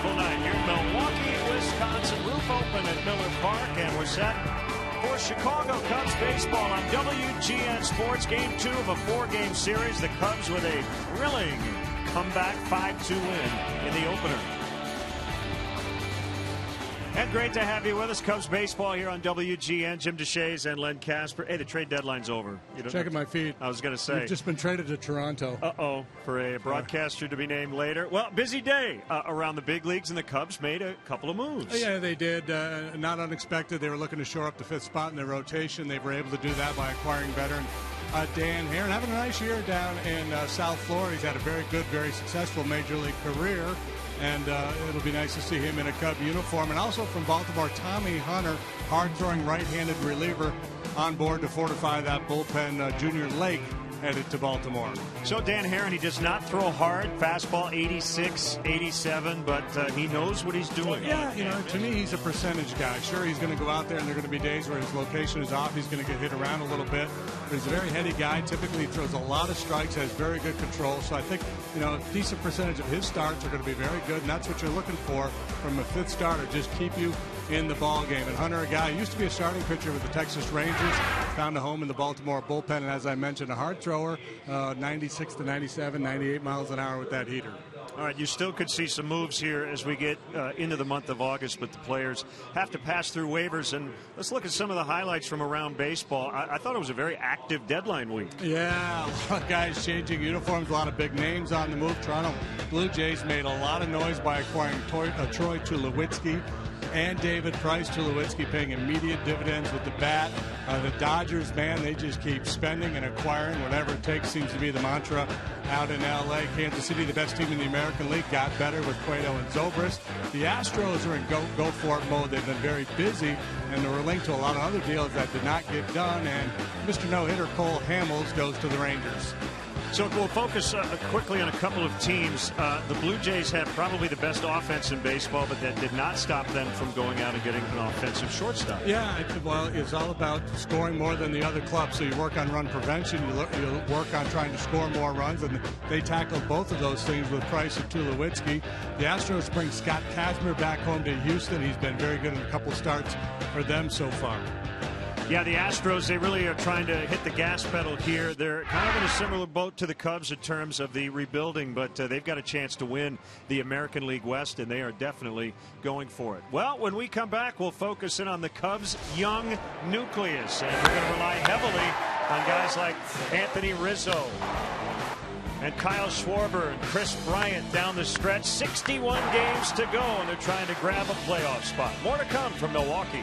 beautiful night here in Milwaukee, Wisconsin. Roof open at Miller Park, and we're set for Chicago Cubs baseball on WGN Sports. Game 2 of a 4-game series. The Cubs with a thrilling comeback 5-2 win in the opener. And great to have you with us. Cubs baseball here on WGN. Jim DeShays and Len Casper. Hey, the trade deadline's over. Checking my feet. I was going to say. You've just been traded to Toronto. Uh-oh, for a broadcaster to be named later. Well, busy day around the big leagues, and the Cubs made a couple of moves. Yeah, they did. Not unexpected. They were looking to shore up the 5th spot in their rotation. They were able to do that by acquiring veteran Dan Haren. Having a nice year down in South Florida. He's had a very good, very successful Major League career. And it'll be nice to see him in a Cub uniform. And also from Baltimore, Tommy Hunter, hard-throwing right-handed reliever, on board to fortify that bullpen. Junior Lake headed to Baltimore. So Dan Haren, he does not throw hard. Fastball 86, 87, but he knows what he's doing. Yeah, to me, he's a percentage guy. Sure, he's going to go out there, and there are going to be days where his location is off. He's going to get hit around a little bit. But he's a very heady guy. Typically, he throws a lot of strikes, has very good control. So I think, a decent percentage of his starts are going to be very good, and that's what you're looking for from a 5th starter. Just keep you in the ball game. And Hunter, a guy who used to be a starting pitcher with the Texas Rangers, found a home in the Baltimore bullpen, and as I mentioned, a hard thrower, 96 to 97, 98 miles an hour with that heater. All right, you still could see some moves here as we get into the month of August, but the players have to pass through waivers. And let's look at some of the highlights from around baseball. I thought it was a very active deadline week. Yeah, a lot of guys changing uniforms, a lot of big names on the move. Toronto Blue Jays made a lot of noise by acquiring Troy Tulowitzki and David Price. Tulowitzki paying immediate dividends with the bat. The Dodgers, man, they just keep spending and acquiring whatever it takes. Seems to be the mantra out in L.A. Kansas City, the best team in the American League, got better with Cueto and Zobrist. The Astros are in go-for-it mode. They've been very busy, and they were linked to a lot of other deals that did not get done. And Mr. No-Hitter Cole Hamels goes to the Rangers. So we'll focus quickly on a couple of teams. The Blue Jays have probably the best offense in baseball, but that did not stop them from going out and getting an offensive shortstop. Yeah, well, it's all about scoring more than the other clubs. So you work on run prevention, you work on trying to score more runs, and they tackled both of those things with Price and Tulowitzki. The Astros bring Scott Kazmir back home to Houston. He's been very good in a couple starts for them so far. Yeah, the Astros, they really are trying to hit the gas pedal here. They're kind of in a similar boat to the Cubs in terms of the rebuilding, but they've got a chance to win the American League West, and they are definitely going for it. Well, when we come back, we'll focus in on the Cubs' young nucleus, and we're going to rely heavily on guys like Anthony Rizzo and Kyle Schwarber and Chris Bryant down the stretch. 61 games to go, and they're trying to grab a playoff spot. More to come from Milwaukee.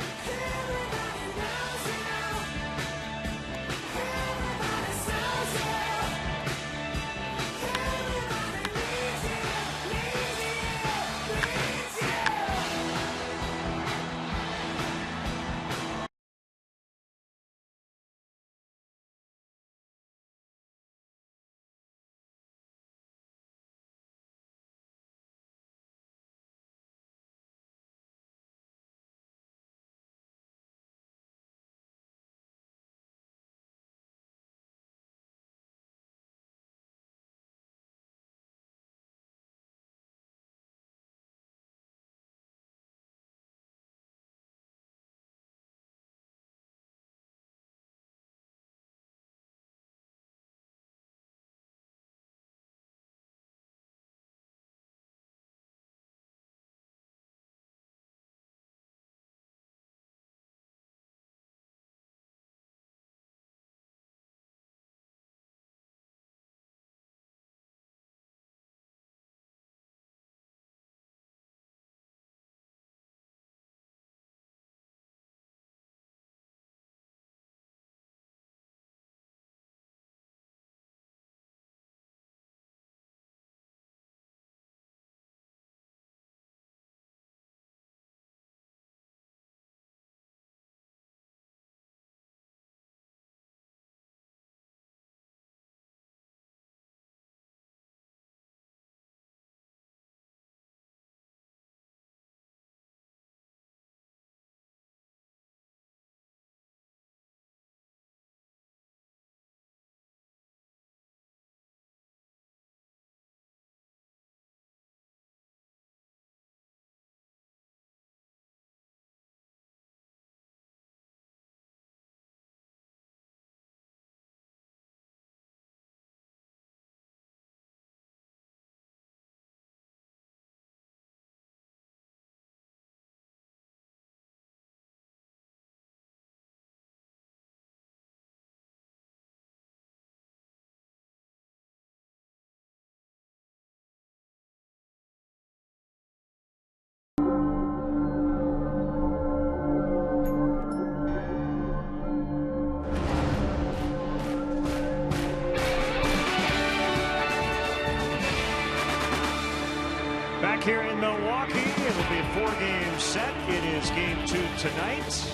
here in Milwaukee. It'll be a 4-game set. It is game 2 tonight.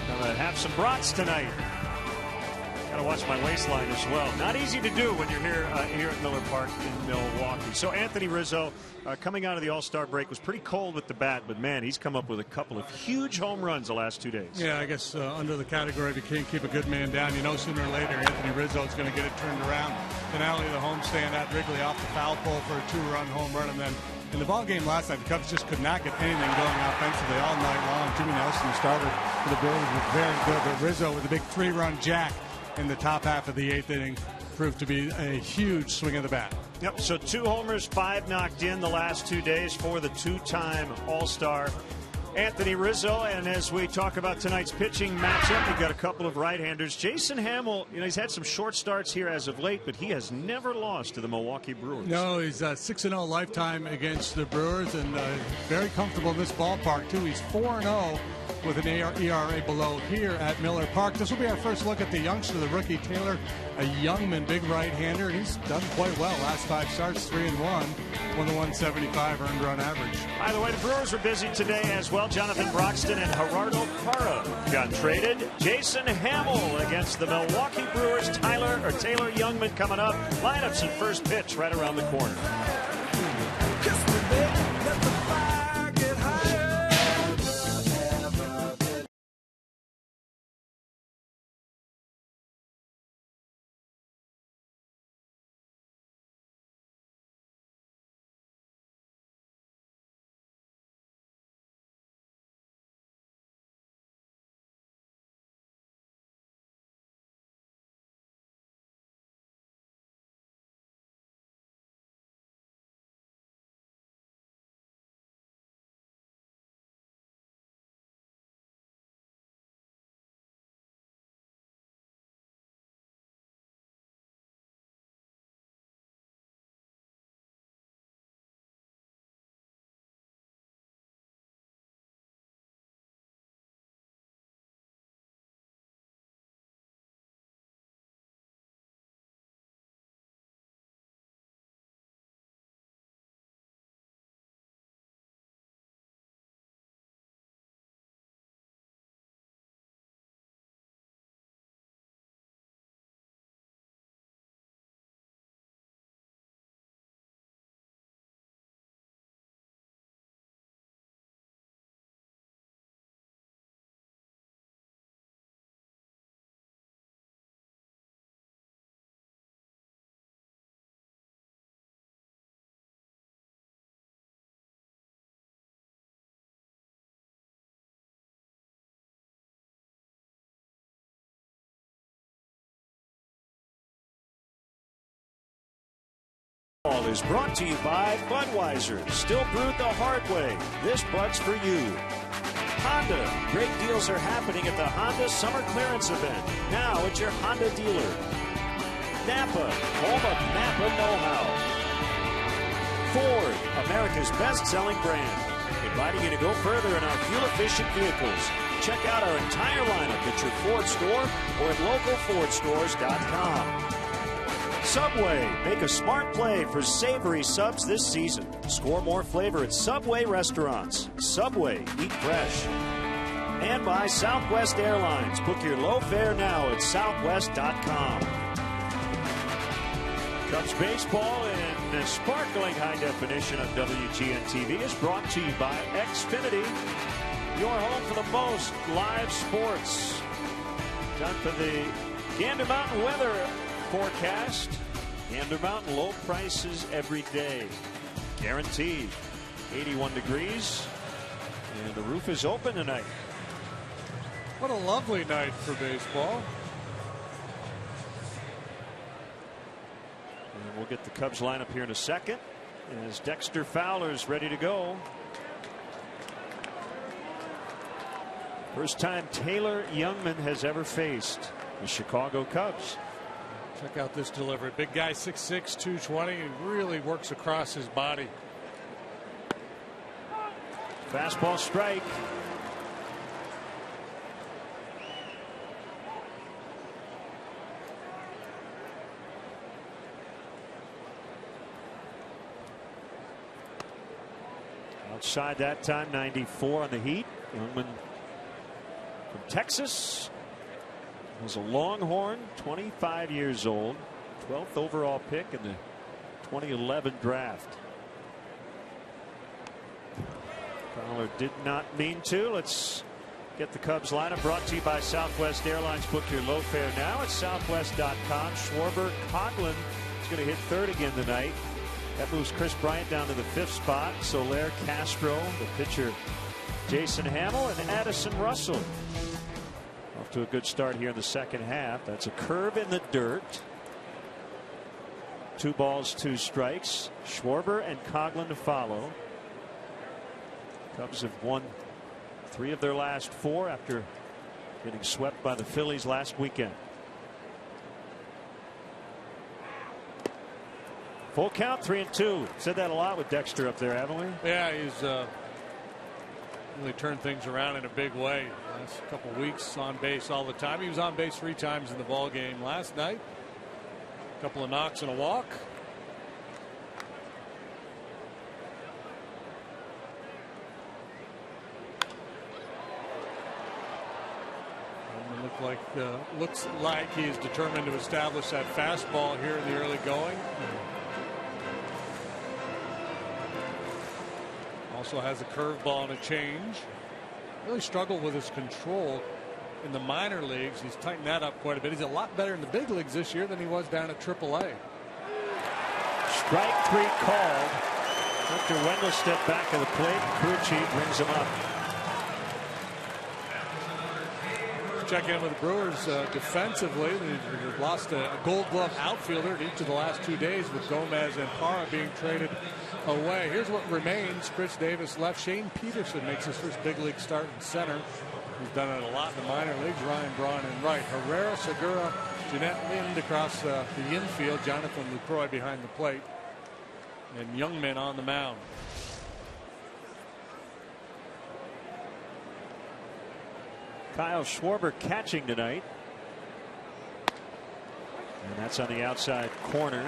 I'm going to have some brats tonight. Got to watch my waistline as well. Not easy to do when you're here at Miller Park in Milwaukee. So Anthony Rizzo, coming out of the All-Star break, was pretty cold with the bat, but man, he's come up with a couple of huge home runs the last 2 days. Yeah, I guess under the category if you can't keep a good man down, you know sooner or later Anthony Rizzo is going to get it turned around. Finale of the homestand at Wrigley off the foul pole for a 2-run home run, and then in the ball game last night, the Cubs just could not get anything going offensively all night long. Jimmy Nelson, the starter for the Brewers, was very good, but Rizzo with a big 3-run jack in the top half of the 8th inning proved to be a huge swing of the bat. Yep, so 2 homers, 5 knocked in the last 2 days for the 2-time All-Star Anthony Rizzo. And as we talk about tonight's pitching matchup, we've got a couple of right-handers. Jason Hamill, he's had some short starts here as of late, but he has never lost to the Milwaukee Brewers. No, he's 6-0 lifetime against the Brewers, and very comfortable in this ballpark, too. He's 4-0 with an ERA below here at Miller Park. This will be our first look at the youngster, the rookie Taylor, a youngman, big right-hander. He's done quite well. Last 5 starts, 3-1, 1.175 earned run average. By the way, the Brewers were busy today as well. Jonathan Broxton and Gerardo Parra got traded. Jason Hamill against the Milwaukee Brewers. Taylor Youngman coming up. Lineups and first pitch right around the corner. Ball is brought to you by Budweiser. Still brewed the hard way. This Bud's for you. Honda. Great deals are happening at the Honda Summer Clearance Event. Now at your Honda dealer. Napa. Home of Napa know-how. Ford. America's best-selling brand. Inviting you to go further in our fuel-efficient vehicles. Check out our entire lineup at your Ford store or at localfordstores.com. Subway, make a smart play for savory subs this season. Score more flavor at Subway restaurants. Subway, eat fresh. And by Southwest Airlines. Book your low fare now at southwest.com. Cubs baseball in the sparkling high definition on WGN-TV is brought to you by Xfinity. Your home for the most live sports. Time for the Gander Mountain weather forecast. Gander Mountain, low prices every day. Guaranteed. 81 degrees. And the roof is open tonight. What a lovely night for baseball. And we'll get the Cubs lineup here in a second as Dexter Fowler's ready to go. First time Taylor Youngman has ever faced the Chicago Cubs. Check out this delivery. Big guy, 6'6", 220. He really works across his body. Fastball strike. outside that time. 94 on the Heat. Youngman from Texas was a Longhorn, 25 years old, 12th overall pick in the 2011 draft. Fowler did not mean to. Let's get the Cubs lineup brought to you by Southwest Airlines. Book your low fare now at southwest.com. Schwarber, Coghlan is going to hit third again tonight. That moves Chris Bryant down to the 5th spot. Soler, Castro, the pitcher Jason Hamill, and Addison Russell. Off to a good start here in the second half. That's a curve in the dirt. 2 balls, 2 strikes. Schwarber and Coghlan to follow. Cubs have won 3 of their last 4 after getting swept by the Phillies last weekend. Full count, 3-2. Said that a lot with Dexter up there, haven't we? Yeah, he's really turned things around in a big way. Last couple of weeks on base all the time. He was on base 3 times in the ball game last night. A couple of knocks and a walk. Looks like he is determined to establish that fastball here in the early going. Also has a curveball and a change. Really struggled with his control in the minor leagues. He's tightened that up quite a bit. He's a lot better in the big leagues this year than he was down at AAA. Strike 3 called. Victor Wendelstedt back at the plate. Crew chief brings him up. Check in with the Brewers defensively. They've lost a Gold Glove outfielder each of the last 2 days, with Gomez and Parra being traded away. Here's what remains. Chris Davis left. Shane Peterson makes his first big league start in center. He's done it a lot in the minor leagues. Ryan Braun in right. Herrera, Segura, Jeanette Lind across the infield. Jonathan Lucroy behind the plate. And Youngman on the mound. Kyle Schwarber catching tonight. And that's on the outside corner.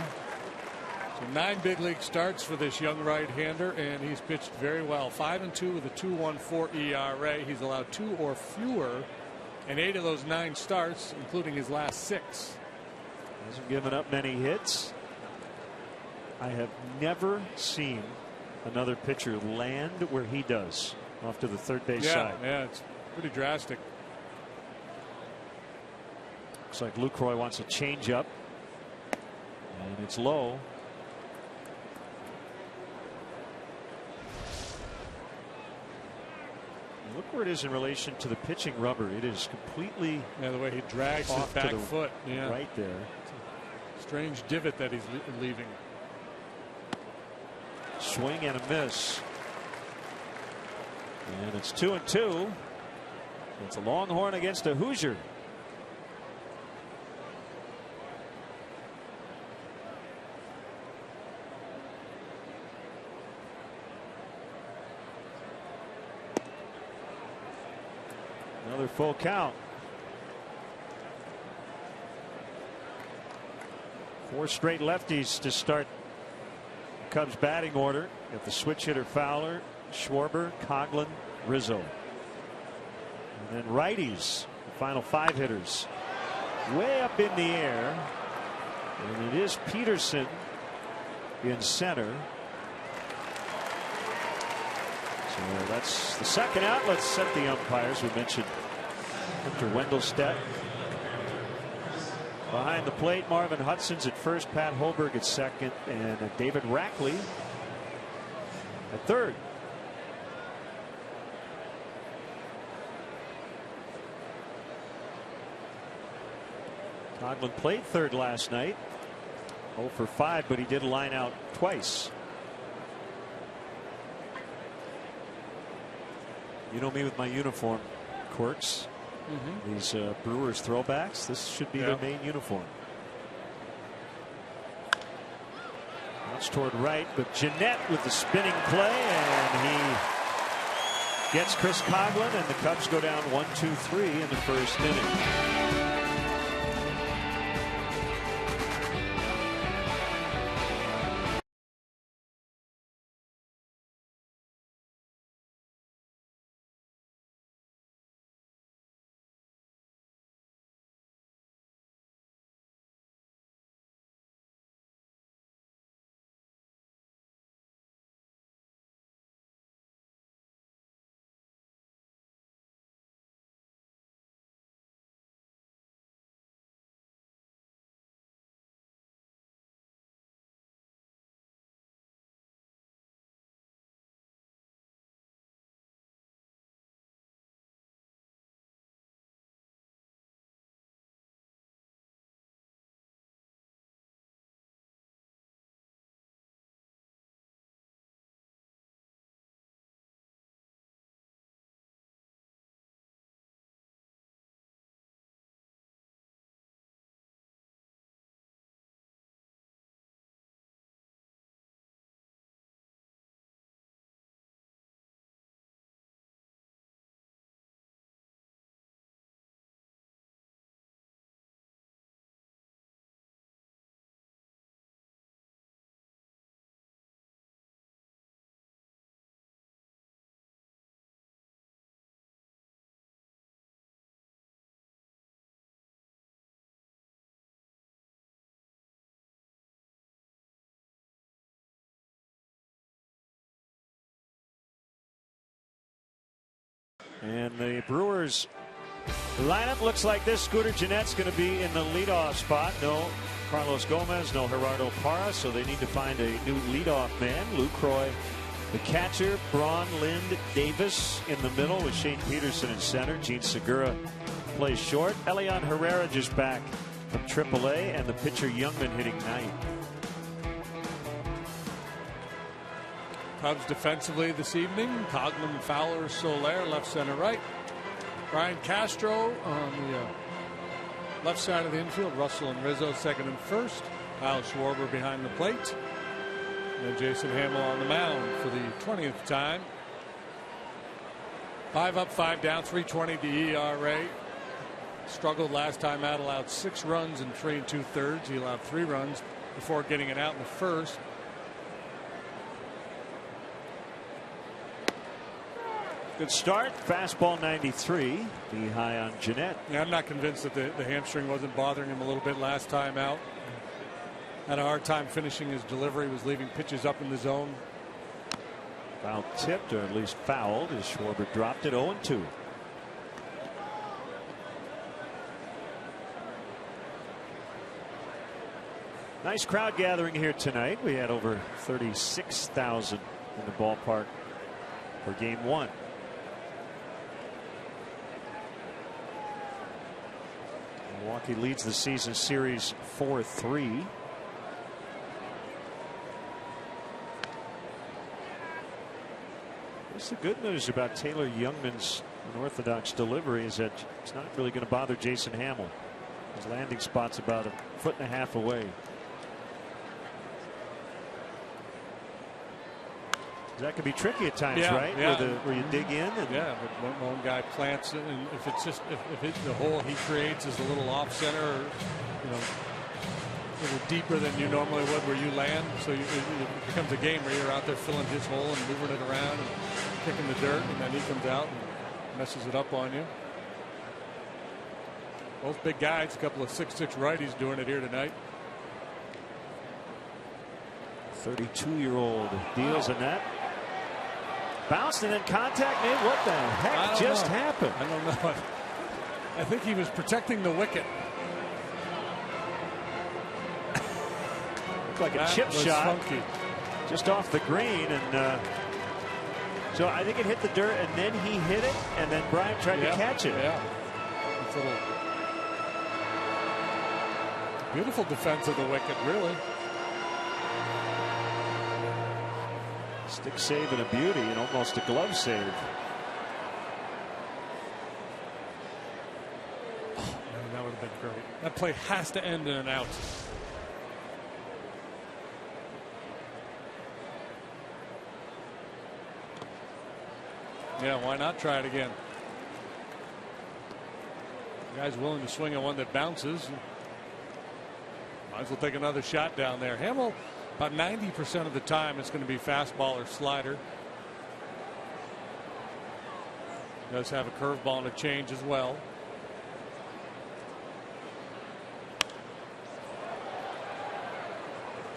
So 9 big league starts for this young right-hander, and he's pitched very well. 5-2 with a 2.14 ERA. He's allowed 2 or fewer in 8 of those 9 starts, including his last 6. Hasn't given up many hits. I have never seen another pitcher land where he does, off to the third base side. Yeah, it's pretty drastic. Looks like Lucroy wants a changeup, and it's low. Look where it is in relation to the pitching rubber. It is completely the way he drags his back foot. Yeah, right there. Strange divot that he's leaving. Swing and a miss. And it's 2-2. It's a Longhorn against a Hoosier. Another full count. 4 straight lefties to start the Cubs batting order. Got the switch hitter Fowler, Schwarber, Coghlan, Rizzo. And then righties, the final 5 hitters. Way up in the air. And it is Peterson in center. So that's the second out. Let's set the umpires. We mentioned Victor Wendelstedt. Behind the plate, Marvin Hudson's at first, Pat Holberg at second, and David Rackley at third. Coghlan played third last night. 0 for 5, but he did line out twice. You know me with my uniform quirks. These Brewers throwbacks. This should be their main uniform. That's toward right, but Jeanette with the spinning play, and he gets Chris Coghlan, and the Cubs go down 1-2-3 in the first inning. And the Brewers lineup looks like this. Scooter Gennett's going to be in the leadoff spot. No Carlos Gomez, no Gerardo Parra, so they need to find a new leadoff man. Lou Croy, the catcher. Braun, Lind, Davis in the middle with Shane Peterson in center. Gene Segura plays short. Elian Herrera just back from AAA, and the pitcher Youngman hitting ninth. Cubs defensively this evening: Coghlan, Fowler, Soler, left, center, right. Brian Castro on the left side of the infield. Russell and Rizzo second and first. Kyle Schwarber behind the plate. And then Jason Hamill on the mound for the 20th time. 5 up, 5 down, 3.20 the ERA. Struggled last time out, allowed 6 runs in 3 2/3. He allowed 3 runs before getting it out in the first. Good start. Fastball 93. Be high on Gennett. Yeah, I'm not convinced that the hamstring wasn't bothering him a little bit last time out. Had a hard time finishing his delivery. Was leaving pitches up in the zone. Foul tipped, or at least fouled, as Schwarber dropped it 0-2. Nice crowd gathering here tonight. We had over 36,000 in the ballpark for game 1. Milwaukee leads the season series 4-3. That's the good news about Taylor Youngman's unorthodox delivery, is that it's not really going to bother Jason Hamill. His landing spot's about 1.5 feet away. That can be tricky at times, right? Yeah. Where you dig in. And yeah, but one guy plants it, and if it's just the hole he creates is a little off center, or, you know, a little deeper than you normally would where you land, so it becomes a game where you're out there filling his hole and moving it around and kicking the dirt, and then he comes out and messes it up on you. Both big guys, a couple of 6'6" righties doing it here tonight. 32-year-old deals in that. Bounced and then contact made. What the heck just happened? I don't know. I think he was protecting the wicket. Looked like a chip shot. Funky. Just off the green, and so I think it hit the dirt, and then he hit it, and then Brian tried to catch it. Yeah. It's a little beautiful defense of the wicket, really. Stick save and a beauty, and almost a glove save. Oh, man, that would have been great. That play has to end in an out. Yeah, why not try it again? The guy's willing to swing at one that bounces. Might as well take another shot down there. Hamill, about 90% of the time, it's going to be fastball or slider. Does have a curveball and a change as well.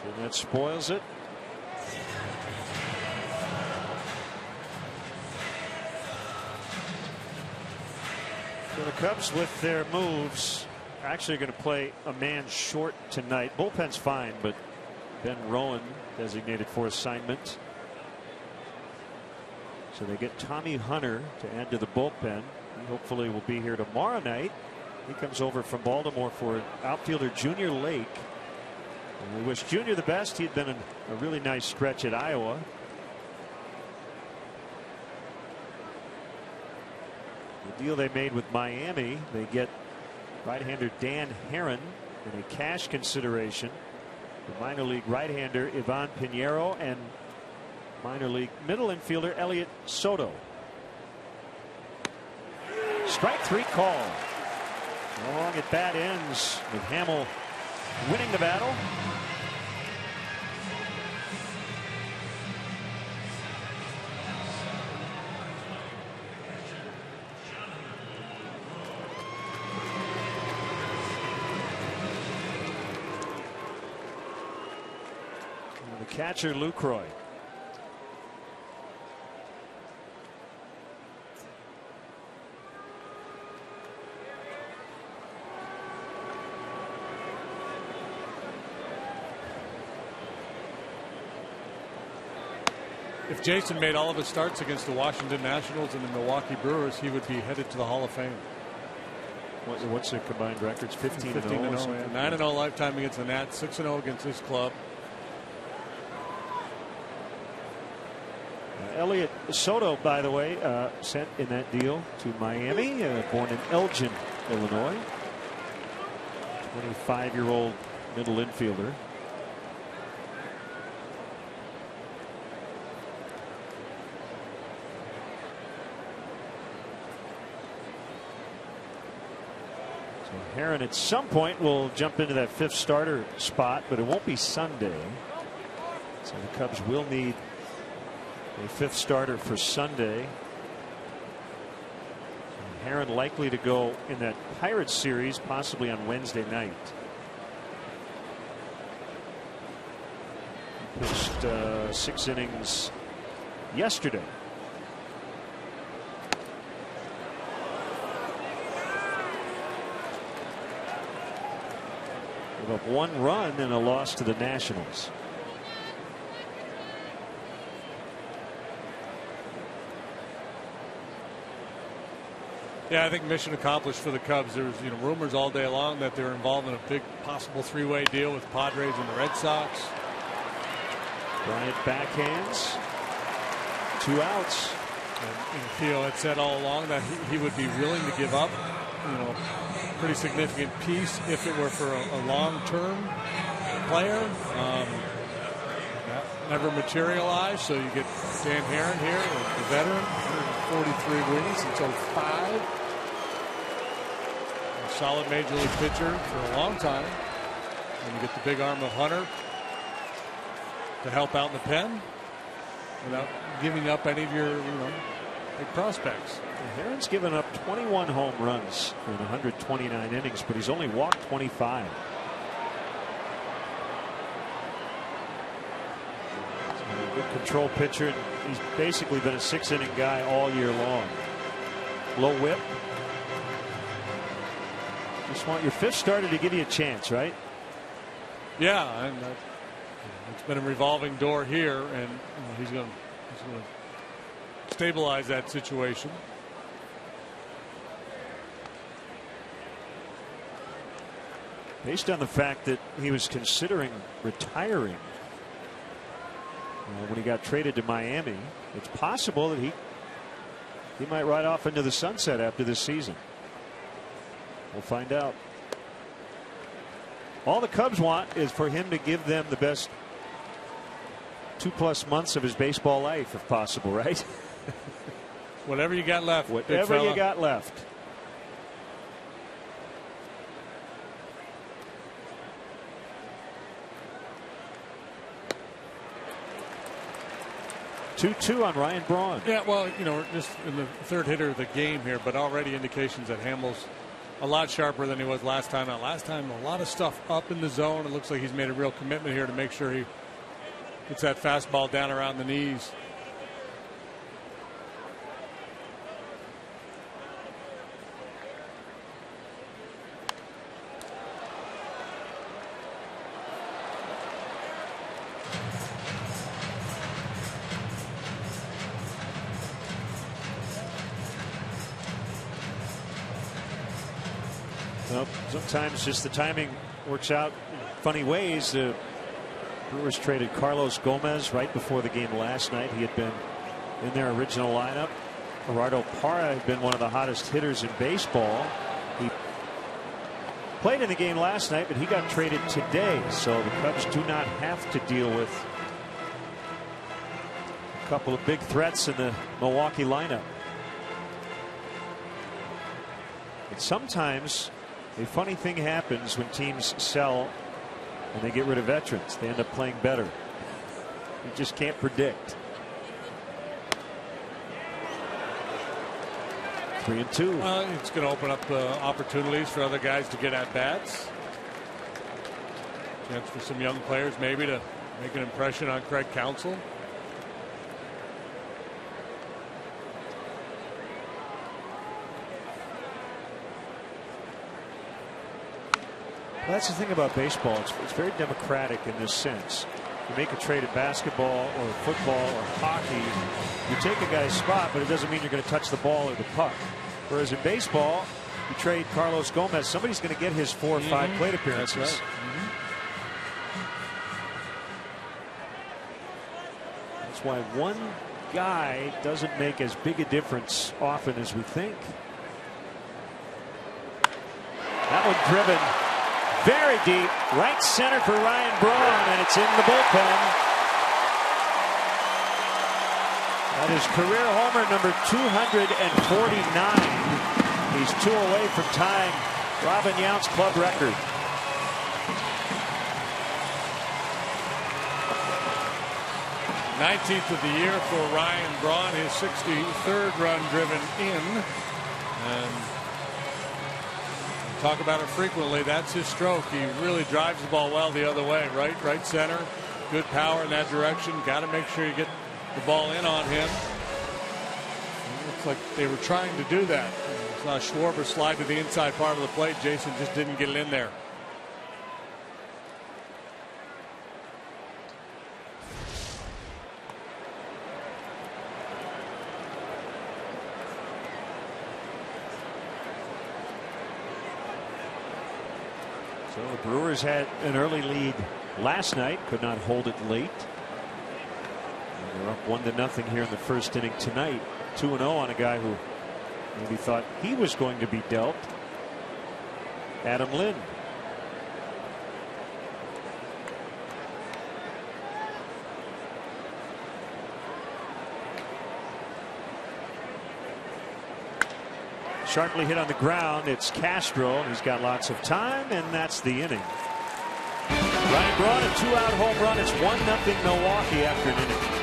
And that spoils it. So the Cubs, with their moves, are actually going to play a man short tonight. Bullpen's fine, but Ben Rowan designated for assignment. So they get Tommy Hunter to add to the bullpen. He hopefully will be here tomorrow night. He comes over from Baltimore for outfielder Junior Lake. And we wish Junior the best. He'd been in a really nice stretch at Iowa. The deal they made with Miami, they get right-hander Dan Herron in a cash consideration. The minor league right-hander Ivan Pinheiro and minor league middle infielder Elliot Soto. Strike 3 call. Long at bat ends with Hamill winning the battle. And the catcher Lucroy. If Jason made all of his starts against the Washington Nationals and the Milwaukee Brewers, he would be headed to the Hall of Fame. What's their combined records? 15-0. 9-0 lifetime against the Nats. 6-0 against this club. Elliot Soto, by the way, sent in that deal to Miami, born in Elgin, Illinois. 25-year-old middle infielder. So Herron at some point will jump into that 5th starter spot, but it won't be Sunday. So the Cubs will need a 5th starter for Sunday. Herron likely to go in that Pirates series, possibly on Wednesday night. He pitched 6 innings yesterday. Gave up 1 run and a loss to the Nationals. Yeah, I think mission accomplished for the Cubs. There was rumors all day long that they were involved in a big possible 3-way deal with Padres and the Red Sox. Bryant backhands. 2 outs. And Theo had said all along that he would be willing to give up, pretty significant piece if it were for a long-term player. That never materialized. So you get Dan Herron here, the veteran, 143 wins since 2005. A solid major league pitcher for a long time. And you get the big arm of Hunter to help out in the pen without giving up any of your big prospects. Herron's given up 21 home runs in 129 innings, but he's only walked 25. So a good control pitcher. He's basically been a 6-inning guy all year long. Low whip. Just want your 5th starter to give you a chance, right? Yeah, and it's been a revolving door here, and he's going to stabilize that situation. Based on the fact that he was considering retiring when he got traded to Miami, it's possible that he might ride off into the sunset after this season. We'll find out. All the Cubs want is for him to give them the best 2+ months of his baseball life, if possible, right? Whatever you got left. Whatever you got left. Two on Ryan Braun. Yeah, well, just in the 3rd hitter of the game here, but already indications that Hamels a lot sharper than he was last time out. Last time, a lot of stuff up in the zone. It looks like he's made a real commitment here to make sure he gets that fastball down around the knees. Well, sometimes just the timing works out in funny ways. The Brewers traded Carlos Gomez right before the game last night. He had been in their original lineup. Gerardo Parra had been one of the hottest hitters in baseball. He played in the game last night, but he got traded today. So the Cubs do not have to deal with a couple of big threats in the Milwaukee lineup. But sometimes a funny thing happens when teams sell and they get rid of veterans. They end up playing better. You just can't predict. 3-2. It's going to open up opportunities for other guys to get at bats. Chance for some young players maybe to make an impression on Craig Counsell. Well, that's the thing about baseball. It's very democratic in this sense. You make a trade in basketball or football or hockey, you take a guy's spot, but it doesn't mean you're going to touch the ball or the puck. Whereas in baseball, you trade Carlos Gomez, somebody's going to get his 4 or 5 plate appearances. That's right. That's why one guy doesn't make as big a difference often as we think. That one driven very deep, right center for Ryan Braun, and it's in the bullpen. That is career homer number 249. He's 2 away from tying Robin Yount's club record. '19th of the year for Ryan Braun, his 63rd run driven in. And talk about it frequently. That's his stroke. He really drives the ball well the other way. Right center. Good power in that direction. Got to make sure you get the ball in on him. It looks like they were trying to do that. Saw Schwarber slide to the inside part of the plate. Jason just didn't get it in there. So the Brewers had an early lead last night, could not hold it late. And they're up 1-0 here in the first inning tonight. 2-0 on a guy who maybe thought he was going to be dealt. Adam Lynn. Sharply hit on the ground. It's Castro. He's got lots of time, and that's the inning. Ryan Braun, a 2-out home run. It's 1-0 Milwaukee after an inning.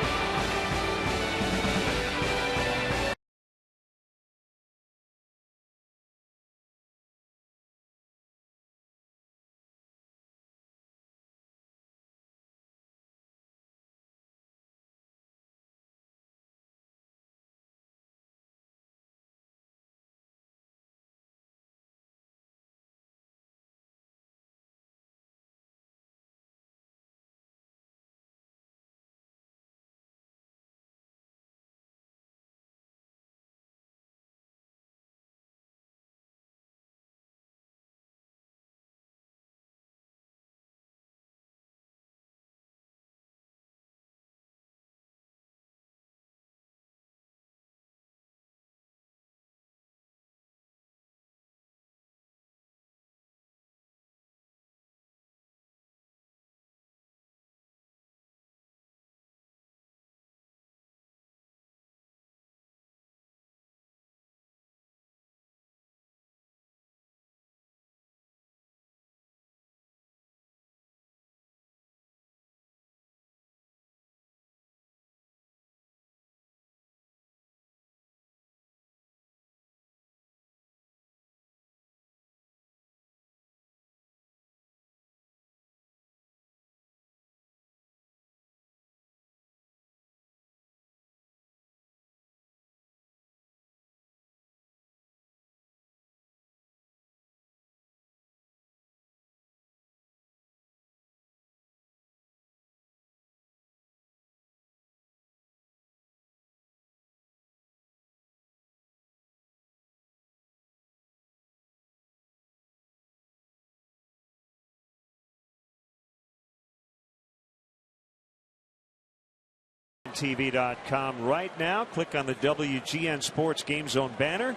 TV.com right now. Click on the WGN Sports Game Zone banner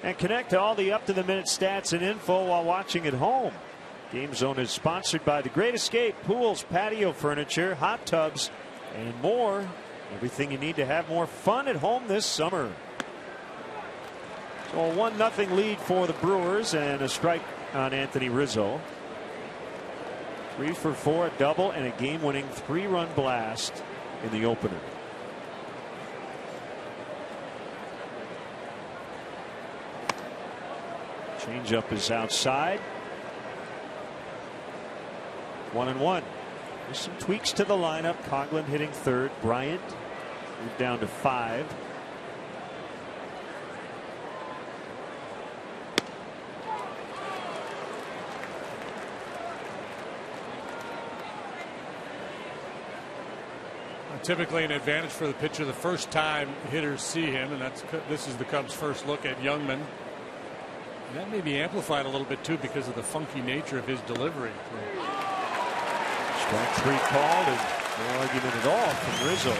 and connect to all the up-to-the-minute stats and info while watching at home. Game Zone is sponsored by The Great Escape, pools, patio furniture, hot tubs, and more. Everything you need to have more fun at home this summer. So a 1-0 lead for the Brewers and a strike on Anthony Rizzo. 3 for 4, a double, and a game-winning 3-run blast in the opener. Changeup is outside. 1-1. There's some tweaks to the lineup. Coughlin hitting third. Bryant moved down to 5. typically an advantage for the pitcher the first time hitters see him, and this is the Cubs' first look at Youngman. And that may be amplified a little bit too because of the funky nature of his delivery. Strike 3 called, and no argument at all from Rizzo.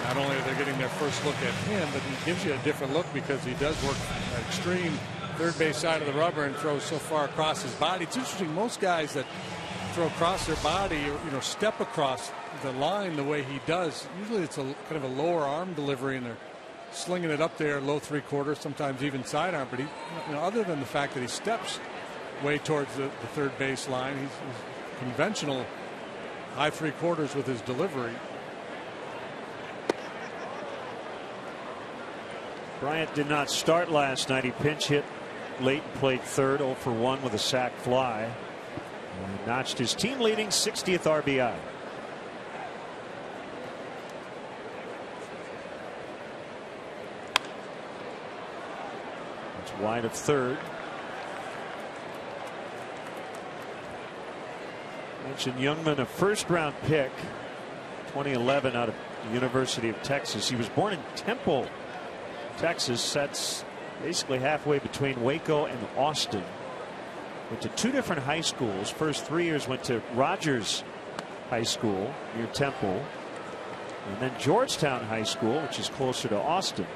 Not only are they getting their first look at him, but he gives you a different look because he does work at extreme third base side of the rubber and throws so far across his body. It's interesting, most guys that throw across their body, or step across the line the way he does, usually it's a kind of a lower arm delivery and they're slinging it up there low 3/4, sometimes even sidearm. But he, other than the fact that he steps way towards the third base line, he's conventional high 3/4 with his delivery. Bryant did not start last night. He pinch hit late and played third, 0 for 1 with a sac fly. And notched his team leading 60th RBI. It's wide of third. Mentioned Youngman, a first-round pick, 2011, out of the University of Texas. He was born in Temple, Texas. That's basically halfway between Waco and Austin. Went to 2 different high schools. First 3 years went to Rogers High School near Temple, and then Georgetown High School, which is closer to Austin.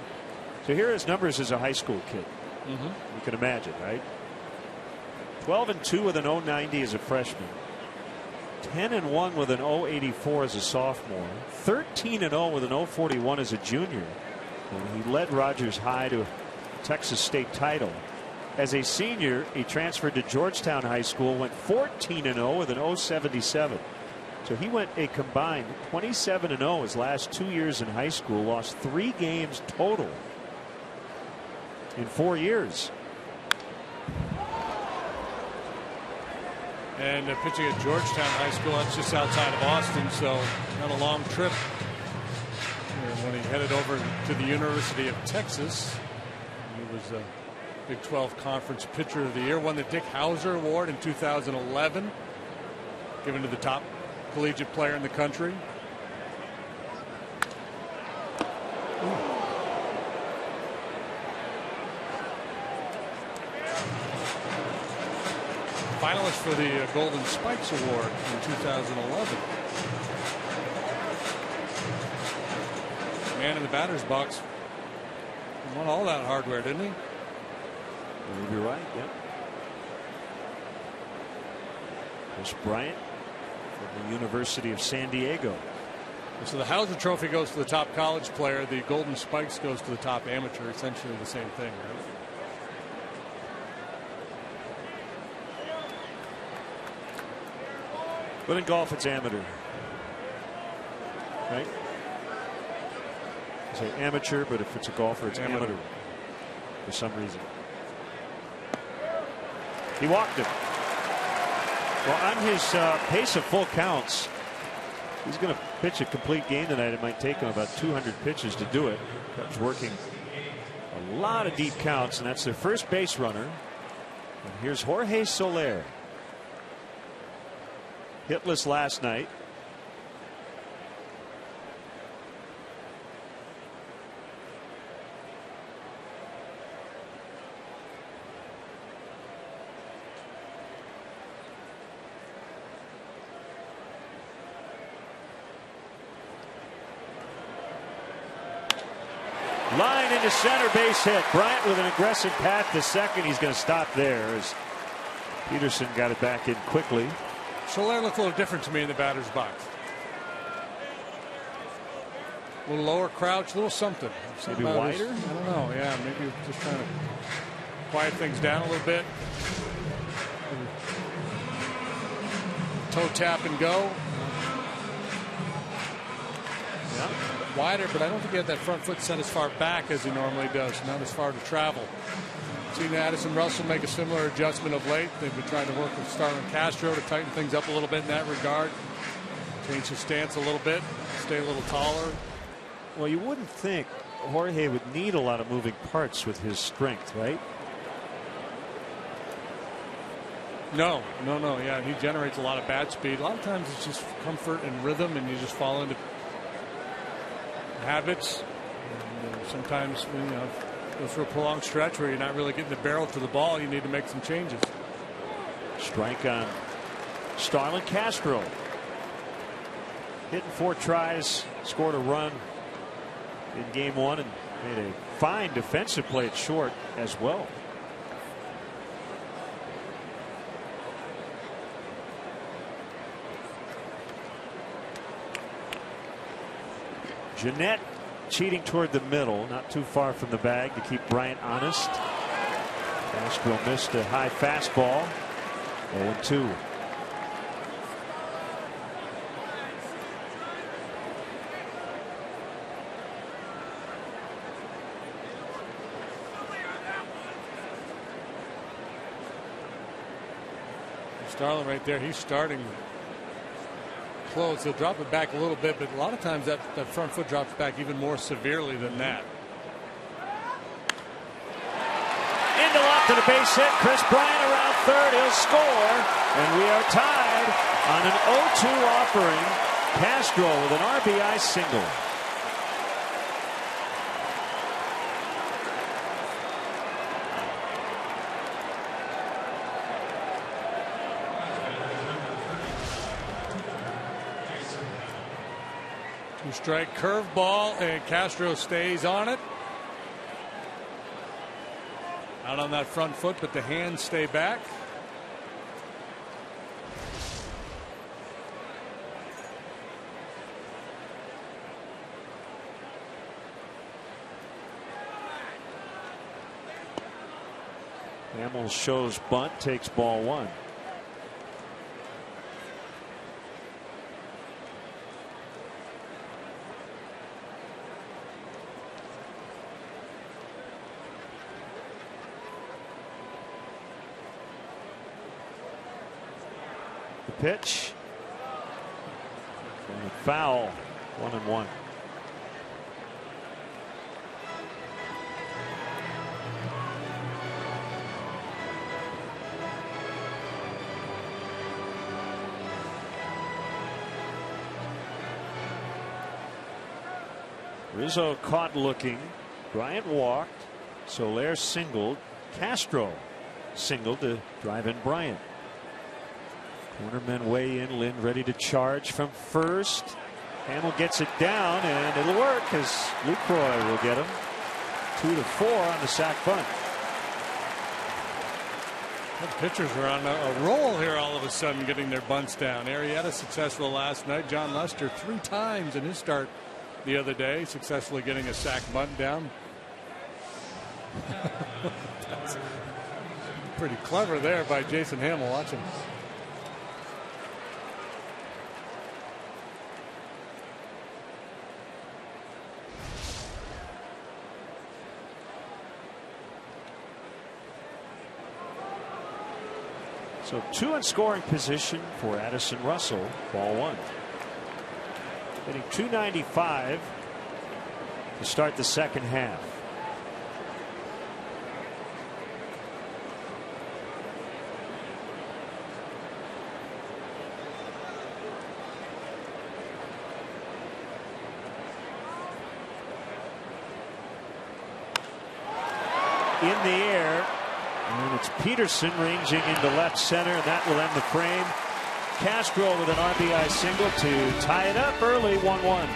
So here are his numbers as a high school kid. You can imagine, right? 12-2 with an 0.90 as a freshman. 10-1 with an 0.84 as a sophomore. 13-0 with an 0.41 as a junior. And he led Rogers High to a Texas State title. As a senior, he transferred to Georgetown High School, went 14-0 with an 0.77. So he went a combined 27-0 his last 2 years in high school, lost 3 games total in 4 years. And pitching at Georgetown High School, that's just outside of Austin, so not a long trip. And when he headed over to the University of Texas, he was a Big 12 Conference Pitcher of the Year, won the Dick Hauser Award in 2011, given to the top collegiate player in the country. Finalist for the Golden Spikes Award in 2011. Man in the batter's box. He won all that hardware, didn't he? You're right, yeah. Chris Bryant from the University of San Diego. So the Hauser Trophy goes to the top college player. The Golden Spikes goes to the top amateur. Essentially the same thing, right? But in golf, it's amateur, right? I say amateur, but if it's a golfer, it's amateur for some reason. He walked him. Well, on his pace of full counts, he's going to pitch a complete game tonight. It might take him about 200 pitches to do it. Cubs working a lot of deep counts, and that's their first base runner. And here's Jorge Soler. Hitless last night. Line into center, base hit. Bryant with an aggressive path to second. He's going to stop there as Peterson got it back in quickly. Soler looked a little different to me in the batter's box. A little lower crouch, a little something. Maybe wider? I don't know. Yeah, maybe just trying to quiet things down a little bit. Toe tap and go. Yeah. Wider, but I don't think he had that front foot set as far back as he normally does. Not as far to travel. Seen Addison Russell make a similar adjustment of late. They've been trying to work with Starlin Castro to tighten things up a little bit in that regard. Change his stance a little bit, stay a little taller. Well, you wouldn't think Jorge would need a lot of moving parts with his strength, right? No. Yeah, he generates a lot of bat speed. A lot of times it's just comfort and rhythm, and you just fall into habits. And, sometimes go through a prolonged stretch where you're not really getting the barrel to the ball. You need to make some changes. Strike on Starlin. Castro hitting 4 tries, scored a run in game 1 and made a fine defensive play at short as well. Jeanette cheating toward the middle, not too far from the bag to keep Bryant honest. Castro missed a high fastball. 0-2. Starlin right there, he's starting close. He'll drop it back a little bit, but a lot of times that front foot drops back even more severely than that. Into left and a base hit. Chris Bryant around third. He'll score, and we are tied on an 0-2 offering. Castro with an RBI single. Strike curveball, and Castro stays on it. Out on that front foot, but the hands stay back. Hamill shows bunt, takes ball 1. Pitch. And foul. 1-1. Rizzo caught looking. Bryant walked. Soler singled. Castro singled to drive in Bryant. Cornermen weigh in. Lynn ready to charge from first. Hamill gets it down, and it'll work as Lucroy will get him. 2-4 on the sac bunt. The pitchers are on a roll here all of a sudden, getting their bunts down. Arrieta successful last night. John Lester 3 times in his start the other day, successfully getting a sac bunt down. That's pretty clever there by Jason Hamill. Watch him. So 2 in scoring position for Addison Russell. Ball 1. Hitting .295 to start the second half. In the air. And it's Peterson ranging into left center, and that will end the frame. Castro with an RBI single to tie it up early. 1-1.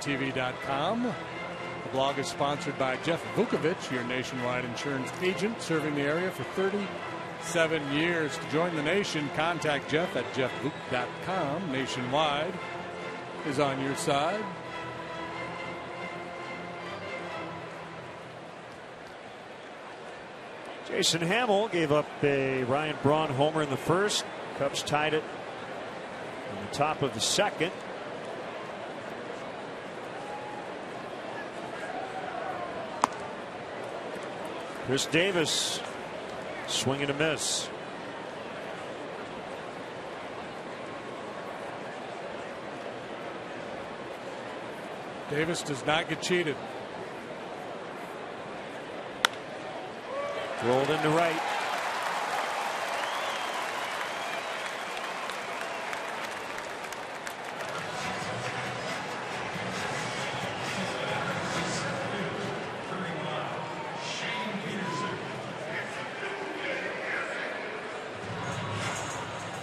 CHNATMIL.tv.com. The blog is sponsored by Jeff Vukovich, your nationwide insurance agent, serving the area for 37 years. To join the nation, contact Jeff at jeffvuk.com. Nationwide is on your side. Jason Hamill gave up a Ryan Braun homer in the first. Cubs tied it in the top of the second. Chris Davis, swing and a miss. Davis does not get cheated. Rolled into right.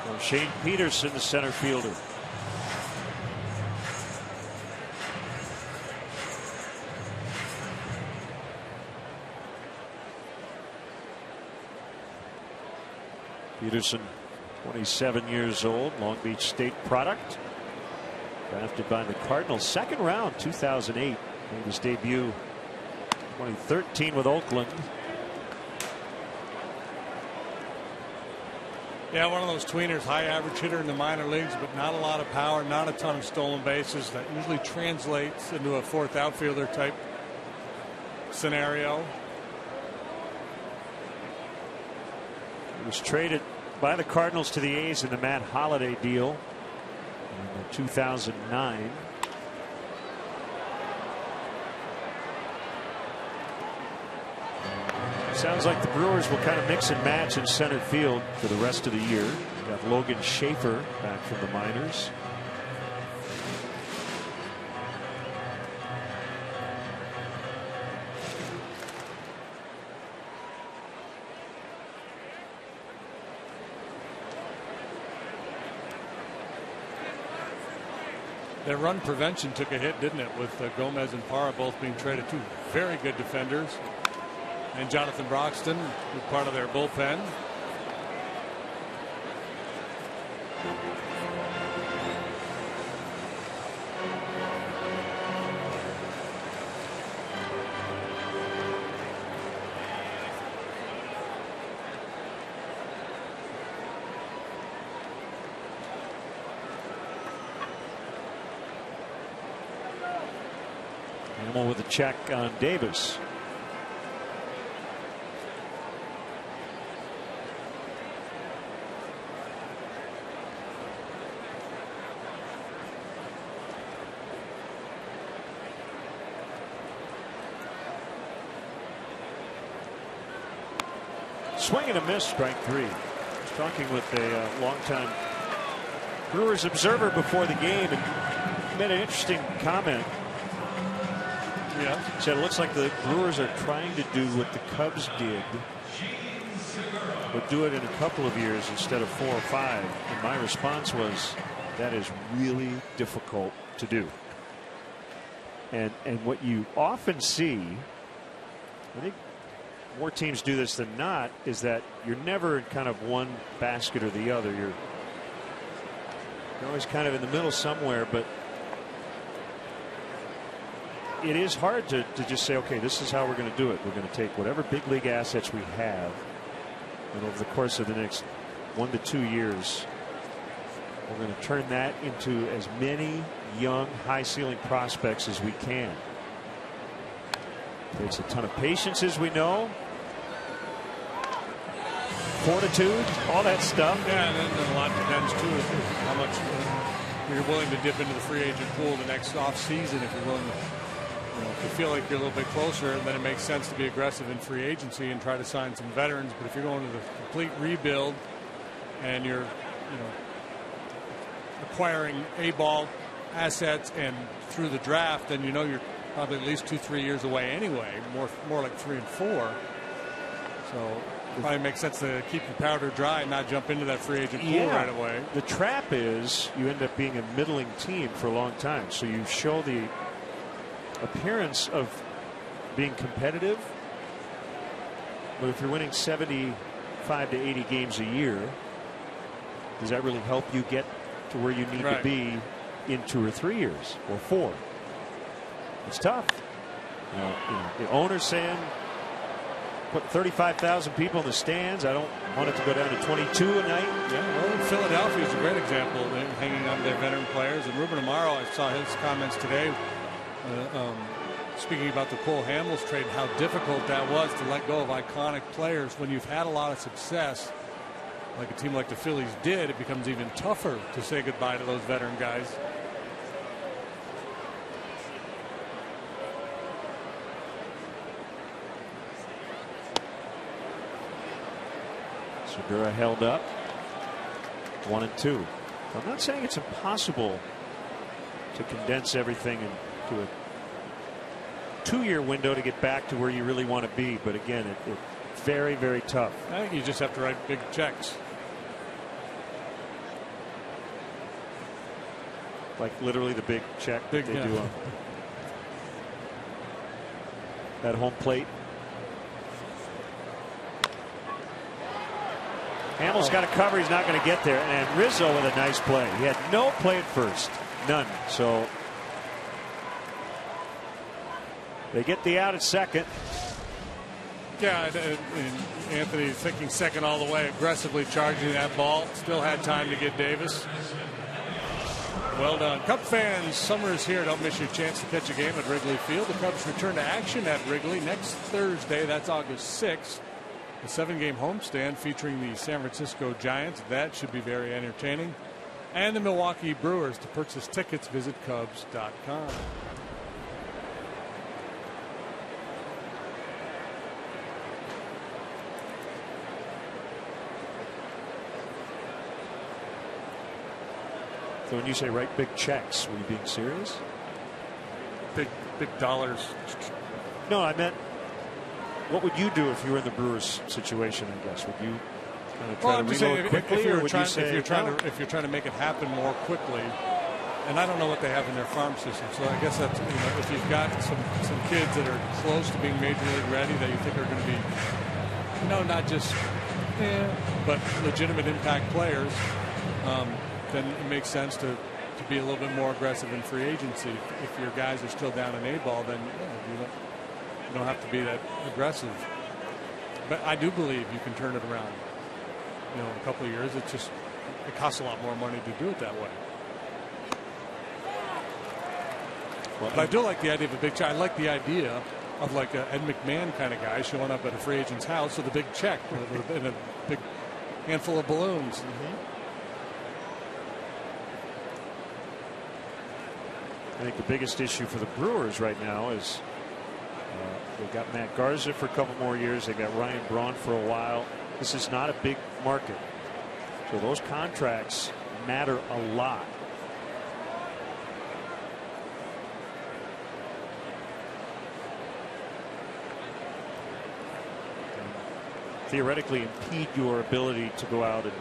Well, Shane Peterson, the center fielder. Peterson, 27 years old, Long Beach State product. Drafted by the Cardinals, second round, 2008. Made his debut 2013 with Oakland. Yeah, one of those tweeners, high average hitter in the minor leagues, but not a lot of power, not a ton of stolen bases. That usually translates into a fourth outfielder type scenario. He was traded by the Cardinals to the A's in the Matt Holliday deal in 2009. Sounds like the Brewers will kind of mix and match in center field for the rest of the year. Got Logan Schaefer back from the minors. Their run prevention took a hit, didn't it, with Gomez and Parra both being traded. Two very good defenders. And Jonathan Broxton was part of their bullpen. Hamill with a check on Davis. Swing and a miss, strike three. I was talking with a longtime Brewers observer before the game and made an interesting comment. Yeah. He said it looks like the Brewers are trying to do what the Cubs did, but do it in a couple of years instead of 4 or 5. And my response was, that is really difficult to do. And what you often see, I think more teams do this than not, is that you're never in kind of one basket or the other. You're always kind of in the middle somewhere, but it is hard to just say, okay, this is how we're going to do it. We're going to take whatever big league assets we have, and over the course of the next 1 to 2 years, we're going to turn that into as many young, high ceiling prospects as we can. Takes a ton of patience, as we know. Fortitude, all that stuff. Yeah, and then a lot depends too how much you're willing to dip into the free agent pool the next off season. If you're willing to, if you feel like you're a little bit closer, then it makes sense to be aggressive in free agency and try to sign some veterans. But if you're going to the complete rebuild and you're acquiring A-ball assets and through the draft, then you're probably at least 2-3 years away anyway, more like 3 and 4. So it probably makes sense to keep your powder dry and not jump into that free agent pool right away. The trap is you end up being a middling team for a long time. So you show the appearance of being competitive. But if you're winning 75 to 80 games a year, does that really help you get to where you need to be in 2 or 3 years or 4? It's tough. The owner's saying put 35,000 people in the stands. I don't want it to go down to 22 a night. Yeah, well, Philadelphia is a great example of hanging on to their veteran players. And Ruben Amaro, I saw his comments today, speaking about the Cole Hamels trade, how difficult that was to let go of iconic players. When you've had a lot of success, like a team like the Phillies did, it becomes even tougher to say goodbye to those veteran guys. Segura held up 1-2. I'm not saying it's impossible to condense everything into a 2-year window to get back to where you really want to be, but again, it's very, very tough. I think you just have to write big checks. Like literally the big check that they do on that home plate. Hamels got a cover. He's not going to get there. And Rizzo with a nice play. He had no play at first. None. So they get the out at second. Yeah, and Anthony thinking second all the way, aggressively charging that ball. Still had time to get Davis. Well done. Cub fans, summer is here. Don't miss your chance to catch a game at Wrigley Field. The Cubs return to action at Wrigley next Thursday. That's August 6th. A 7-game homestand featuring the San Francisco Giants. That should be very entertaining. And the Milwaukee Brewers. To purchase tickets, visit Cubs.com. So when you say write big checks, were you being serious? Big dollars. No, I meant, what would you do if you were in the Brewers situation? I guess would you kind of try to reload quickly, or would you say if you're trying to make it happen more quickly? And I don't know what they have in their farm system, so I guess that's, if you've got some kids that are close to being major league ready that you think are going to be, not just but legitimate impact players, then it makes sense to be a little bit more aggressive in free agency. If your guys are still down in A-ball, then you don't have to be that aggressive. But I do believe you can turn it around. In a couple of years, it costs a lot more money to do it that way. Well, but I do like the idea of a big check. I like the idea of like a Ed McMahon kind of guy showing up at a free agent's house with a big check and a big handful of balloons. Mm-hmm. I think the biggest issue for the Brewers right now is they've got Matt Garza for a couple more years. They've got Ryan Braun for a while. This is not a big market, so those contracts matter a lot. And theoretically impede your ability to go out and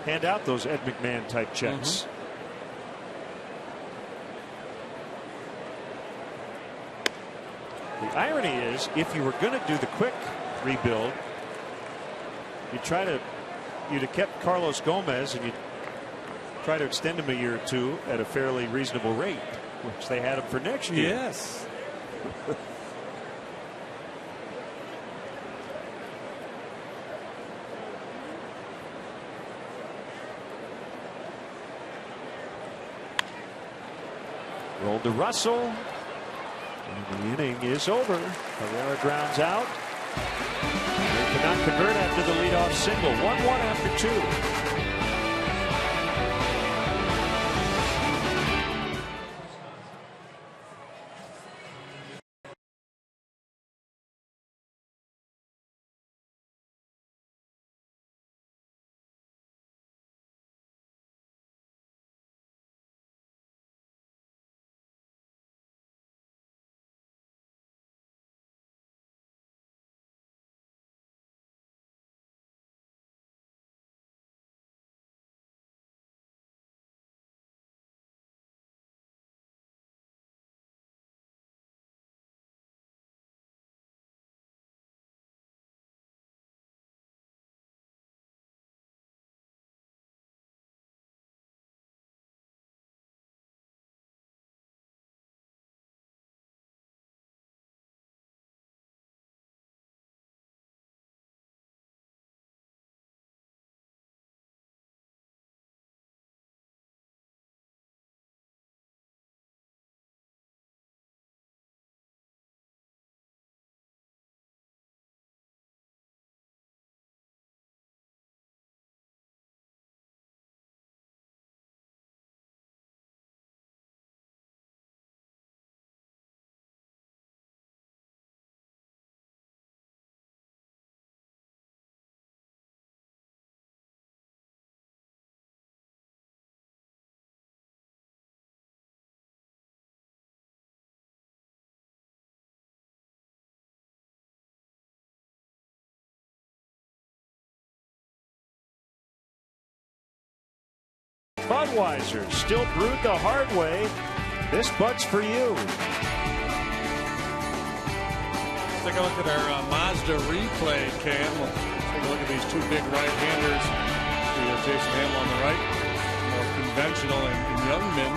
hand out those Ed McMahon type checks. Mm-hmm. The irony is, if you were going to do the quick rebuild, you'd have kept Carlos Gomez and you'd try to extend him a year or two at a fairly reasonable rate, which they had him for next year. Yes. Rolled to Russell. And the inning is over. Herrera grounds out. They cannot convert after the leadoff single. 1-1 after 2. Budweiser, still brewed the hard way. This Bud's for you. Take a look at our Mazda replay cam. We'll take a look at these two big right-handers. Jason Hamill on the right, more conventional and young men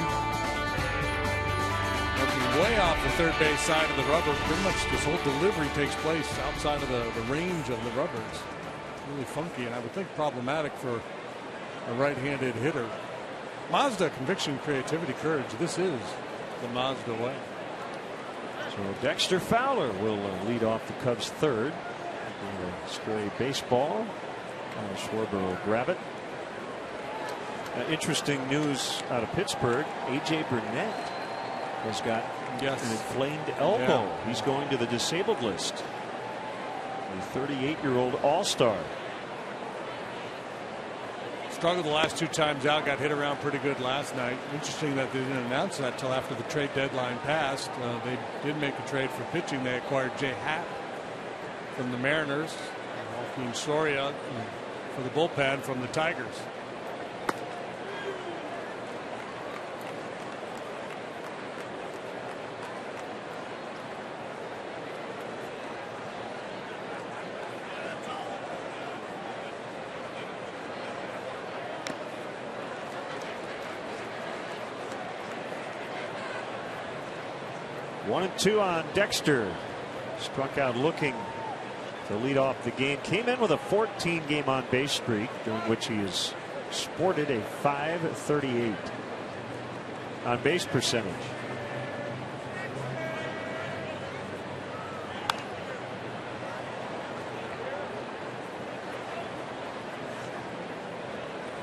working way off the third base side of the rubber. Pretty much this whole delivery takes place outside of the range of the rubber. It's really funky, and I would think problematic for a right-handed hitter. Mazda, conviction, creativity, courage. This is the Mazda way. So Dexter Fowler will lead off the Cubs third. Stray baseball. Schwarber will grab it. Interesting news out of Pittsburgh. A.J. Burnett has got an inflamed elbow. Yeah. He's going to the disabled list. A 38-year-old all-star. Struggled the last two times out, got hit around pretty good last night. Interesting that they didn't announce that till after the trade deadline passed. They did make a trade for pitching. They acquired Jay Happ from the Mariners, Joaquin Soria for the bullpen from the Tigers. One and two on Dexter. Struck out looking to lead off the game. Came in with a 14-game on base streak, during which he has sported a .538 on base percentage.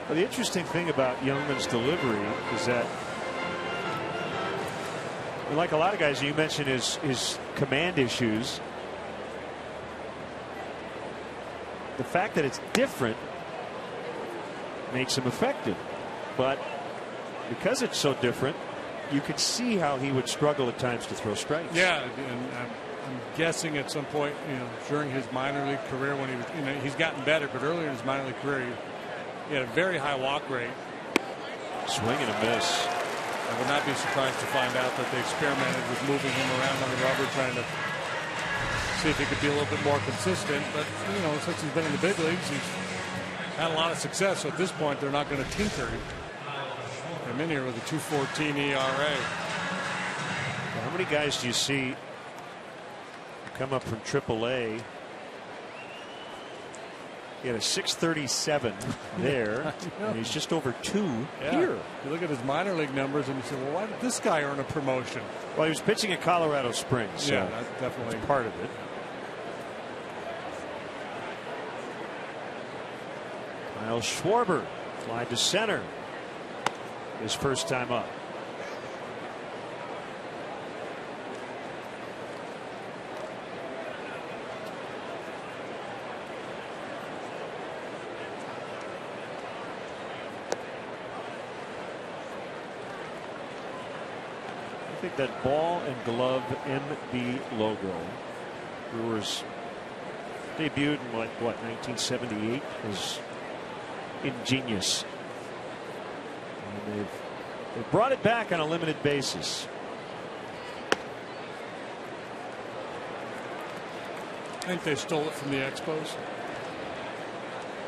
Well, the interesting thing about Youngman's delivery is that, like a lot of guys, you mentioned his command issues. The fact that it's different makes him effective, but because it's so different, you could see how he would struggle at times to throw strikes. Yeah, and I'm guessing at some point, during his minor league career, when he was, he's gotten better, but earlier in his minor league career, he had a very high walk rate. Swing and a miss. I would not be surprised to find out that they experimented with moving him around on the rubber, trying to see if he could be a little bit more consistent. But, since he's been in the big leagues, he's had a lot of success. So at this point, they're not going to tinker him in here with a 2.14 ERA. How many guys do you see come up from AAA? He had a 637 there, and he's just over 2 here. You look at his minor league numbers, and you say, well, why did this guy earn a promotion? Well, he was pitching at Colorado Springs, so yeah, that's definitely part of it. Kyle Schwarber fly to center. His first time up. I think that ball and glove MB logo, Brewers debuted in what 1978, was ingenious. And they've brought it back on a limited basis. I think they stole it from the Expos.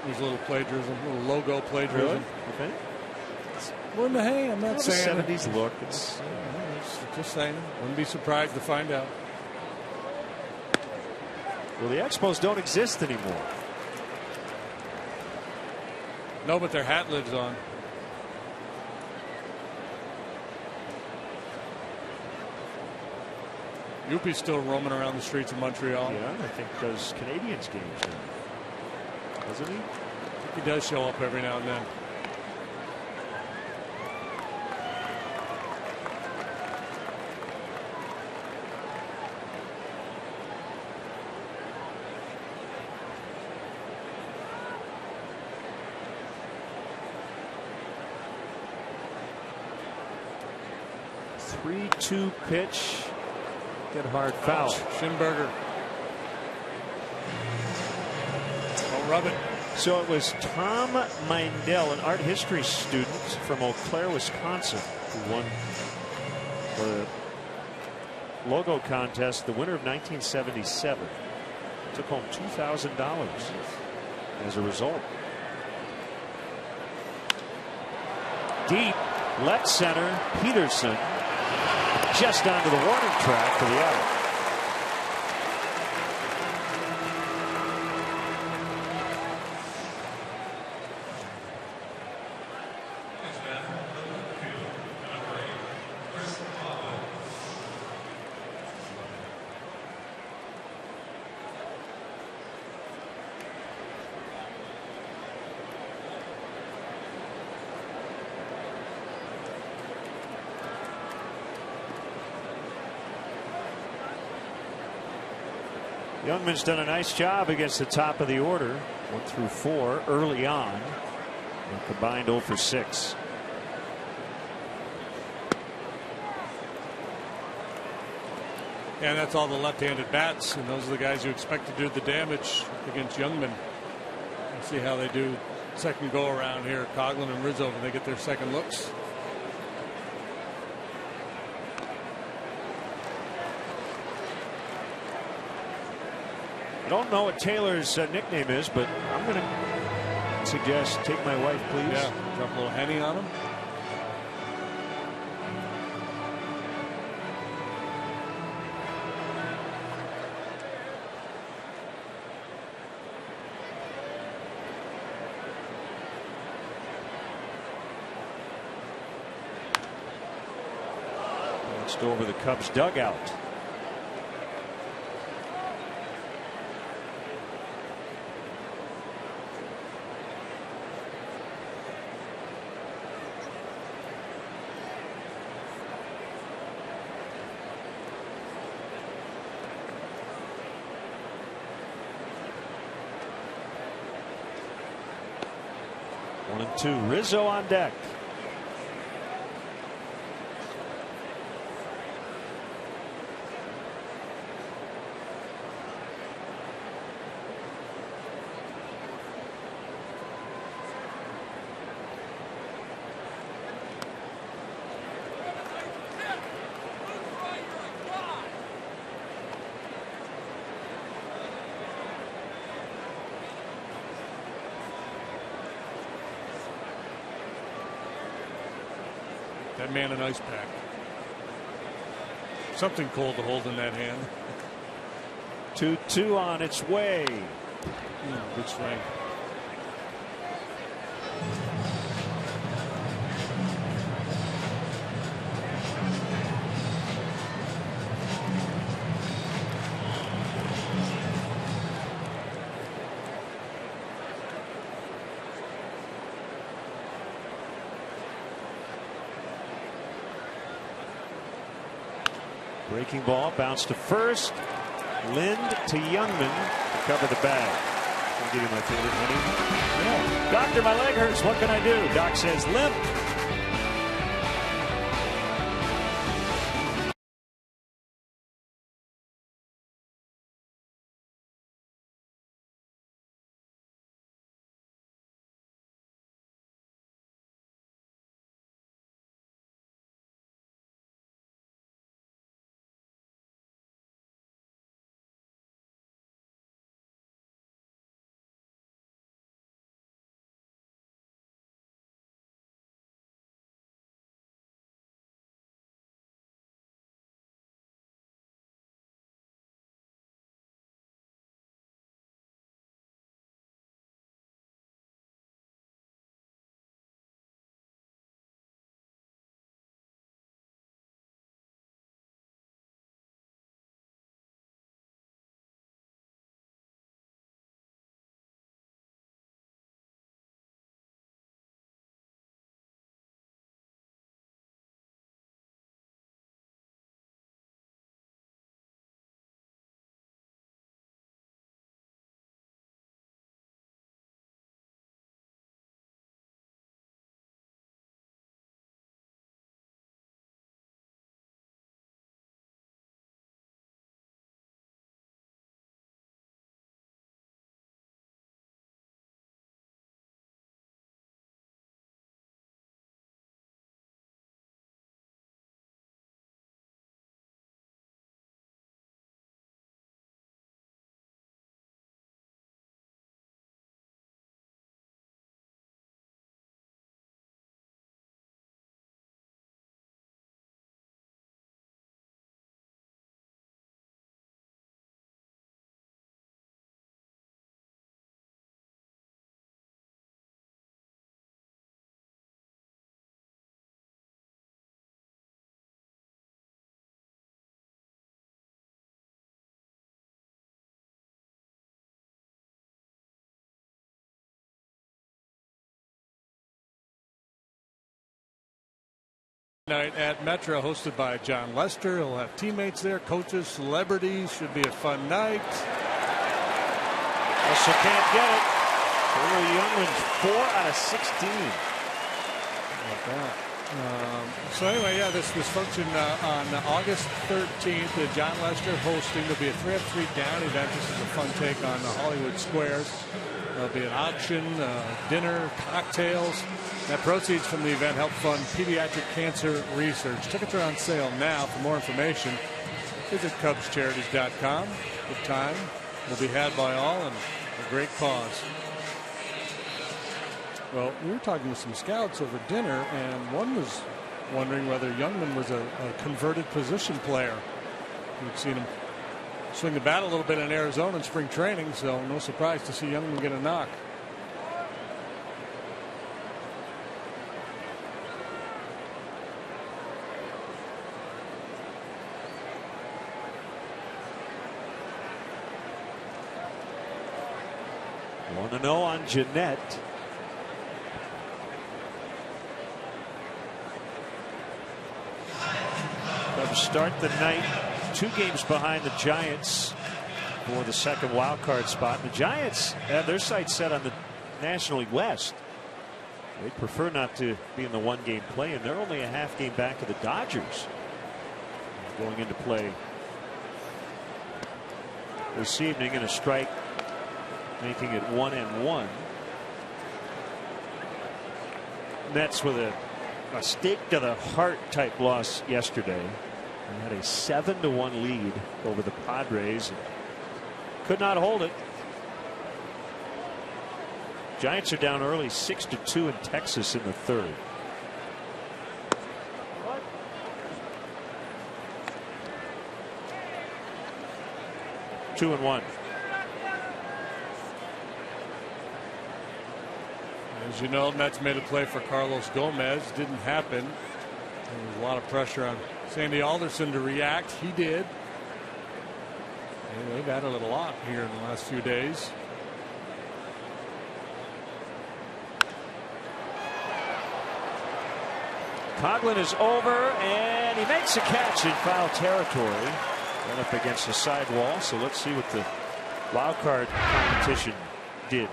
There's a little plagiarism, a little logo plagiarism. Really? Okay. Well, hey, I'm not saying 70s look. It's just saying. Wouldn't be surprised to find out. Well, the Expos don't exist anymore. No, but their hat lid's on. Youppi's still roaming around the streets of Montreal. Yeah, I think does Canadians games now. Doesn't he? I think he does show up every now and then. Two pitch. Get hard foul. Schimberger. Don't rub it. So it was Tom Mindell, an art history student from Eau Claire, Wisconsin, who won the logo contest, the winner of 1977. Took home $2,000 as a result. Deep left center, Peterson just onto the warning track for the out. Youngman's done a nice job against the top of the order. 1 through 4 early on. And combined 0 for 6. And that's all the left-handed bats, and those are the guys you expect to do the damage against Youngman. We'll see how they do second go around here. Coughlin and Rizzo when they get their second looks. I don't know what Taylor's nickname is, but I'm going to suggest Take My Wife, Please. Yeah, drop a little Henny on him. Let's go over the Cubs dugout. One and two. Rizzo on deck. That man an ice pack. Something cold to hold in that hand. 2-2 on its way. Good swing. Breaking ball, bounce to first. Lind to Youngman to cover the bag. I'll give you my favorite, honey. Yeah. Doctor, my leg hurts. What can I do? Doc says limp. Night at Metro, hosted by John Lester. He'll have teammates there, coaches, celebrities. Should be a fun night. Russell can't get it. Taylor Youngman's 4 out of 16. Like that. So anyway, yeah, this function on August 13th, John Lester hosting. There'll be a 3-on-3 down event. This is a fun take on Hollywood Squares. There'll be an auction, dinner, cocktails. That proceeds from the event help fund pediatric cancer research. Tickets are on sale now. For more information, visit CubsCharities.com. Good time will be had by all and a great cause. Well, we were talking with some scouts over dinner, and one was wondering whether Youngman was a converted position player. We've seen him swing the bat a little bit in Arizona in spring training, so no surprise to see Youngman get a knock. Want to know on Jeanette. Cubs start the night 2 games behind the Giants for the second wild card spot. The Giants have their sights set on the National League West. They prefer not to be in the 1-game play, and they're only a half game back of the Dodgers going into play this evening in a strike, making it 1-1. Mets with a stake to the heart type loss yesterday. They had a 7-1 lead over the Padres. Could not hold it. Giants are down early 6-2 in Texas in the 3rd. Two and one. As you know, Mets made a play for Carlos Gomez. Didn't happen. There was a lot of pressure on Sandy Alderson to react. He did. And they've added a lot here in the last few days. Coughlin is over, and he makes a catch in foul territory. Went up against the sidewall, so let's see what the wild card competition did.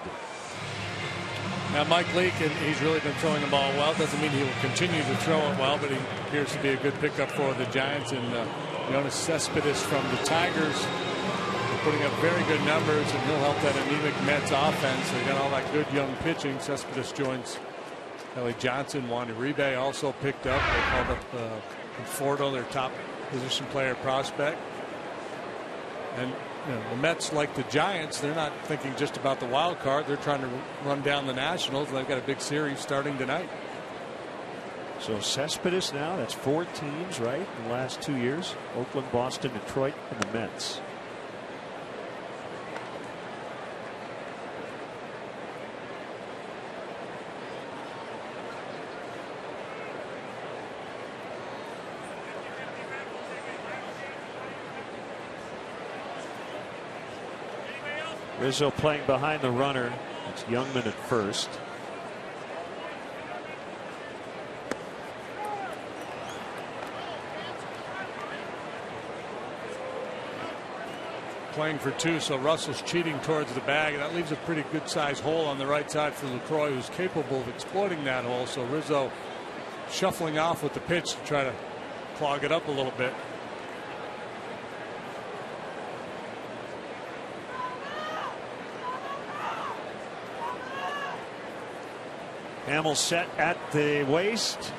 Now Mike Leake, he's really been throwing the ball well. Doesn't mean he will continue to throw it well, but he appears to be a good pickup for the Giants. And Jonas Cespedes from the Tigers, they're putting up very good numbers, and he'll help that anemic Mets offense. They got all that good young pitching. Cespedes joins Ellie Johnson. Juan Uribe also picked up. They called up Conforto, their top position player prospect. And the Mets, like the Giants, they're not thinking just about the wild card. They're trying to run down the Nationals. They've got a big series starting tonight. So Cespedes now, that's 4 teams, right, in the last 2 years. Oakland, Boston, Detroit, and the Mets. Rizzo playing behind the runner. It's Youngman at first. Playing for 2, so Russell's cheating towards the bag, and that leaves a pretty good sized hole on the right side for LaCroix, who's capable of exploiting that hole. So Rizzo shuffling off with the pitch to try to clog it up a little bit. Hamill set at the waist,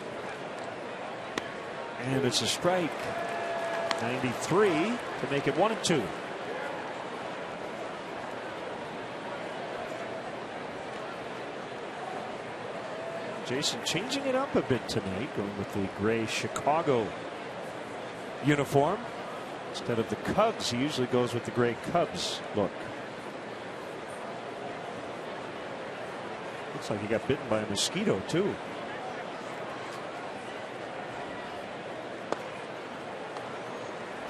and it's a strike. 93 to make it 1-2. Jason changing it up a bit tonight, going with the gray Chicago uniform instead of the Cubs. He usually goes with the gray Cubs look. Looks like he got bitten by a mosquito too.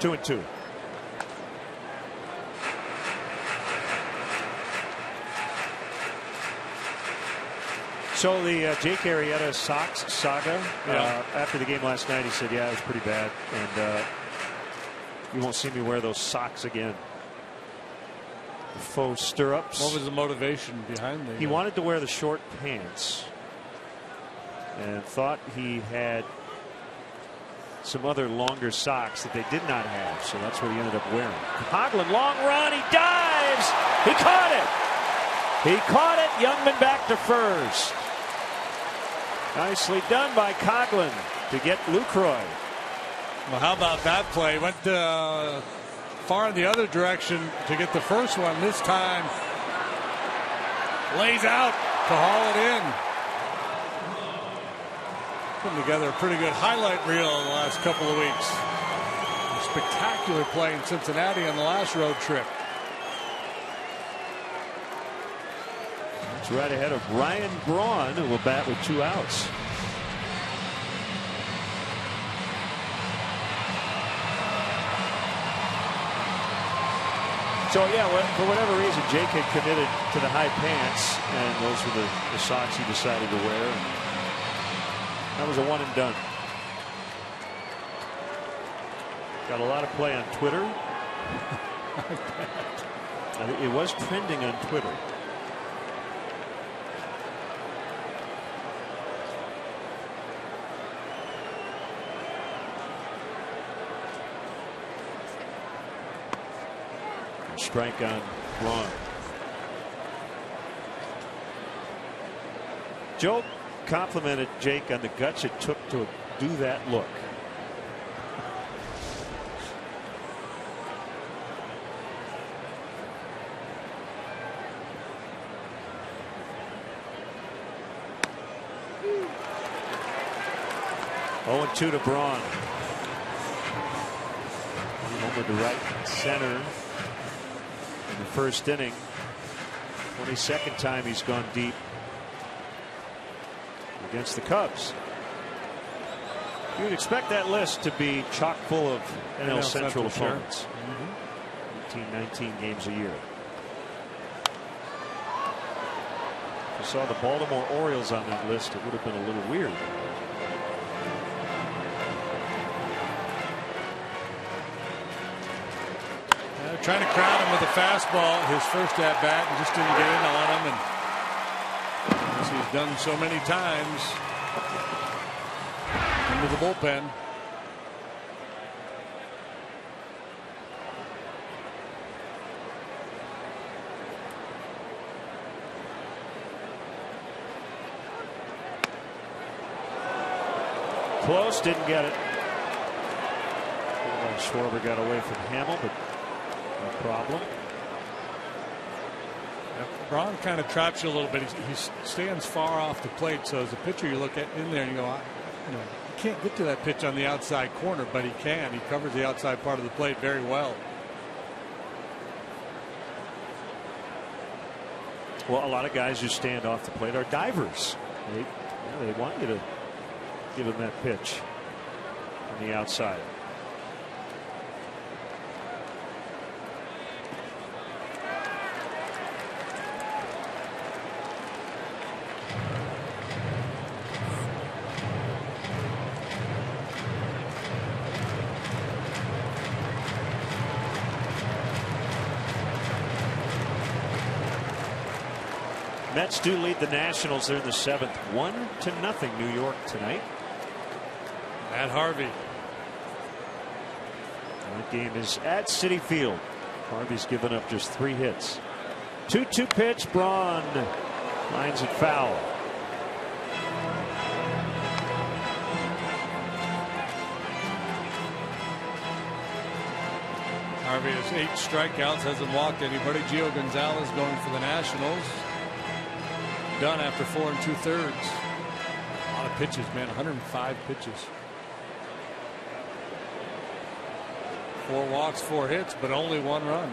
Two and two. So the Jake Arrieta Sox saga, after the game last night, he said, yeah, it was pretty bad, and you won't see me wear those socks again. The faux stirrups. What was the motivation behind the? He wanted to wear the short pants and thought he had some other longer socks that they did not have, so that's what he ended up wearing. Coghlan, long run, he dives, he caught it. He caught it. Youngman back to first. Nicely done by Coghlan to get Lucroy. Well, how about that play? Went far in the other direction to get the first one. This time lays out to haul it in. Putting together a pretty good highlight reel in the last couple of weeks. A spectacular play in Cincinnati on the last road trip. It's right ahead of Ryan Braun, who will bat with 2 outs. So, yeah, for whatever reason, Jake had committed to the high pants, and those were the socks he decided to wear. That was a one and done. Got a lot of play on Twitter. It was trending on Twitter. Strike on Braun. Joe complimented Jake on the guts it took to do that look. Oh, 0-2 to Braun. Over to right center. In the first inning, 22nd time he's gone deep against the Cubs. You would expect that list to be chock full of NL Central opponents. Sure. 18, 19 games a year. If you saw the Baltimore Orioles on that list, it would have been a little weird. Trying to crowd him with a fastball, his first at bat, and just didn't get in on him. And as he's done so many times, into the bullpen. Close, didn't get it. Schwarber got away from Hamill, but no problem. Braun kind of traps you a little bit. He stands far off the plate, so as a pitcher you look at in there and you go, you can't get to that pitch on the outside corner, but he can. He covers the outside part of the plate very well. Well, a lot of guys who stand off the plate are divers. They want you to give them that pitch on the outside. Mets do lead the Nationals. They're in the 7th. 1-0 New York tonight. Matt Harvey. That game is at Citi Field. Harvey's given up just 3 hits. 2-2 pitch. Braun lines it foul. Harvey has 8 strikeouts, hasn't walked anybody. Gio Gonzalez going for the Nationals. Done after 4 2/3. A lot of pitches, man. 105 pitches. 4 walks, 4 hits, but only 1 run.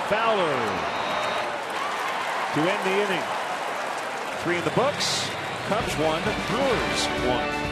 Fowler to end the inning. 3 in the books. Cubs 1, Brewers 1.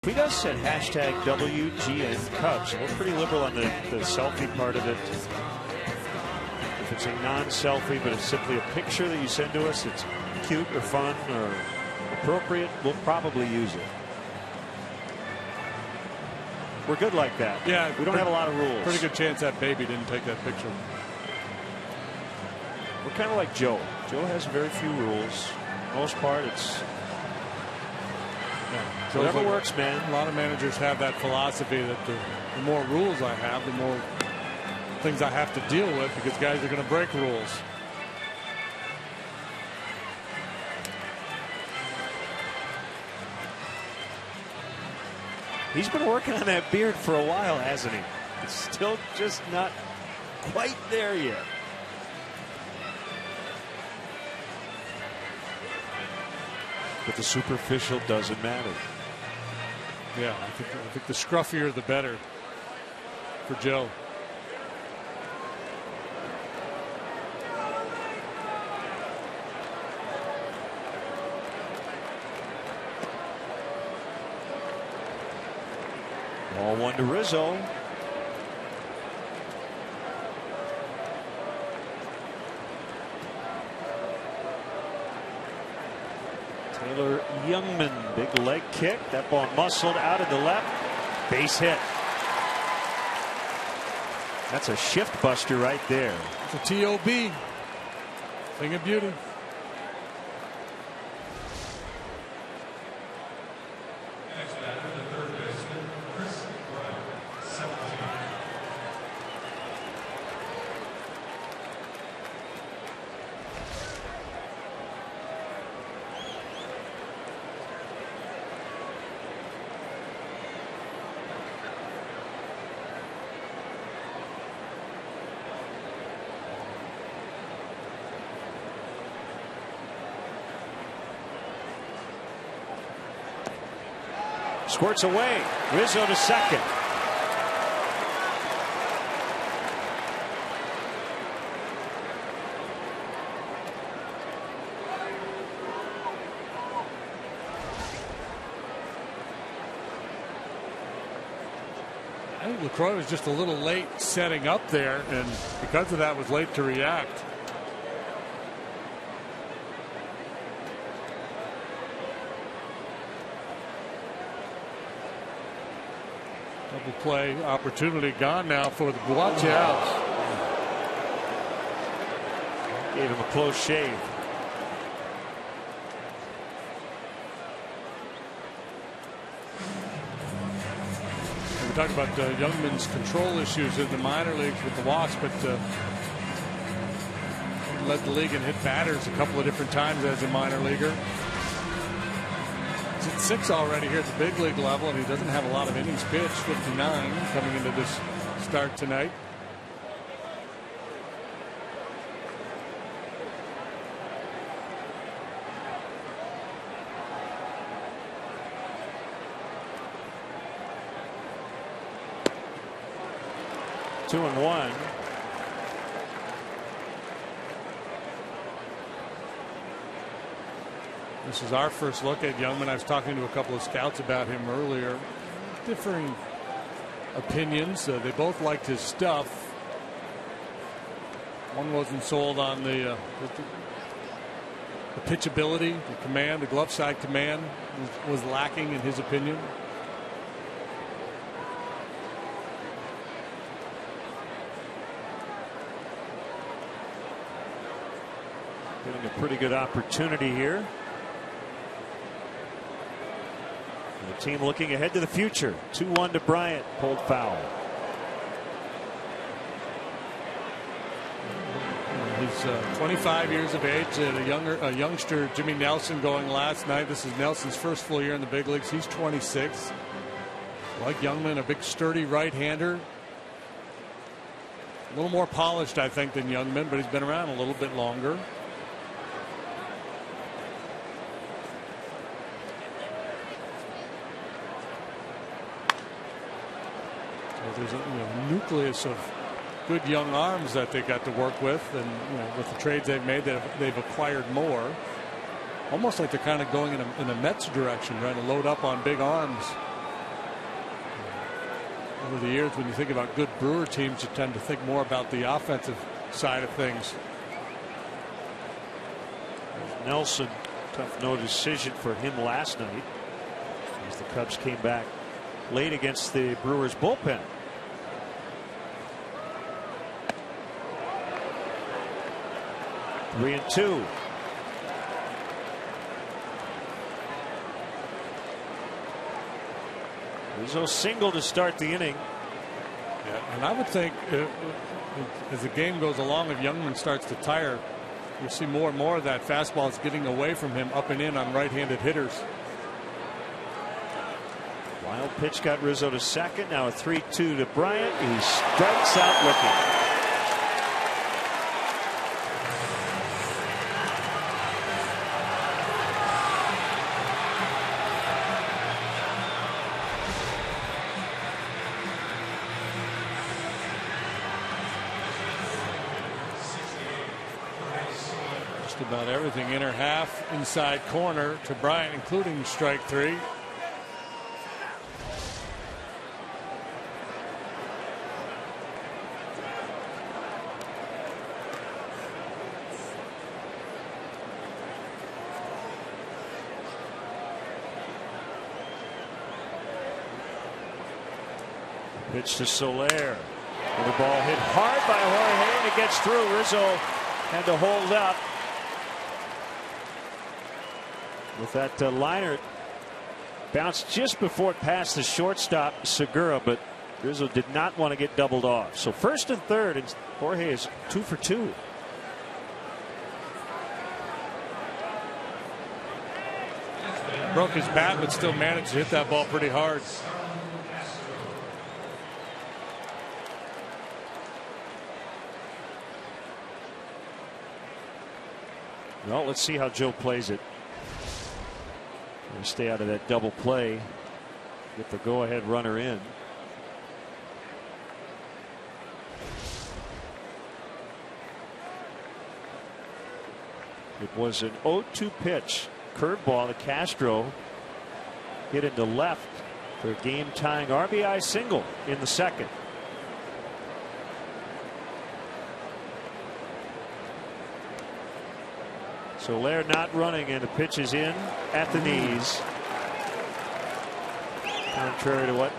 Tweet us at #WGN Cubs. We're pretty liberal on the selfie part of it. If it's a non-selfie, but it's simply a picture that you send to us, it's cute or fun or appropriate, we'll probably use it. We're good like that. Yeah, we don't have a lot of rules. Pretty good chance that baby didn't take that picture. We're kind of like Joe. Joe has very few rules. For the most part, it's whatever works, man. A lot of managers have that philosophy that the more rules I have, the more things I have to deal with, because guys are going to break rules. He's been working on that beard for a while, hasn't he? It's still just not quite there yet. But the superficial doesn't matter. Yeah, I think the scruffier the better for Joe. Ball one to Rizzo. Taylor Youngman, big leg kick. That ball muscled out of the left. Base hit. That's a shift buster right there. It's a TOB. Thing of beauty. Squirts away. Rizzo to second. I think LaCroix was just a little late setting up there, and because of that was late to react. Double play opportunity gone now for the watch out. Gave him a close shave. We talked about Youngman's control issues in the minor leagues with the Wasps, but led the league and hit batters a couple of different times as a minor leaguer. He's at 6 already here at the big league level, and he doesn't have a lot of innings pitched. 59 coming into this start tonight. Two and one. This is our first look at Youngman. I was talking to a couple of scouts about him earlier. Differing opinions. They both liked his stuff. One wasn't sold on the pitchability, the command, the glove side command was lacking in his opinion. Getting a pretty good opportunity here. The team looking ahead to the future. 2-1 to Bryant. Pulled foul. He's 25 years of age. A youngster, Jimmy Nelson, going last night. This is Nelson's first full year in the big leagues. He's 26. Like Youngman, a big sturdy right-hander. A little more polished, I think, than Youngman, but he's been around a little bit longer. There's a nucleus of good young arms that they got to work with, and with the trades they've made, they've acquired more. Almost like they're kind of going in a Mets direction, trying to load up on big arms. Over the years, when you think about good Brewer teams, you tend to think more about the offensive side of things. Nelson, tough no decision for him last night as the Cubs came back late against the Brewers bullpen. Three and two. Rizzo single to start the inning. Yeah, and I would think as the game goes along, if Youngman starts to tire, you'll see more and more of that fastball is getting away from him up and in on right-handed hitters. Wild pitch got Rizzo to second. Now a 3-2 to Bryant. He strikes out looking. About everything inner half, inside corner to Bryant, including strike three. Pitch to Soler. The ball hit hard by Jorge, and it gets through. Rizzo had to hold up. With that liner, bounced just before it passed the shortstop Segura, but Rizzo did not want to get doubled off. So first and third, and Jorge is 2 for 2. Broke his bat, but still managed to hit that ball pretty hard. Well, let's see how Joe plays it. Stay out of that double play. Get the go-ahead runner in. It was an 0-2 pitch. Curveball to Castro. Hit into left for a game-tying RBI single in the second. Soler not running, and the pitch is in at the knees. Contrary to what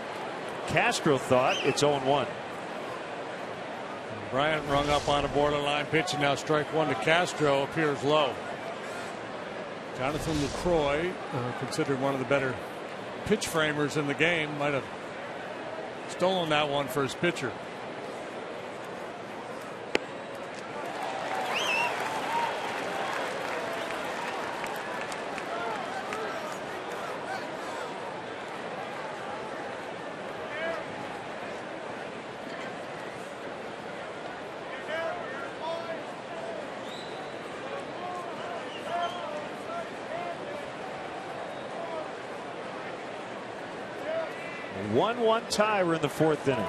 Castro thought, it's 0-1. Bryant rung up on a borderline pitch, and now strike one to Castro appears low. Jonathan Lucroy, considered one of the better pitch framers in the game, might have stolen that one for his pitcher. A 1-1 tie. We're in the fourth inning.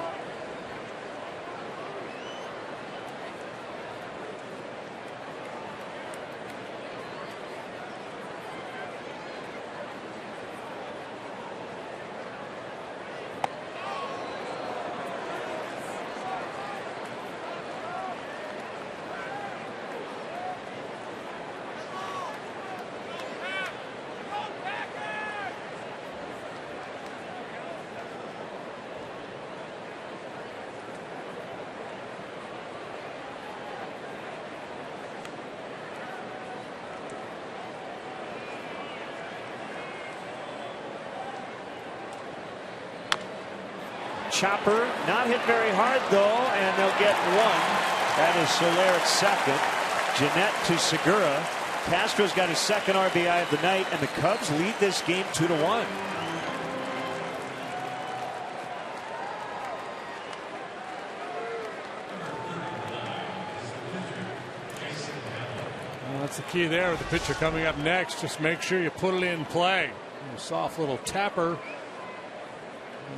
Chopper not hit very hard though, and they'll get one. That is Soler at second. Jeanette to Segura. Castro's got his second RBI of the night, and the Cubs lead this game 2-1. Well, that's the key there with the pitcher coming up next. Just make sure you put it in play. A soft little tapper.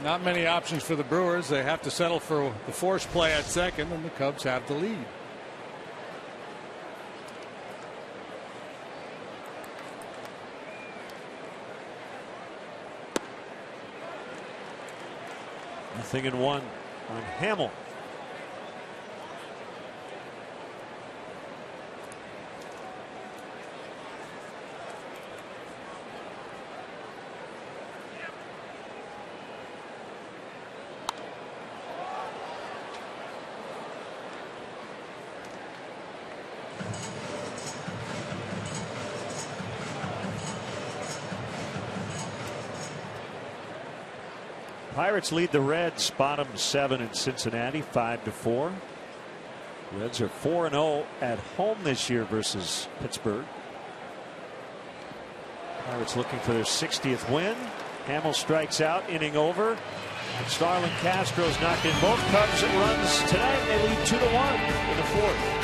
Not many options for the Brewers. They have to settle for the force play at second, and the Cubs have the lead. 0-1 on Hamill. Pirates lead the Reds, bottom 7 in Cincinnati, 5-4. Reds are 4-0 at home this year versus Pittsburgh. Pirates looking for their 60th win. Hamill strikes out, inning over. And Starlin Castro's knocked in both Cubs runs tonight. They lead 2-1 in the fourth.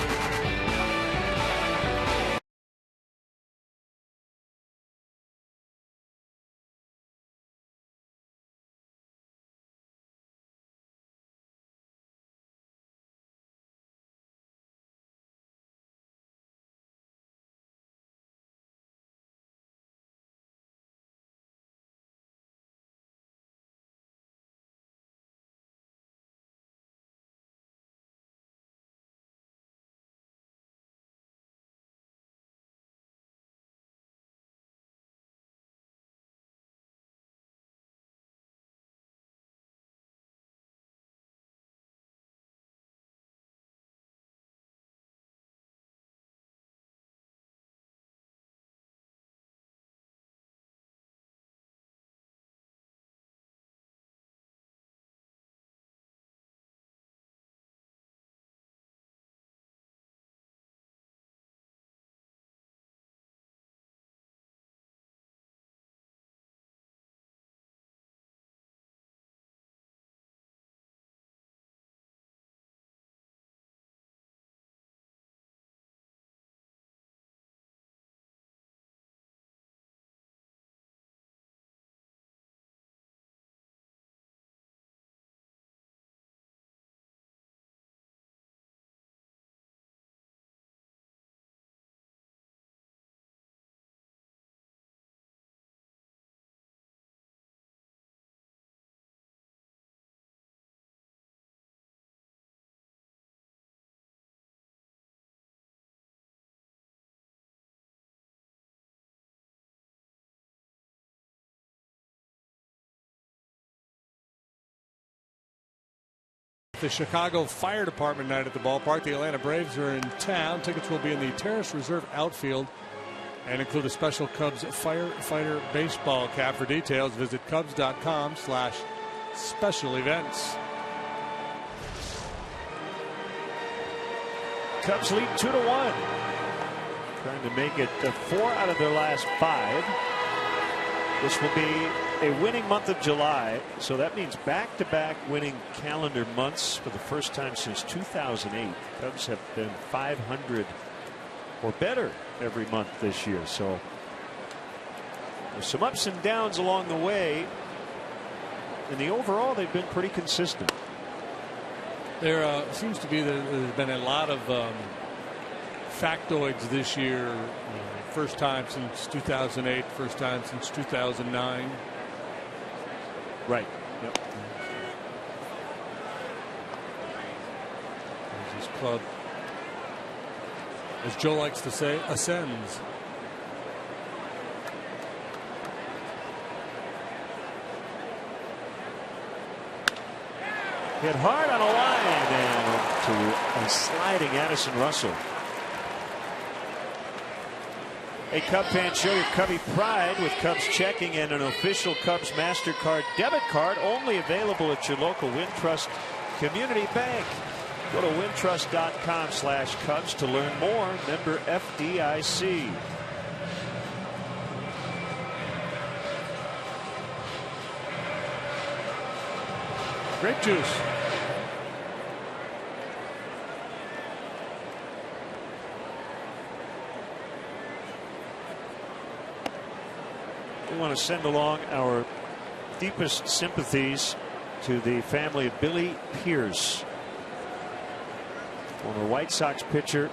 The Chicago Fire Department night at the ballpark. The Atlanta Braves are in town. Tickets will be in the Terrace Reserve outfield and include a special Cubs firefighter baseball cap. For details, visit Cubs.com/special events. Cubs lead 2-1. Trying to make it 4 out of their last 5. This will be a winning month of July, so that means back-to-back winning calendar months for the first time since 2008. Cubs have been 500 or better every month this year, so there's some ups and downs along the way. In the overall, they've been pretty consistent. There seems to be there's been a lot of factoids this year. First time since 2008, first time since 2009. Right. Yep. As this club, as Joe likes to say, ascends. Hit hard on a line and to a sliding Addison Russell. Hey, Cub fans, show your Cubby pride with Cubs checking and an official Cubs MasterCard debit card, only available at your local Wintrust Community Bank. Go to wintrust.com/Cubs to learn more. Member FDIC. Grape juice. We want to send along our deepest sympathies to the family of Billy Pierce, former White Sox pitcher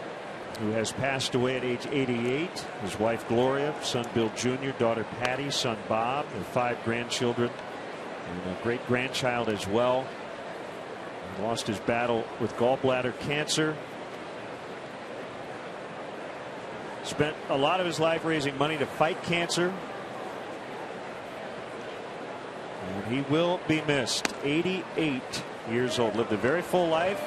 who has passed away at age 88. His wife Gloria, son Bill Jr., daughter Patty, son Bob, and 5 grandchildren. and a great grandchild as well. He lost his battle with gallbladder cancer. Spent a lot of his life raising money to fight cancer. And he will be missed. 88 years old. Lived a very full life.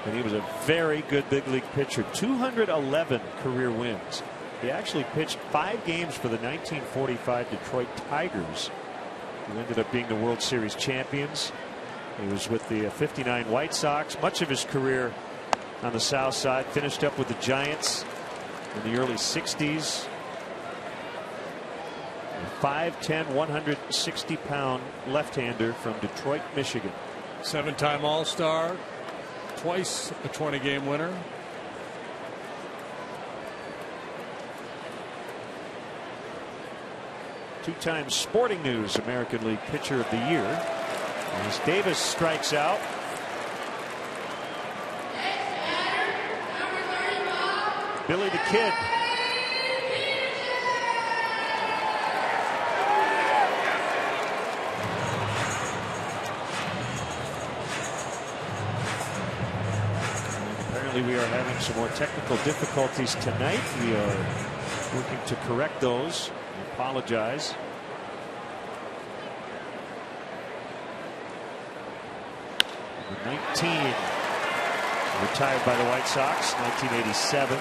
And he was a very good big league pitcher. 211 career wins. He actually pitched 5 games for the 1945 Detroit Tigers, who ended up being the World Series champions. He was with the 59 White Sox much of his career on the South Side. Finished up with the Giants in the early 60s. 5'10", 160-pound left-hander from Detroit, Michigan. 7-time All-Star, twice a 20-game winner. Two-time Sporting News American League Pitcher of the Year. As Davis strikes out. Billy the Kid. Apparently we are having some more technical difficulties tonight. We are working to correct those. I apologize. Number 19, retired by the White Sox, 1987.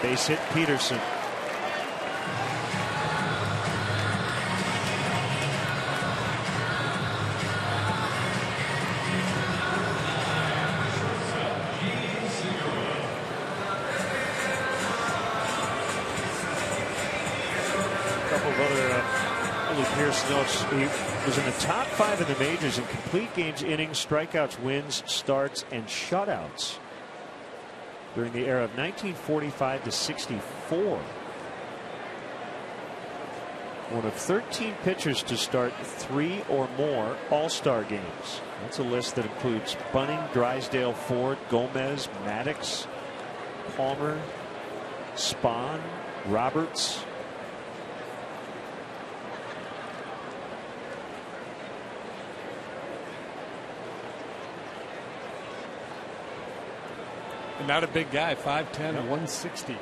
Base hit, Peterson. A couple of other Willie Pierce notes. He was in the top 5 in the majors in complete games, innings, strikeouts, wins, starts, and shutouts during the era of 1945 to 64. One of 13 pitchers to start 3 or more All-Star games. That's a list that includes Bunning, Drysdale, Ford, Gomez, Maddox, Palmer, Spahn, Roberts. Not a big guy, 5'10", 160.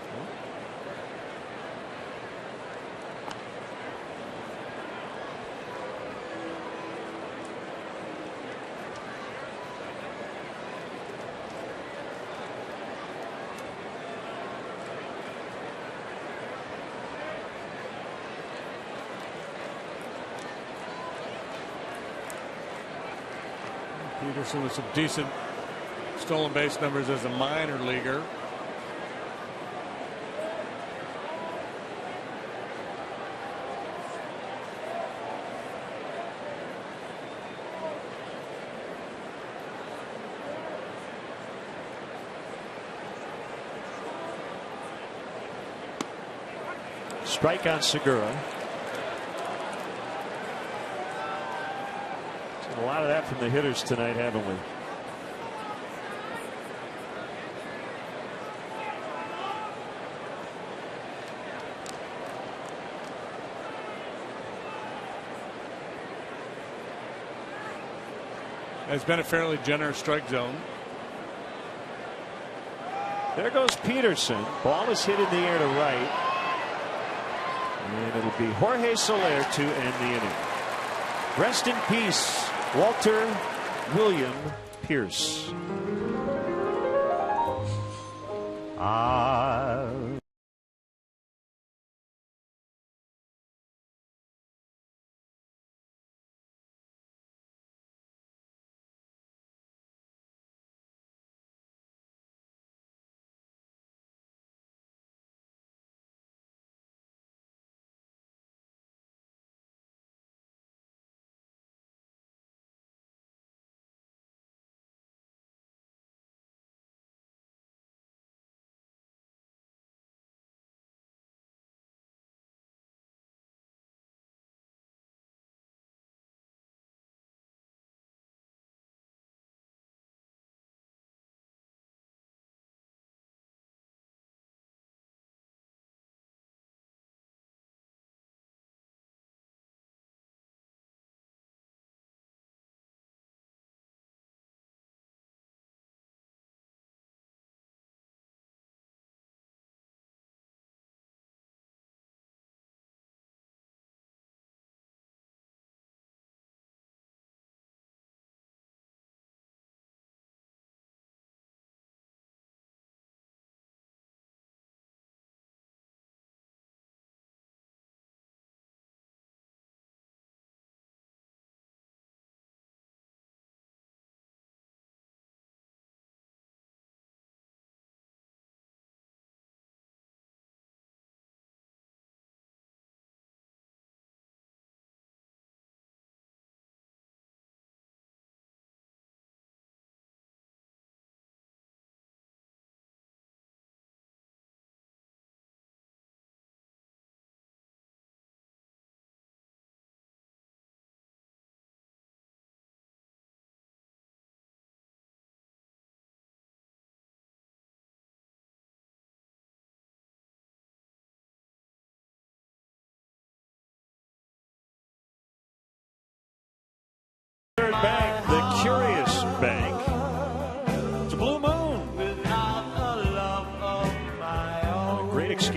Peterson with some decent stolen base numbers as a minor leaguer. Strike on Segura. Seen a lot of that from the hitters tonight, haven't we? It's been a fairly generous strike zone. There goes Peterson. Ball is hit in the air to right. And it'll be Jorge Soler to end the inning. Rest in peace, Walter William Pierce.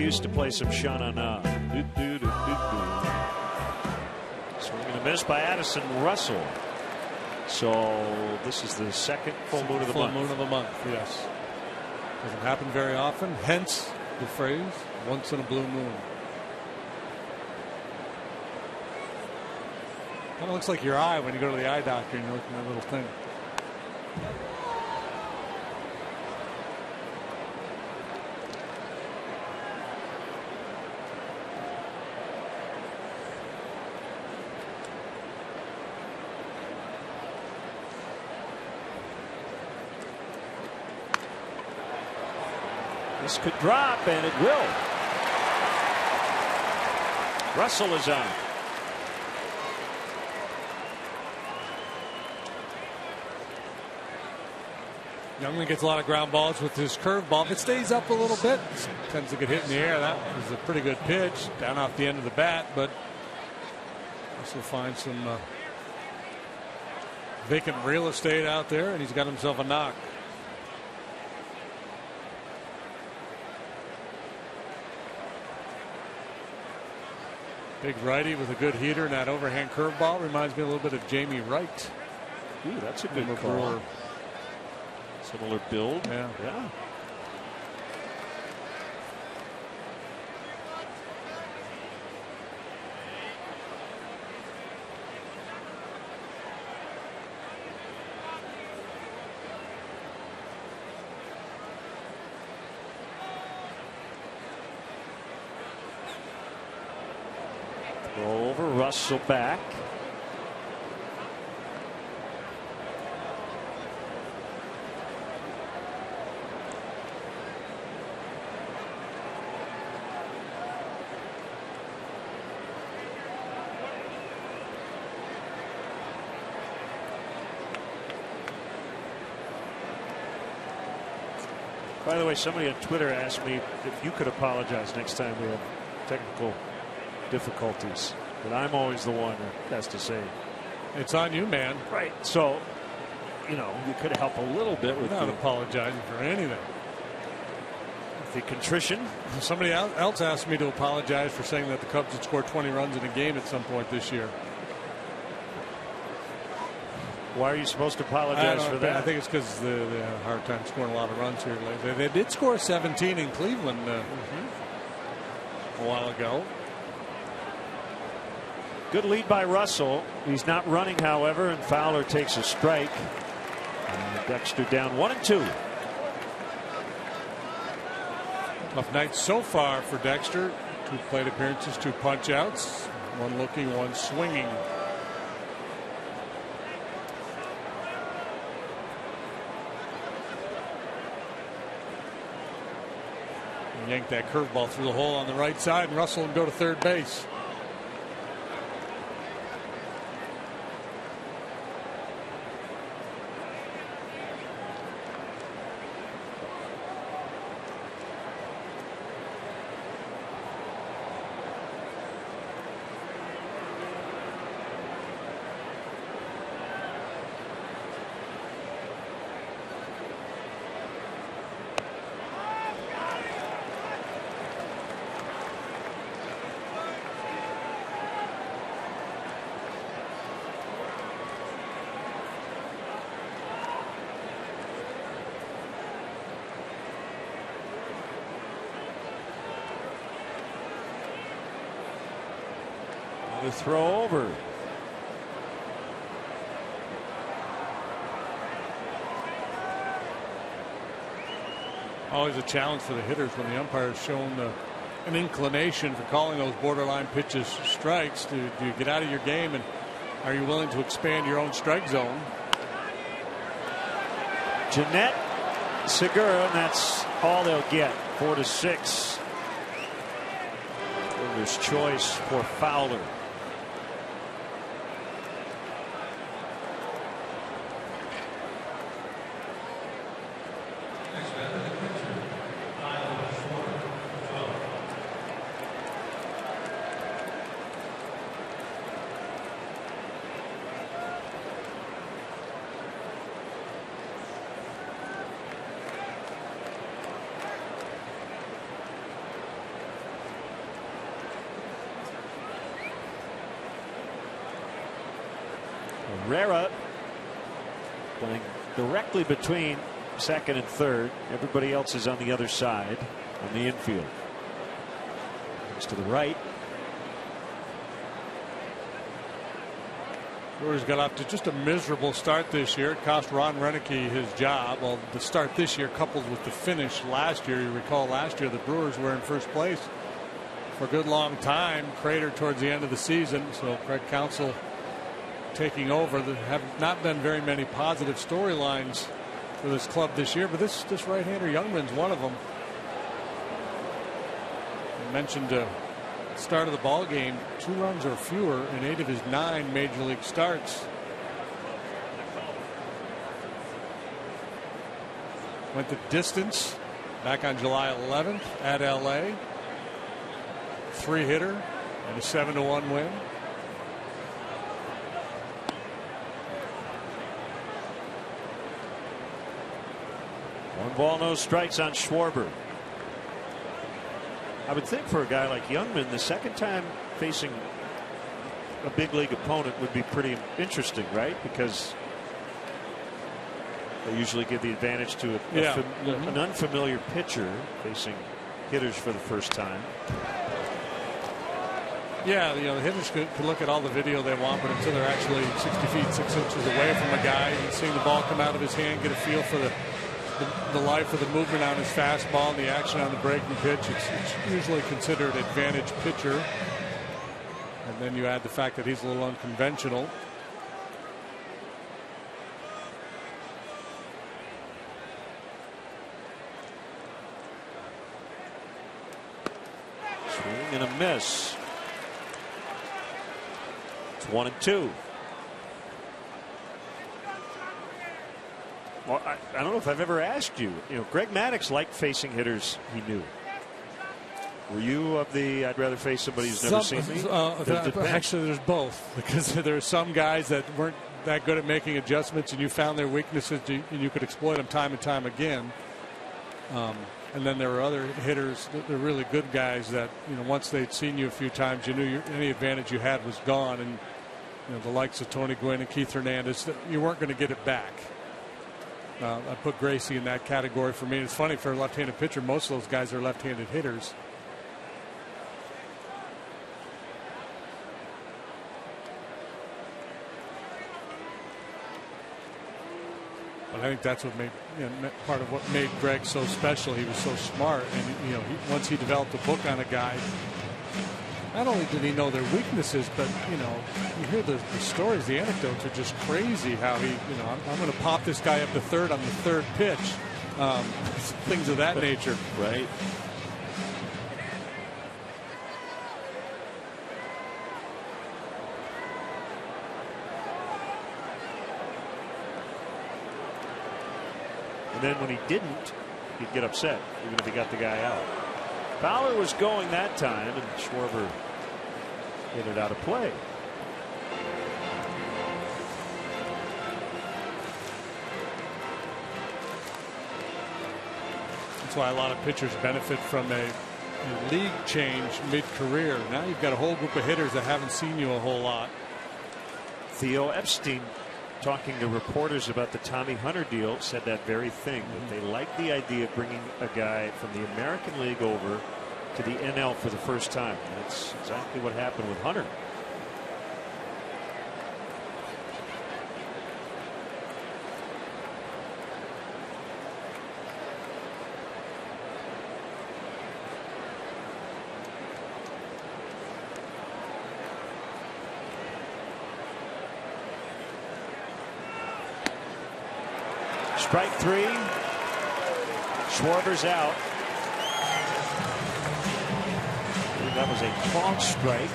used to play some sha-na-na. Swing and a miss by Addison Russell. So this is the second full moon of the month. Full moon of the month, yes. Doesn't happen very often, hence the phrase, once in a blue moon. Kind of looks like your eye when you go to the eye doctor and you look at that little thing. This could drop, and it will. Russell is on. Youngman gets a lot of ground balls with his curveball. If it stays up a little bit, it tends to get hit in the air. That was a pretty good pitch down off the end of the bat, but also find some vacant real estate out there, and he's got himself a knock. Big righty with a good heater, and that overhand curveball reminds me a little bit of Jamie Wright. Ooh, that's a good call. Similar build. Yeah. Throw over, Russell back. By the way, somebody on Twitter asked me if you could apologize next time we have technical difficulties. But I'm always the one that has to say, it's on you, man. Right. So, you know, you could help a little bit with not apologizing for anything. The contrition. Somebody else asked me to apologize for saying that the Cubs had scored 20 runs in a game at some point this year. Why are you supposed to apologize for that? I think it's because they had a hard time scoring a lot of runs here lately. They did score 17 in Cleveland a while ago. Good lead by Russell. He's not running, however, and Fowler takes a strike. And Dexter down 1-2. Tough night so far for Dexter. 2 plate appearances, 2 punch outs. 1 looking, 1 swinging. Yank that curveball through the hole on the right side, and Russell and go to third base. The throw over. Always a challenge for the hitters when the umpire has shown an inclination for calling those borderline pitches strikes. Do you get out of your game, and are you willing to expand your own strike zone? Jeanette, Segura, and that's all they'll get. 4-6. Fielder's choice for Fowler. Herrera going directly between second and third. Everybody else is on the other side on the infield. Goes to the right. Brewers got off to just a miserable start this year. It cost Ron Renneke his job. Well, the start this year coupled with the finish last year. You recall last year the Brewers were in first place for a good long time, cratered towards the end of the season. So Craig Counsell taking over. There have not been very many positive storylines for this club this year, but this right-hander Youngman's one of them. I mentioned start of the ball game, 2 runs or fewer in 8 of his 9 major league starts. Went the distance back on July 11th at LA. 3-hitter and a 7-1 win. One ball, no strikes on Schwarber. I would think for a guy like Youngman, the second time facing a big league opponent would be pretty interesting, right? Because they usually give the advantage to an unfamiliar pitcher facing hitters for the first time. Yeah, the hitters could look at all the video they want, but until they're actually 60 feet 6 inches away from a guy and seeing the ball come out of his hand, get a feel for the life of the movement on his fastball and the action on the breaking pitch, it's usually considered advantage pitcher. And then you add the fact that he's a little unconventional. Swing and a miss. It's 1-2. Well, I don't know if I've ever asked you. Greg Maddux liked facing hitters he knew. Were you of the I'd rather face somebody who's never seen me? Actually, there's both, because there are some guys that weren't that good at making adjustments, and you found their weaknesses and you could exploit them time and time again. And then there were other hitters, they're really good guys that once they'd seen you a few times, you knew any advantage you had was gone, and the likes of Tony Gwynn and Keith Hernandez, you weren't going to get it back. I put Gracie in that category for me. It's funny, for a left-handed pitcher, most of those guys are left-handed hitters. But I think that's what made part of what made Greg so special. He was so smart, and once he developed a book on a guy, not only did he know their weaknesses, but you hear the stories, the anecdotes are just crazy. How he, I'm going to pop this guy up to third on the third pitch, things of that nature. Right. And then when he didn't, he'd get upset, even if he got the guy out. Fowler was going that time, and Schwarber hit it out of play. That's why a lot of pitchers benefit from a league change mid-career. Now you've got a whole group of hitters that haven't seen you a whole lot. Theo Epstein, talking to reporters about the Tommy Hunter deal, said that very thing, that they like the idea of bringing a guy from the American League over to the NL for the first time. That's exactly what happened with Hunter. Strike 3. Schwarber's out. That was a called strike.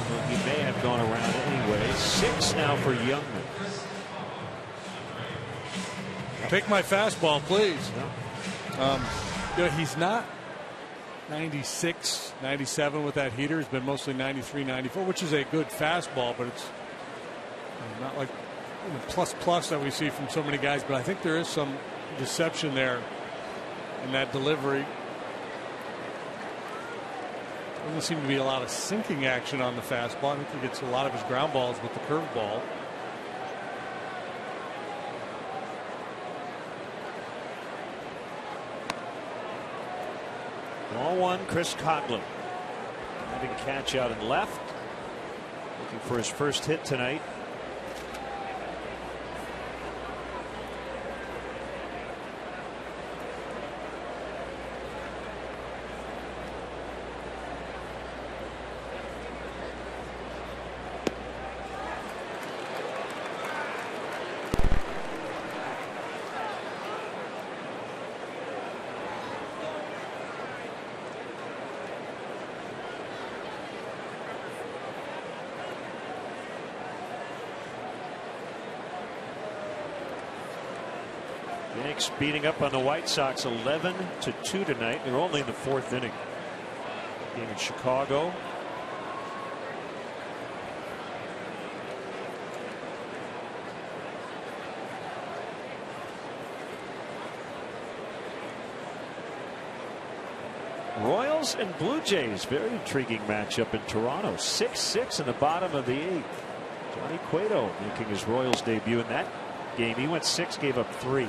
Well, he may have gone around anyway. 6 now for Youngman. Take my fastball, please. He's not 96, 97 with that heater. He's been mostly 93, 94, which is a good fastball, but it's not like plus that we see from so many guys. But I think there is some deception there in that delivery. Doesn't seem to be a lot of sinking action on the fastball. I think he gets a lot of his ground balls with the curveball. 0-1, Chris Coghlan. Having catch out and left. Looking for his first hit tonight. Yanks beating up on the White Sox 11-2 tonight. They're only in the 4th inning. Game in Chicago. Royals and Blue Jays, very intriguing matchup in Toronto. 6-6 in the bottom of the 8th. Johnny Cueto making his Royals debut in that game. He went 6, gave up 3.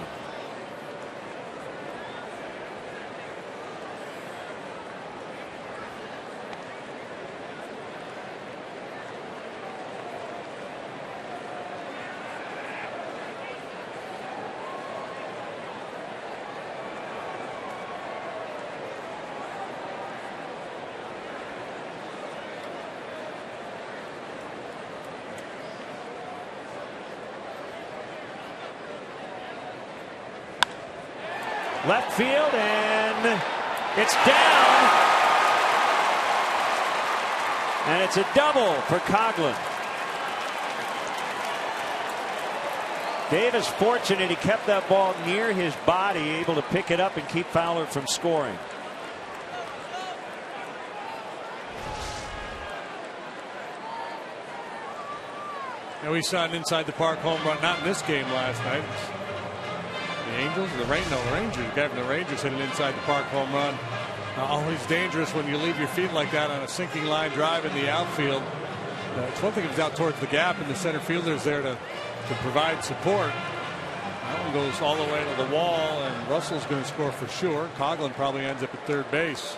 Left field, and it's down. And it's a double for Coghlan. Davis fortunate he kept that ball near his body, able to pick it up and keep Fowler from scoring. And we saw an inside the park home run, not in this game last night. The Angels, the Rangers. Gavin, the Rangers hit an inside the park home run. Always dangerous when you leave your feet like that on a sinking line drive in the outfield. It's one thing if it's out towards the gap and the center fielder's there to provide support. That one goes all the way to the wall, and Russell's going to score for sure. Coghlan probably ends up at third base.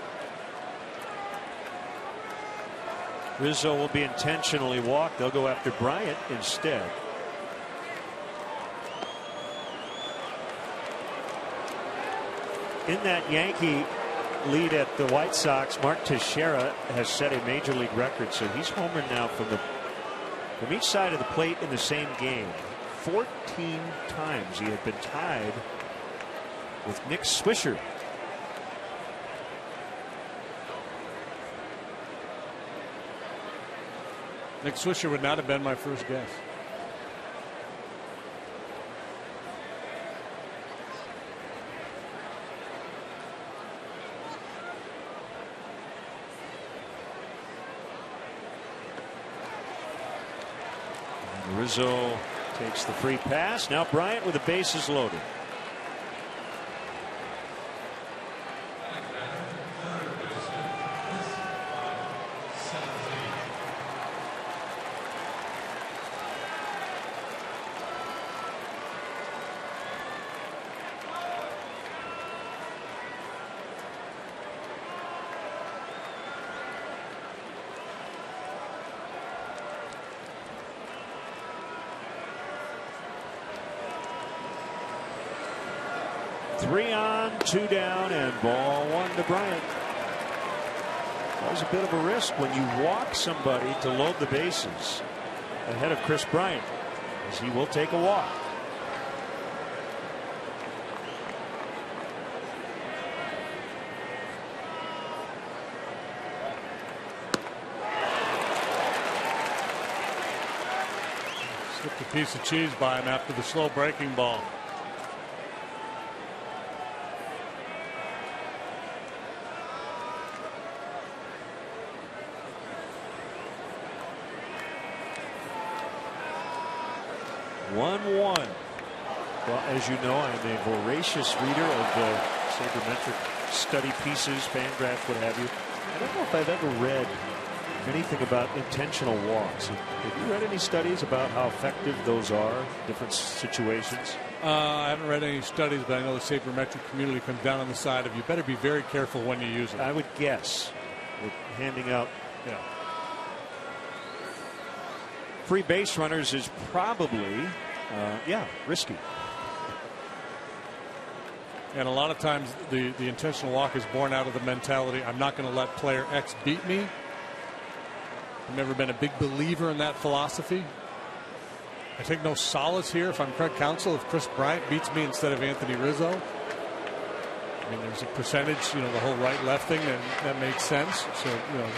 Rizzo will be intentionally walked. They'll go after Bryant instead. In that Yankee lead at the White Sox, Mark Teixeira has set a major league record, so he's homered now from each side of the plate in the same game. 14 times. He had been tied with Nick Swisher. Nick Swisher would not have been my first guess. Rizzo takes the free pass. Now Bryant with the bases loaded. Three on, 2 down, and ball 1 to Bryant. That was a bit of a risk when you walk somebody to load the bases ahead of Chris Bryant, as he will take a walk. Slipped a piece of cheese by him after the slow breaking ball. Well, as you know, I'm a voracious reader of the sabermetric study pieces, Fangraphs, what have you. I don't know if I've ever read anything about intentional walks. Have you read any studies about how effective those are in different situations? I haven't read any studies, but I know the sabermetric community comes down on the side of you better be very careful when you use it. I would guess. We're handing out free base runners is probably risky. And a lot of times the intentional walk is born out of the mentality, I'm not going to let player X beat me. I've never been a big believer in that philosophy. I take no solace here, if I'm correct counsel, if Chris Bryant beats me instead of Anthony Rizzo. I mean, there's a percentage, the whole right-left thing, that makes sense. So,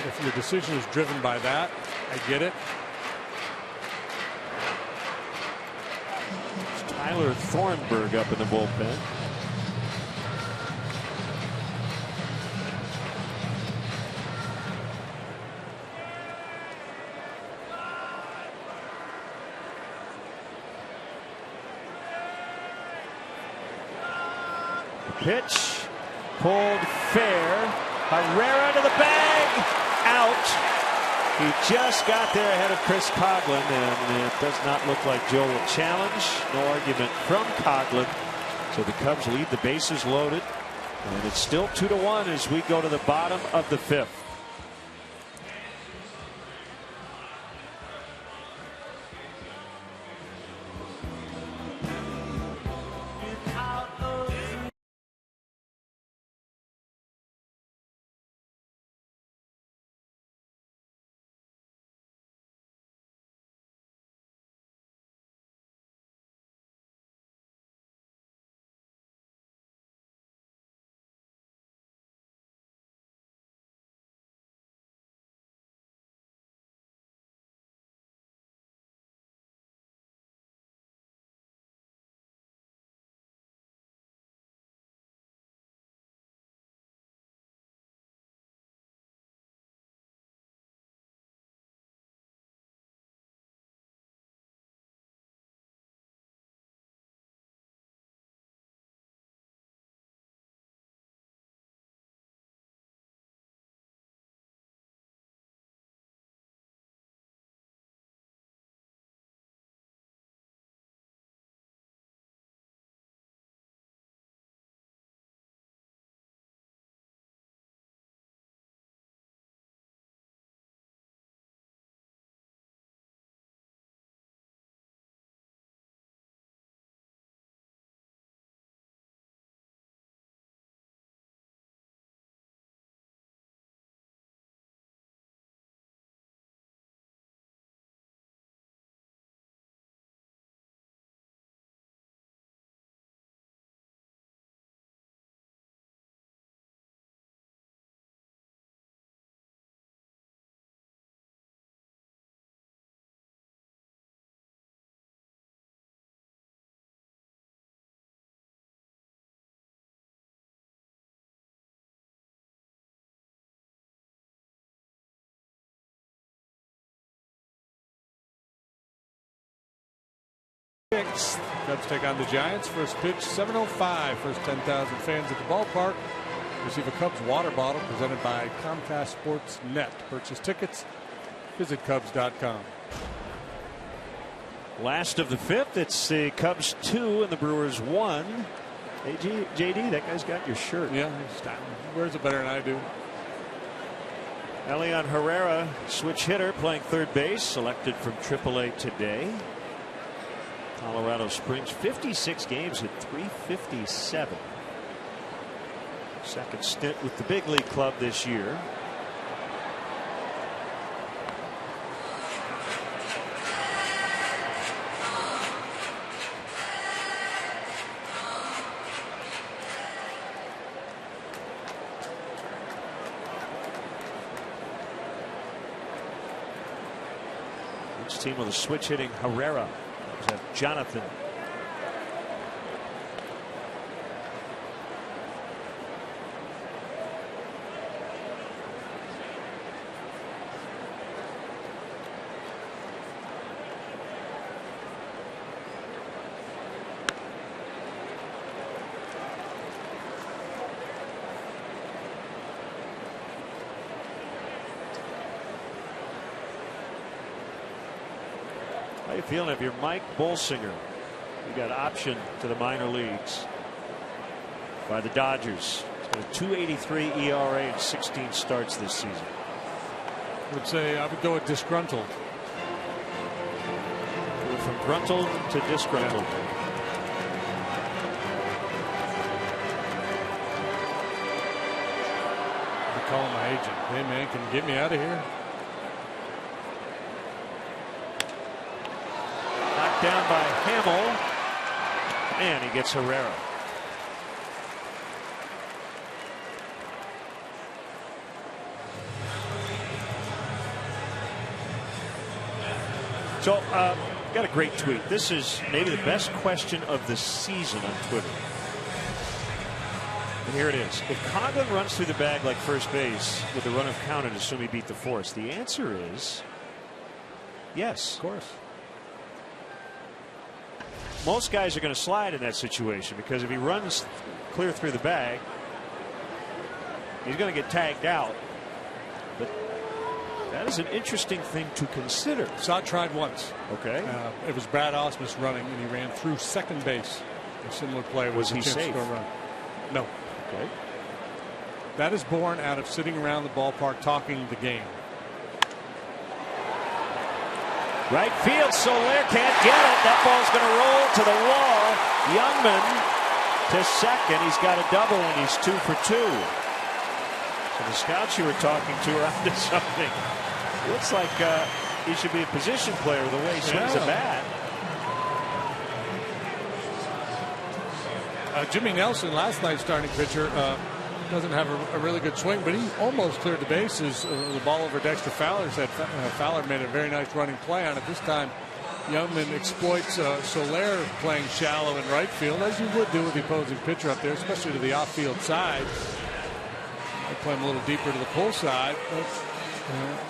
if your decision is driven by that, I get it. It's Tyler Thornburg up in the bullpen. Pitch pulled fair. Herrera to the bag. Out. He just got there ahead of Chris Coghlan, and it does not look like Joe will challenge. No argument from Coghlan. So the Cubs lead the bases loaded, and it's still 2-1 as we go to the bottom of the fifth. Cubs take on the Giants. First pitch, 7:05. First 10,000 fans at the ballpark receive a Cubs water bottle presented by Comcast Sports Net. Purchase tickets. Visit Cubs.com. Last of the fifth. It's the Cubs 2 and the Brewers 1. Hey, JD, that guy's got your shirt. Yeah, he wears it better than I do. Elian Herrera, switch hitter, playing third base, selected from AAA today. Colorado Springs, 56 games at .357. Second stint with the big league club this year. Each team with a switch hitting Herrera. Jonathan. How you feeling if you're Mike Bolsinger? He got optioned to the minor leagues by the Dodgers. He's got a 2.83 ERA and 16 starts this season. I would say I would go with disgruntled. From gruntled to disgruntled. Yeah. I call my agent. Hey man, can you get me out of here? Knocked down by Hamill, and he gets Herrera. So, got a great tweet. This is maybe the best question of the season on Twitter. And here it is. If Conlon runs through the bag like first base with the run of counted, assume he beat the force. The answer is yes. Of course. Most guys are going to slide in that situation because if he runs clear through the bag, he's going to get tagged out. But that is an interesting thing to consider. Saw it tried once. Okay. It was Brad Ausmus running, and he ran through second base. A similar play. Was he safe? Run. No. Okay. That is born out of sitting around the ballpark talking the game. Right field, Soler can't get it. That ball's going to roll to the wall. Youngman to second. He's got a double, and he's 2 for 2. So the scouts you were talking to are onto something. Looks like he should be a position player the way he swings a bat. Jimmy Nelson, last night's starting pitcher, doesn't have a really good swing, but he almost cleared the bases. The ball over Dexter Fowler said Fowler made a very nice running play on it. This time, Youngman exploits Soler playing shallow in right field, as you would do with the opposing pitcher up there, especially to the off-field side. They play him a little deeper to the pull side, but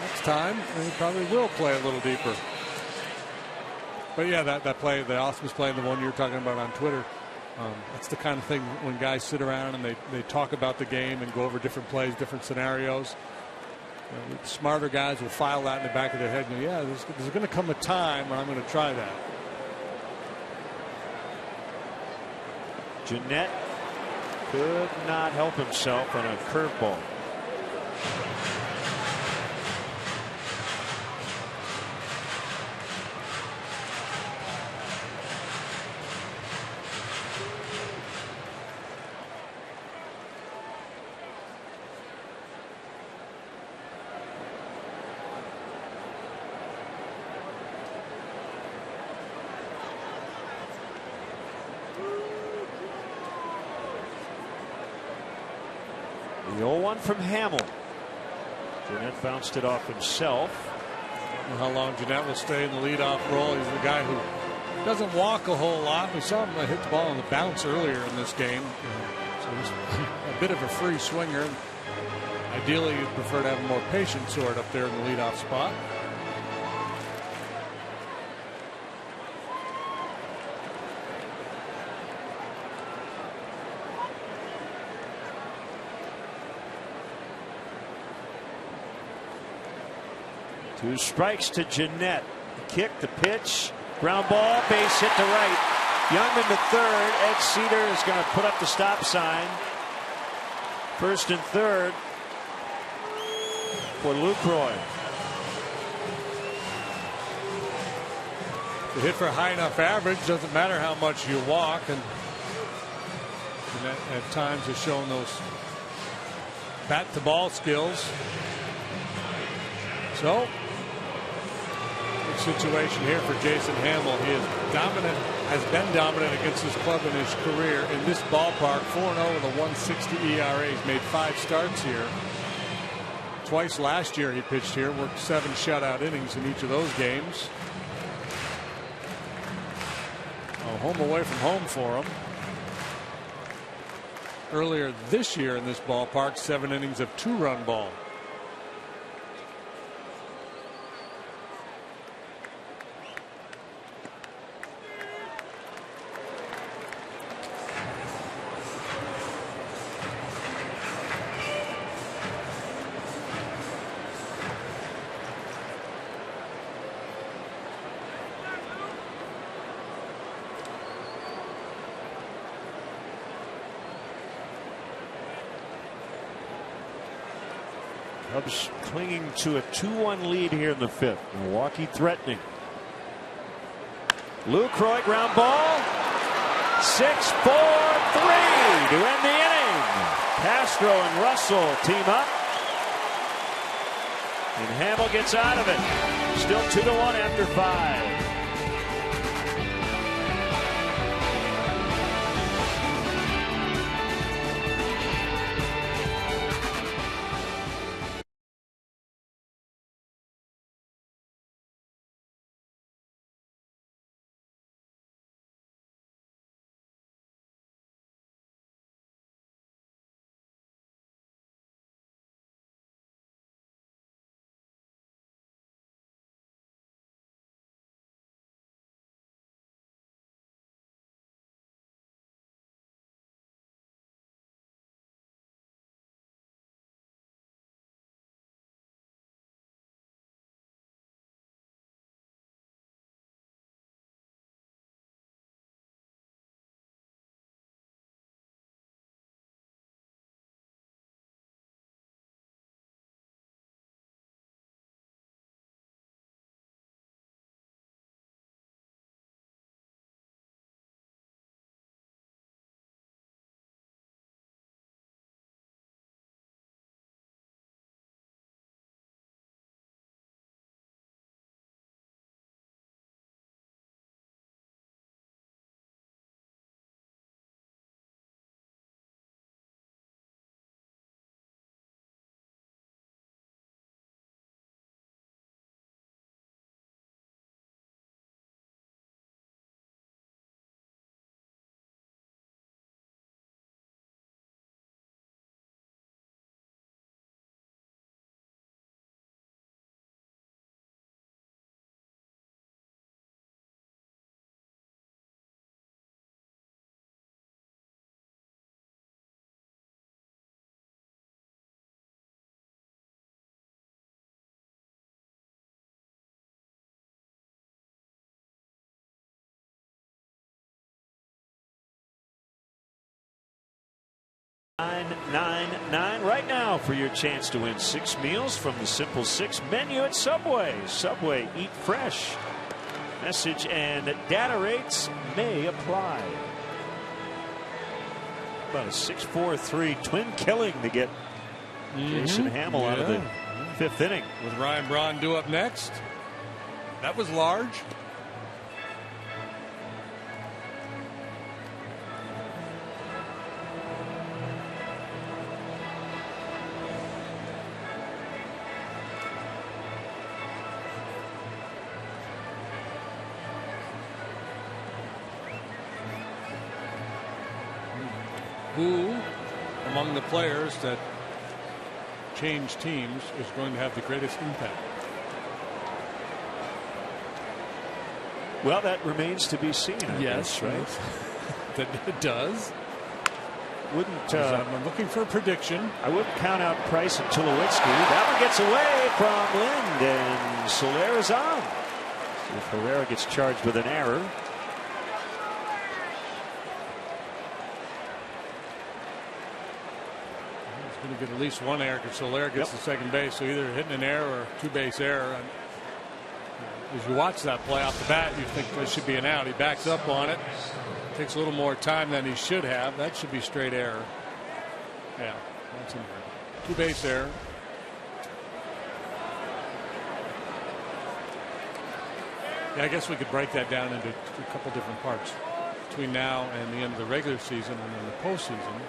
next time they probably will play a little deeper. But yeah, that play, the Ausmus play, the one you're talking about on Twitter, that's the kind of thing when guys sit around and they talk about the game and go over different plays, different scenarios. Smarter guys will file that in the back of their head and go, yeah, there's going to come a time when I'm going to try that. Jeanette could not help himself on a curveball. The 0-1 from Hamill. Jeanette bounced it off himself. I don't know how long Jeanette will stay in the leadoff role. He's the guy who doesn't walk a whole lot. We saw him hit the ball on the bounce earlier in this game. So he's a bit of a free swinger. Ideally, you'd prefer to have a more patient sort up there in the leadoff spot. Two strikes to Jeanette. The kick, the pitch, ground ball, base hit to right. Youngman to third. Ed Cedar is going to put up the stop sign. First and third for Lucroy. The hit for a high enough average, doesn't matter how much you walk, and Jeanette at times has shown those bat to ball skills. So, good situation here for Jason Hamill. He is dominant, has been dominant against his club in his career in this ballpark. 4-0 with a 1.60 ERA. He's made 5 starts here. Twice last year he pitched here, worked 7 shutout innings in each of those games. Home away from home for him. Earlier this year in this ballpark, 7 innings of 2-run ball. Cubs clinging to a 2-1 lead here in the 5th. Milwaukee threatening. Lucroy ground ball. 6-4-3 to end the inning. Castro and Russell team up. And Hamill gets out of it. Still 2-1 after 5. $9.99 right now for your chance to win 6 meals from the Simple 6 menu at Subway. Subway, eat fresh. Message and data rates may apply. About a 6-4-3 twin killing to get Jason Hamill out of the 5th inning. With Ryan Braun due up next. That was large. Who among the players that change teams is going to have the greatest impact? Well, that remains to be seen. I guess, right? That it does. Wouldn't I'm looking for a prediction. I wouldn't count out Price and Tulowitzki. That one gets away from Lind, and Soler is on. If Herrera gets charged with an error. Going to get at least one error because Soler gets to second base, so either hitting an error or two-base error. And as you watch that play off the bat, you think there should be an out. He backs up on it, takes a little more time than he should have. That should be straight error. Yeah, that's an error. Two-base error. Yeah, I guess we could break that down into a couple different parts between now and the end of the regular season and then the postseason.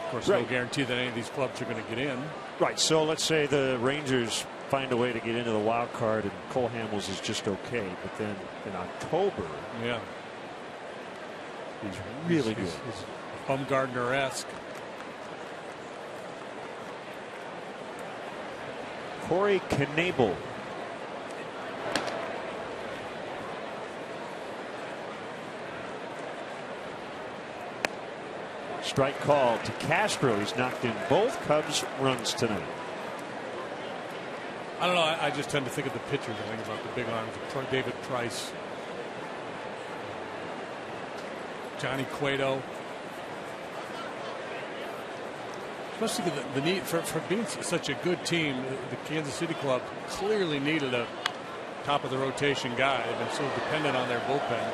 Of course, no guarantee that any of these clubs are going to get in. Right. So let's say the Rangers find a way to get into the wild card and Cole Hamels is just okay. But then in October, he's really good. He's Bumgardner-esque. Corey Knebel. Strike called to Castro. He's knocked in both Cubs runs tonight. I don't know. I just tend to think of the pitchers. I think about the big arms of David Price, Johnny Cueto. Especially the need for being such a good team. The Kansas City club clearly needed a top of the rotation guy. They've been so dependent on their bullpen.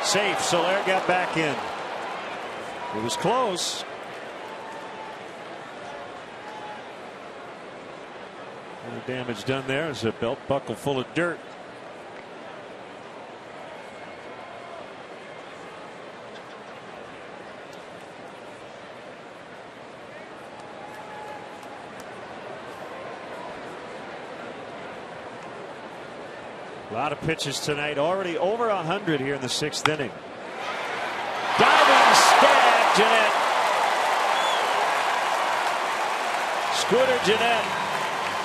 Safe. Soler got back in. It was close. The damage done there is a belt buckle full of dirt. A lot of pitches tonight, already over 100 here in the 6th inning. Diving stab, Jeanette. Scooter Jeanette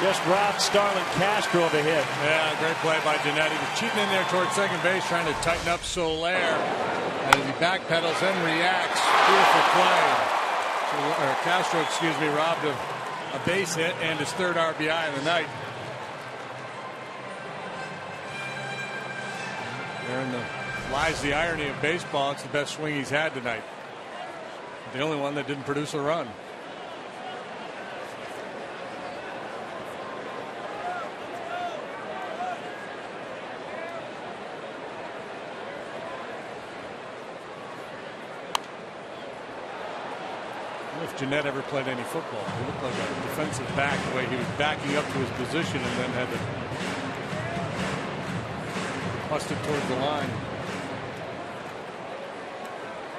just robbed Starlin Castro of a hit. Yeah, great play by Jeanette. He was cheating in there towards second base, trying to tighten up Soler. And as he backpedals and reacts, beautiful play. Castro, robbed of a base hit and his 3rd RBI of the night. Therein lies the irony of baseball. It's the best swing he's had tonight. The only one that didn't produce a run. If Jeanette ever played any football, he looked like a defensive back, the way he was backing up to his position and then had to bust it towards the line.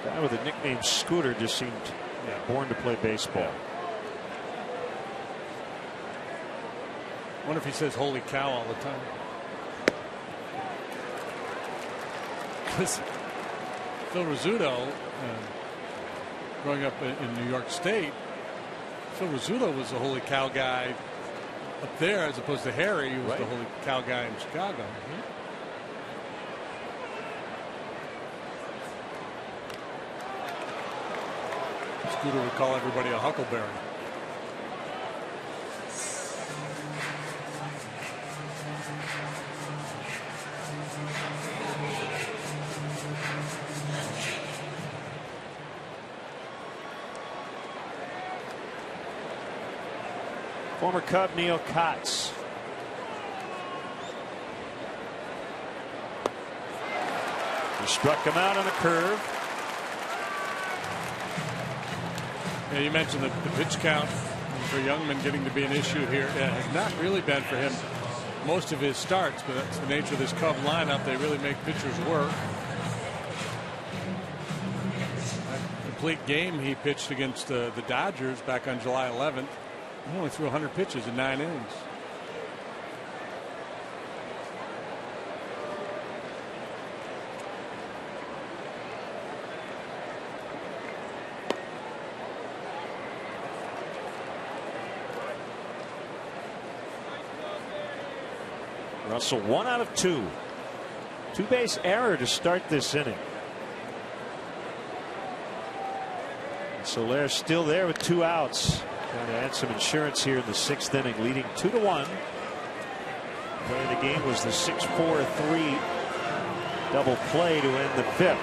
Guy with the nickname Scooter just seemed born to play baseball. I wonder if he says "holy cow" all the time. Because Phil Rizzuto, growing up in New York State, Phil Rizzuto was the holy cow guy up there, as opposed to Harry, who was the holy cow guy in Chicago. Scooter would call everybody a huckleberry. Former Cub Neil Kotz. He struck him out on a curve. Yeah, you mentioned the pitch count for Youngman getting to be an issue here. It has not really been for him most of his starts, but that's the nature of this Cub lineup. They really make pitchers work. That complete game he pitched against the Dodgers back on July 11th. He only threw 100 pitches in 9 innings. Russell 1 out of 2. 2-base error to start this inning. Soler still there with 2 outs. Trying to add some insurance here in the 6th inning, leading 2-1. Play of the game was the 6-4-3 double play to end the 5th.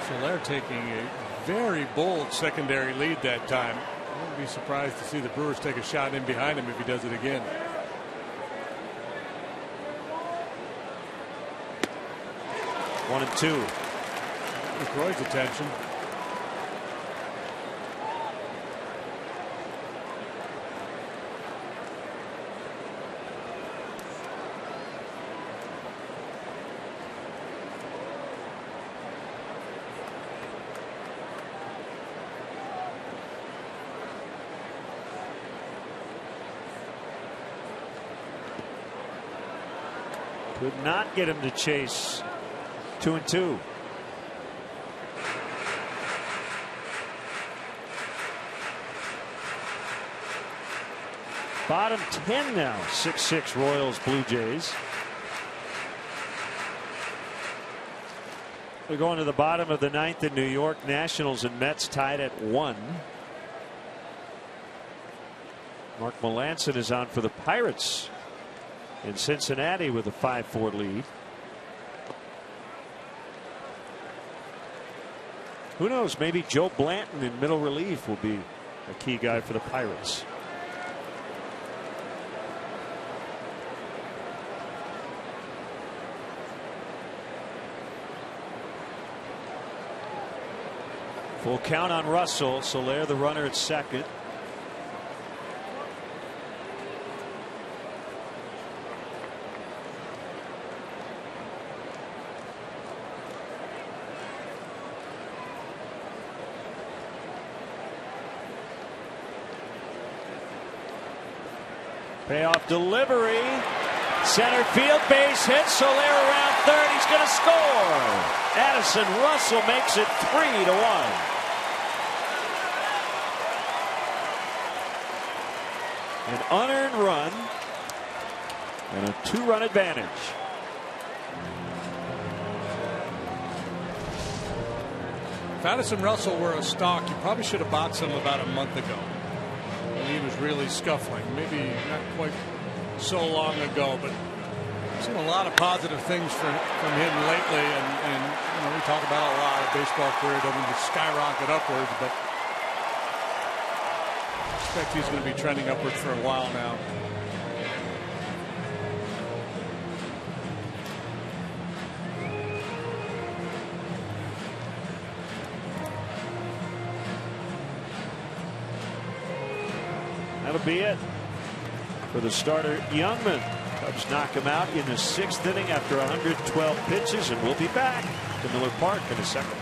Soler taking a very bold secondary lead that time. I wouldn't be surprised to see the Brewers take a shot in behind him if he does it again. One and two. McCroy's attention. Could not get him to chase. 2 and 2. Bottom 10 now. 6-6 Royals Blue Jays. We're going to the bottom of the ninth in New York. Nationals and Mets tied at 1. Mark Melancon is on for the Pirates in Cincinnati with a 5-4 lead. Who knows, maybe Joe Blanton in middle relief will be a key guy for the Pirates. Full count on Russell. Soler the runner at second. Payoff delivery. Center field, base hit. Soler around third. He's going to score. Addison Russell makes it 3-1. An unearned run and a 2-run advantage. If Addison Russell were a stock, you probably should have bought some about a month ago. He was really scuffling. Maybe not quite so long ago, but I've seen a lot of positive things from him lately. And you know, we talk about a lot of baseball career doesn't just skyrocket upwards, but I expect he's going to be trending upwards for a while now. That'll be it for the starter Youngman. Cubs knock him out in the 6th inning after 112 pitches, and we'll be back to Miller Park in a second.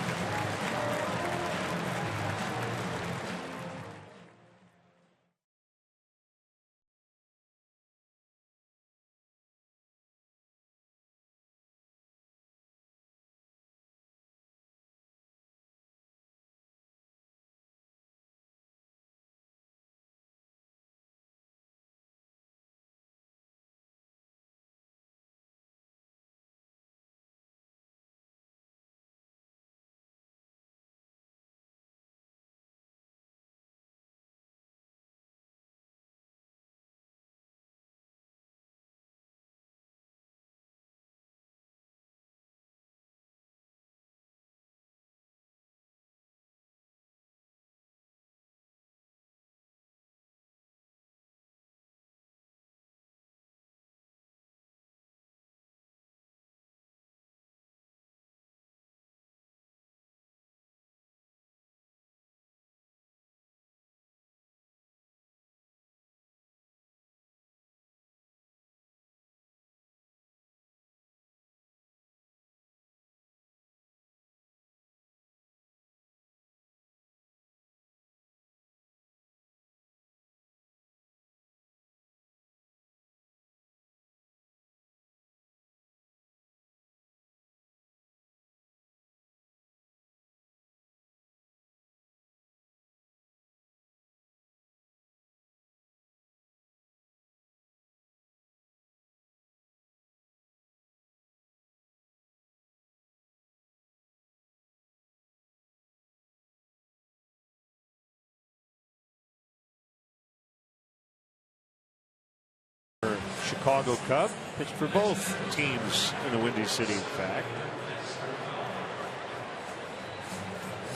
Chicago Cub pitched for both teams in the Windy City, in fact.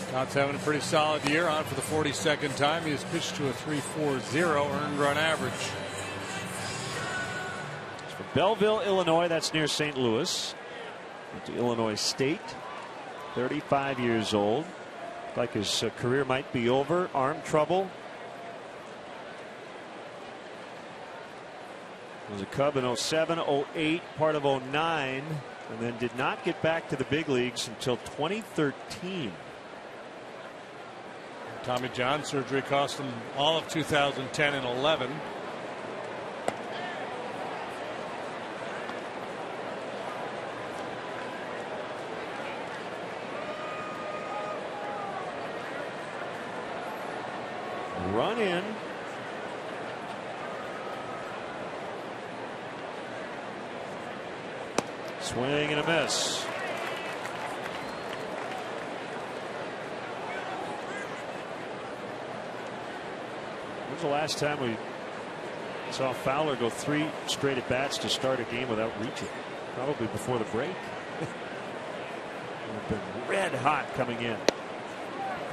Scott's having a pretty solid year, on for the 42nd time. He has pitched to a 3.40 earned run average. It's from Belleville, Illinois. That's near St. Louis. Went to Illinois State. 35 years old. Like his career might be over. Arm trouble. Was a Cub in 07, 08, part of 09, and then did not get back to the big leagues until 2013. Tommy John surgery cost him all of 2010 and 11. Run in. Swing and a miss. When was the last time we saw Fowler go 3 straight at bats to start a game without reaching? Probably before the break. He'd been red hot coming in.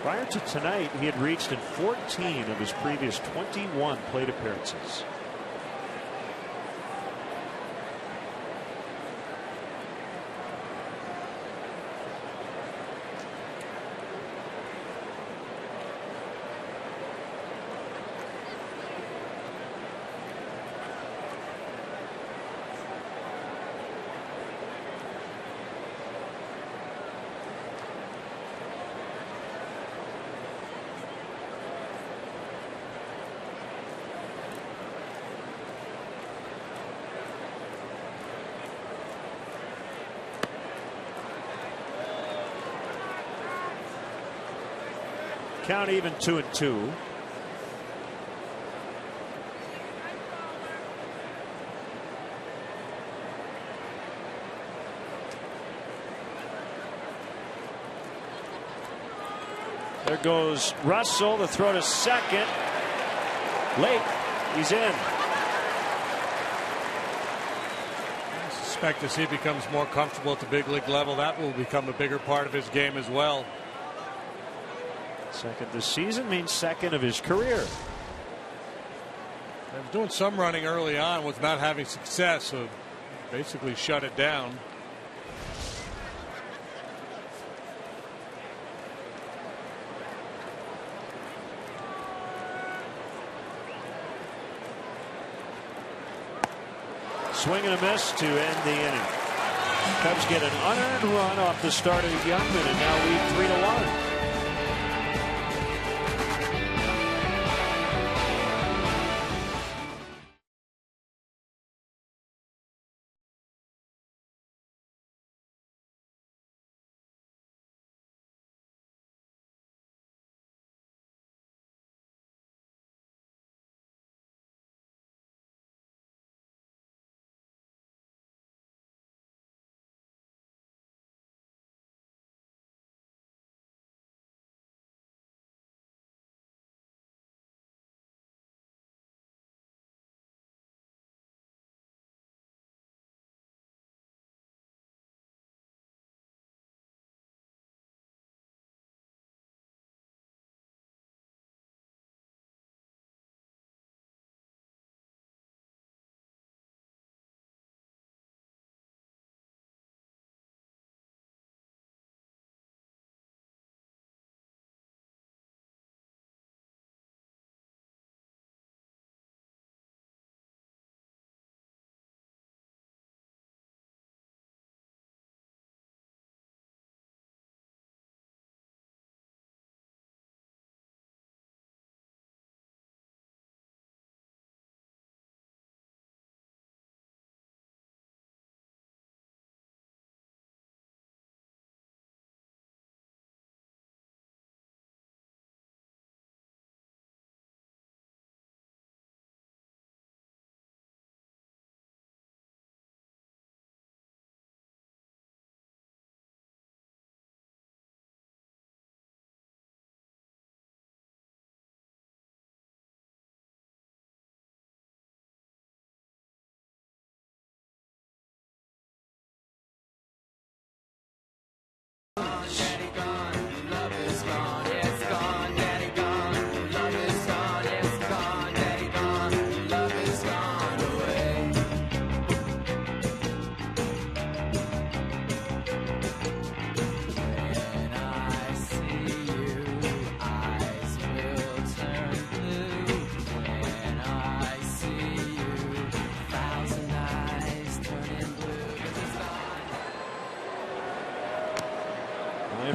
Prior to tonight, he had reached in 14 of his previous 21 plate appearances. Count even 2-2. There goes Russell. The throw to second. Late. He's in. I suspect as he becomes more comfortable at the big league level, that will become a bigger part of his game as well. Second this season means second of his career. He was doing some running early on, was not having success, so basically shut it down. Swing and a miss to end the inning. Cubs get an unearned run off the start of Youngman and now lead 3-1.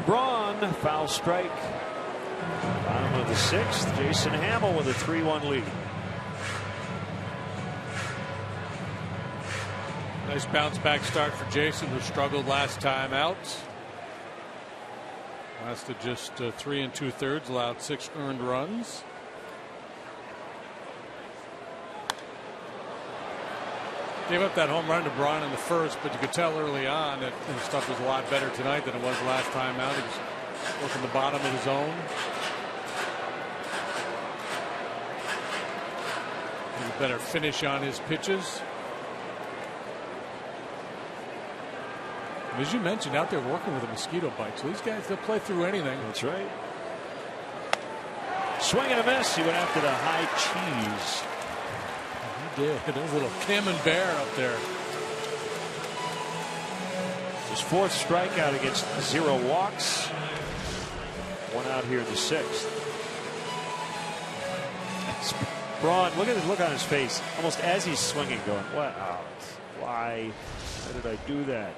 Braun, foul strike. Bottom of the 6th. Jason Hamill with a 3-1 lead. Nice bounce back start for Jason, who struggled last time out. Lasted just 3 2/3, allowed 6 earned runs. Gave up that home run to Braun in the first, but you could tell early on that his stuff was a lot better tonight than it was the last time out. He was working the bottom of the zone. A better finish on his pitches. And as you mentioned, out there working with a mosquito bite. So these guys, they'll play through anything. That's right. Swing and a miss. He went after the high cheese. He did. There's a little camembert up there. His fourth strikeout against 0 walks. 1 out here in the 6th. Braun, look at the look on his face, almost as he's swinging, going, "Wow, why? Why did I do that?"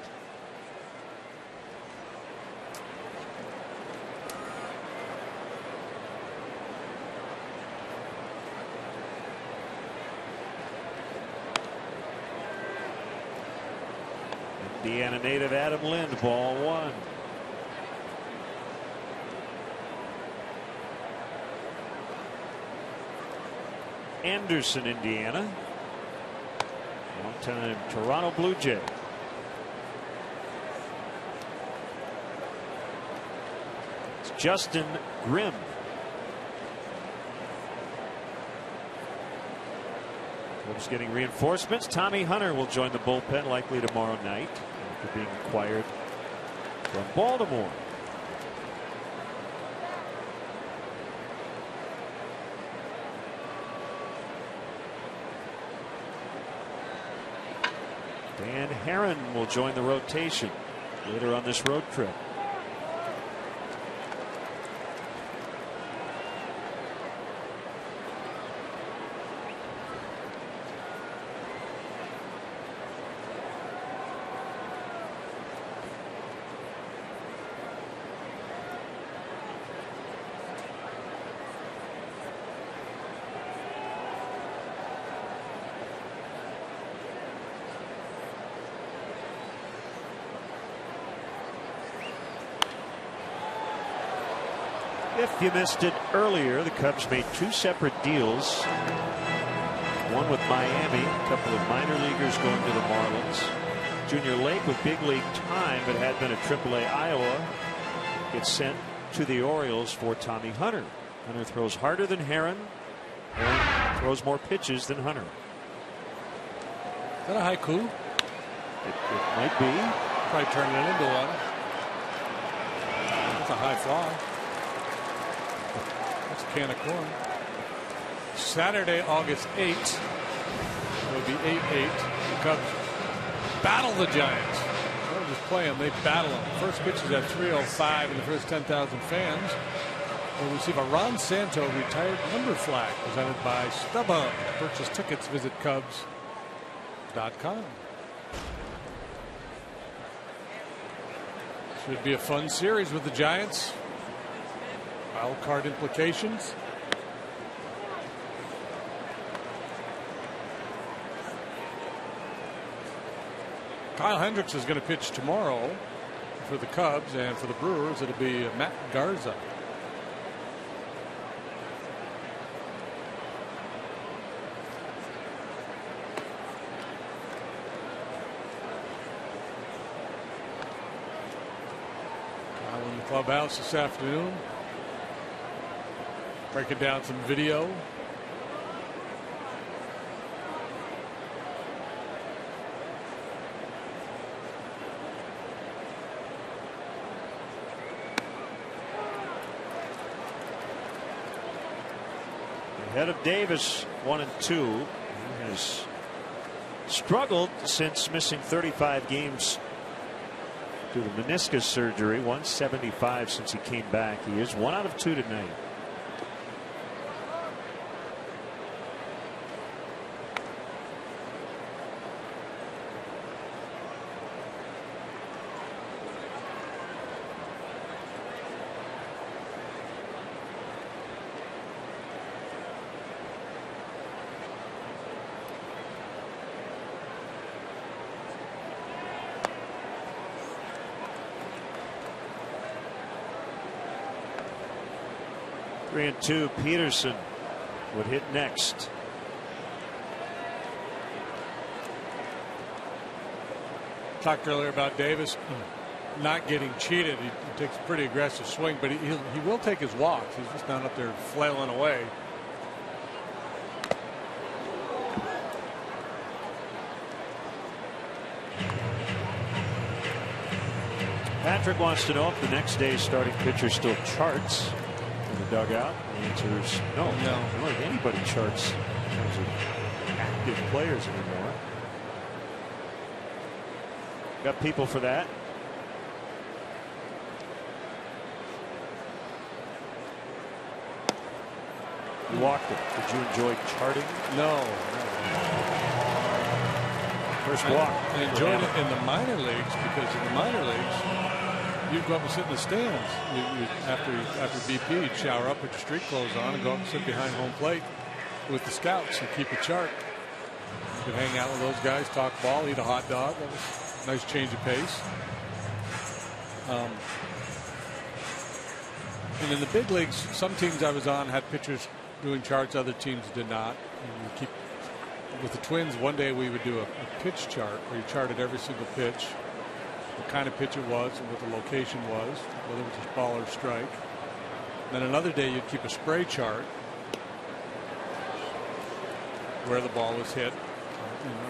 Indiana native Adam Lind, ball 1. Anderson, Indiana. One-time Toronto Blue Jay. It's Justin Grimm. Cubs getting reinforcements. Tommy Hunter will join the bullpen likely tomorrow night after being acquired from Baltimore. Dan Herron will join the rotation later on this road trip. If you missed it earlier, the Cubs made 2 separate deals. One with Miami, a couple of minor leaguers going to the Marlins. Junior Lake with big league time, but had been at AAA Iowa, gets sent to the Orioles for Tommy Hunter. Hunter throws harder than Herron. Herron throws more pitches than Hunter. Is that a haiku? It might be. Probably turning it into one. That's a high fly. That's a can of corn. Saturday, August 8th. It'll be 8-8. The Cubs battle the Giants. They don't just play them, they battle them. First pitch is at 3:05 in the first 10,000 fans. We'll receive a Ron Santo retired number flag presented by StubHub. To purchase tickets, visit Cubs.com. Should be a fun series with the Giants. Wild card implications. Kyle Hendricks is going to pitch tomorrow for the Cubs, and for the Brewers it'll be Matt Garza. Kyle in the clubhouse this afternoon, breaking down some video. Ahead of Davis, 1-2. He has struggled since missing 35 games due to meniscus surgery. 175 since he came back. He is 1 out of 2 tonight. Three and two. Peterson would hit next. Talked earlier about Davis not getting cheated. He takes a pretty aggressive swing, but he will take his walks. He's just not up there flailing away. Patrick wants to know if the next day's starting pitcher still charts in the dugout. The answer is no. I don't think anybody charts in terms of active players anymore. Got people for that. You walked it. Did you enjoy charting? No. First walk. I enjoyed it in the minor leagues, because in the minor leagues, you'd go up and sit in the stands. After BP, you'd shower up, put your street clothes on, and go up and sit behind home plate with the scouts and keep a chart. You could hang out with those guys, talk ball, eat a hot dog. That was a nice change of pace. And in the big leagues, some teams I was on had pitchers doing charts, other teams did not. And with the Twins, one day we would do a pitch chart where you charted every single pitch, what kind of pitch it was, and what the location was, whether it was a ball or strike. Then another day you'd keep a spray chart where the ball was hit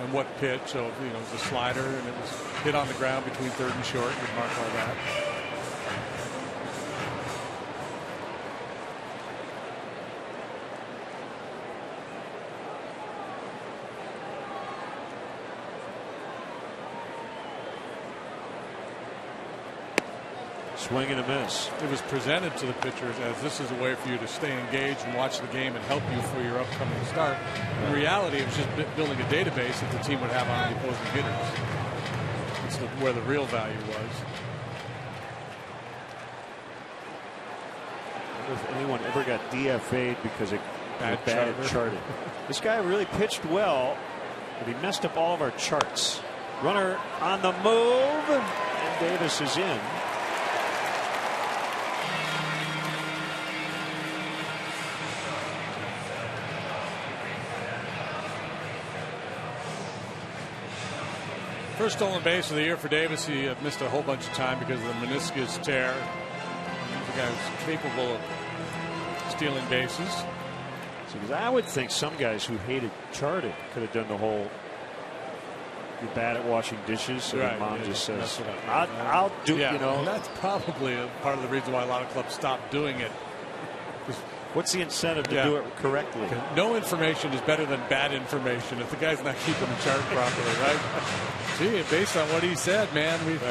and what pitch. So if it was a slider and it was hit on the ground between third and short, you'd mark all that. Swing and a miss. It was presented to the pitchers as this is a way for you to stay engaged and watch the game and help you for your upcoming start. In reality, it was just building a database that the team would have on the opposing hitters. It's where the real value was. I wonder if anyone ever got DFA'd because it was bad charted. This guy really pitched well, but he messed up all of our charts. Runner on the move, and Davis is in. First stolen base of the year for Davis. He missed a whole bunch of time because of the meniscus tear. He's a guy who's capable of stealing bases. So I would think some guys who hated charting could have done the whole "you're bad at washing dishes," so right, your mom just says, I'll do yeah, you know. And that's probably a part of the reason why a lot of clubs stopped doing it. What's the incentive to do it correctly? No information is better than bad information if the guy's not keeping the chart properly, right? Gee, based on what he said, man, we could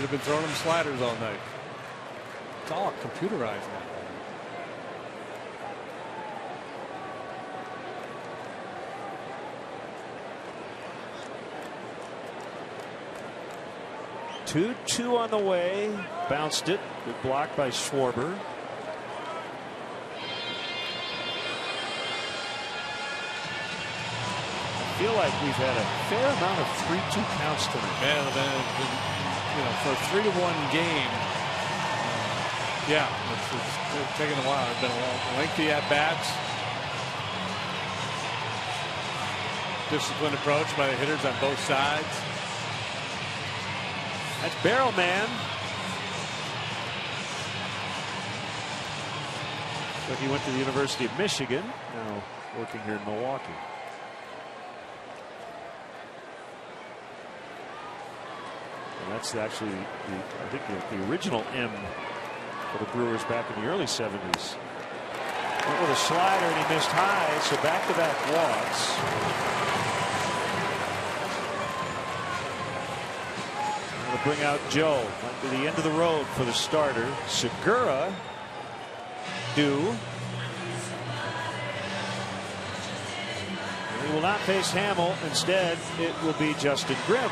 have been throwing him sliders all night. It's all computerized now. Two on the way. Bounced it. Good block by Schwarber. I feel like we've had a fair amount of 3-2 counts tonight. Yeah, for a 3-1 game. Yeah, it's taken a while. It's been a long, lengthy at bats. Disciplined approach by the hitters on both sides. That's Barrel Man. So he went to the University of Michigan. Now working here in Milwaukee. And that's actually I think the original M for the Brewers back in the early 70s. Went with a slider and he missed high, so back-to-back walks. We'll bring out Joe to the end of the road for the starter. Segura due. He will not face Hamill. Instead, it will be Justin Grimm.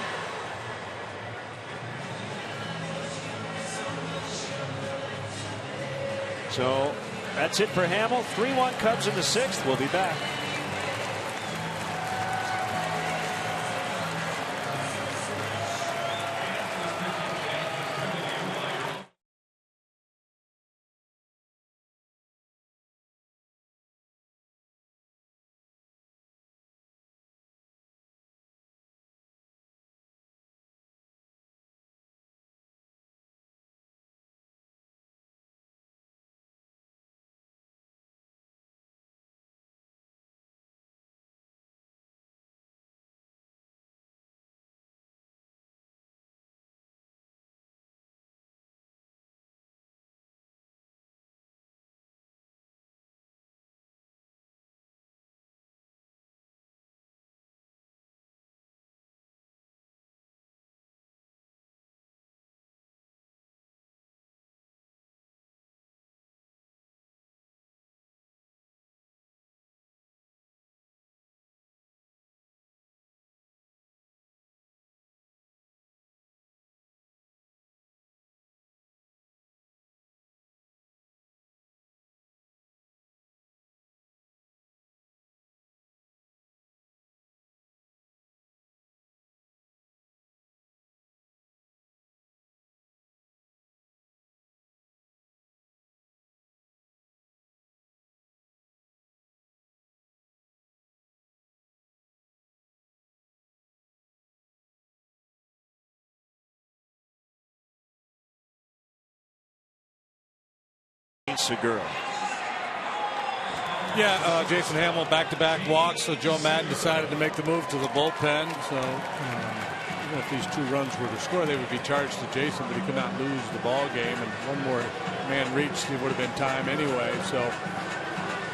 So that's it for Hamill. 3-1 Cubs in the 6th. We'll be back. Segura. Yeah, Jason Hamill back-to-back walks, so Joe Madden decided to make the move to the bullpen. So even if these 2 runs were to score, they would be charged to Jason, but he could not lose the ball game. And one more man reached, it would have been time anyway. So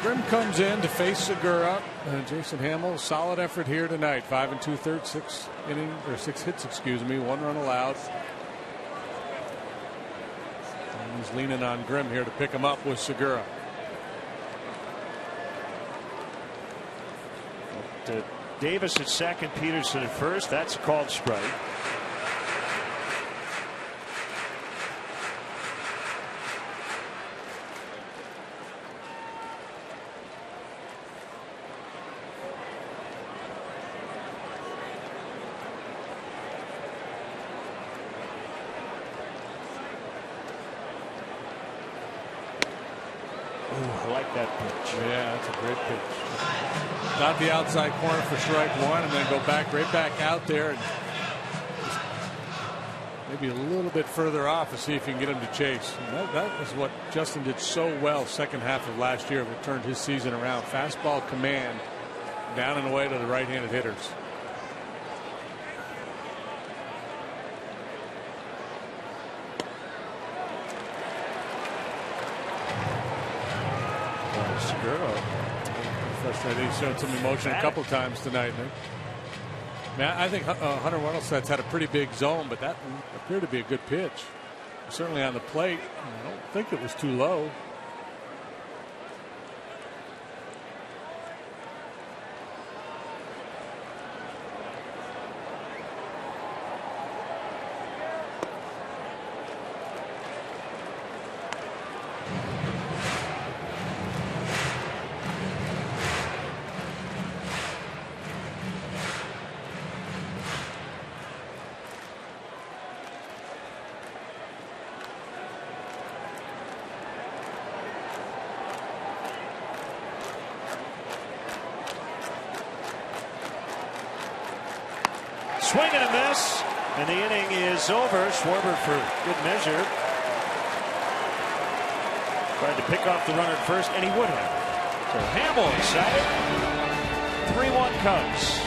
Grimm comes in to face Segura. Jason Hamill, solid effort here tonight. 5 2/3, 6 hits, excuse me, 1 run allowed. And he's leaning on Grimm here to pick him up with Segura. Davis at second, Peterson at first. That's a called strike. I like that pitch. Yeah, that's a great pitch. Got the outside corner for strike 1, and then go right back out there, and maybe a little bit further off to see if you can get him to chase. And that was what Justin did so well second half of last year. It turned his season around. Fastball command down and away to the right-handed hitters. Frustrated. He showed some emotion a couple times tonight. Man, I think Hunter Runelstedt's had a pretty big zone, but that appeared to be a good pitch. Certainly on the plate, I don't think it was too low. Swing and a miss, and the inning is over. Schwarber for good measure. Tried to pick off the runner at first, and he would have. So Hamill excited. 3-1 Cubs.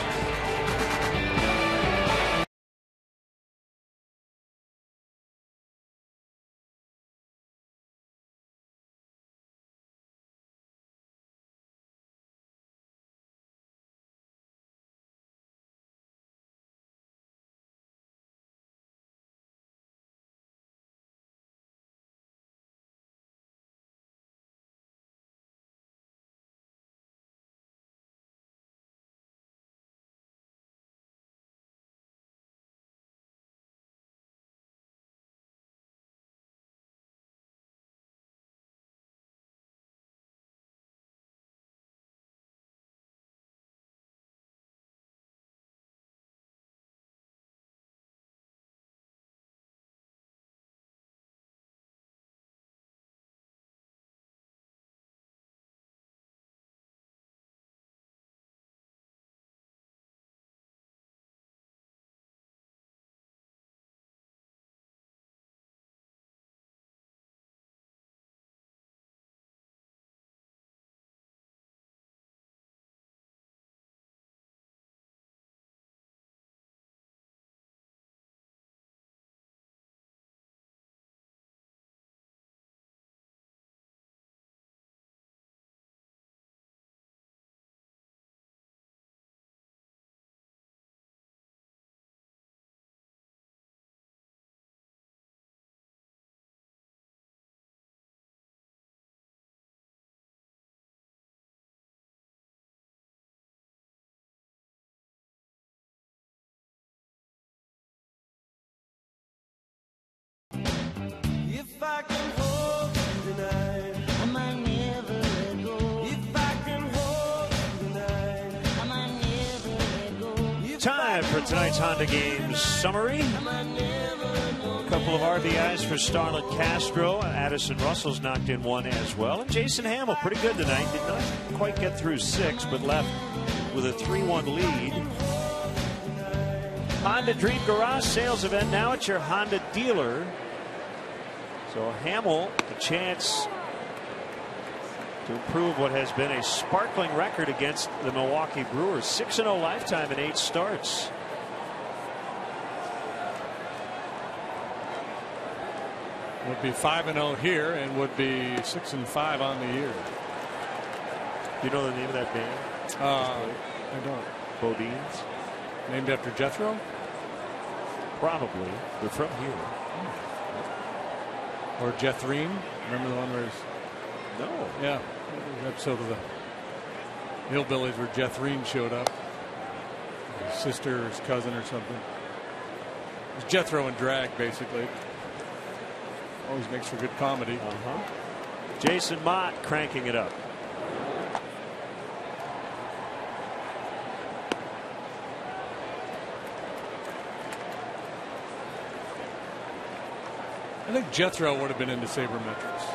If I can hold you tonight, I might never let go. If I can hold you tonight, I might never let go. Time for tonight's Honda Games summary. A couple of RBIs for Starlin Castro. Addison Russell's knocked in one as well. And Jason Hamill, pretty good tonight. Did not quite get through 6, but left with a 3-1 lead. Honda Dream Garage sales event now at your Honda dealer. So Hamill, a chance to improve what has been a sparkling record against the Milwaukee Brewers. 6-0 lifetime in 8 starts. Would be 5-0 here and would be 6-5 on the year. You know the name of that band? I don't. Bodines? Named after Jethro? Probably. They're from here. Or Jethrine? Remember the one where it's... No. Yeah. An episode of the Hillbillies where Jethrine showed up. His sister or his cousin or something. It's Jethro and drag, basically. Always makes for good comedy. Jason Mott cranking it up. I think Jethro would have been into sabermetrics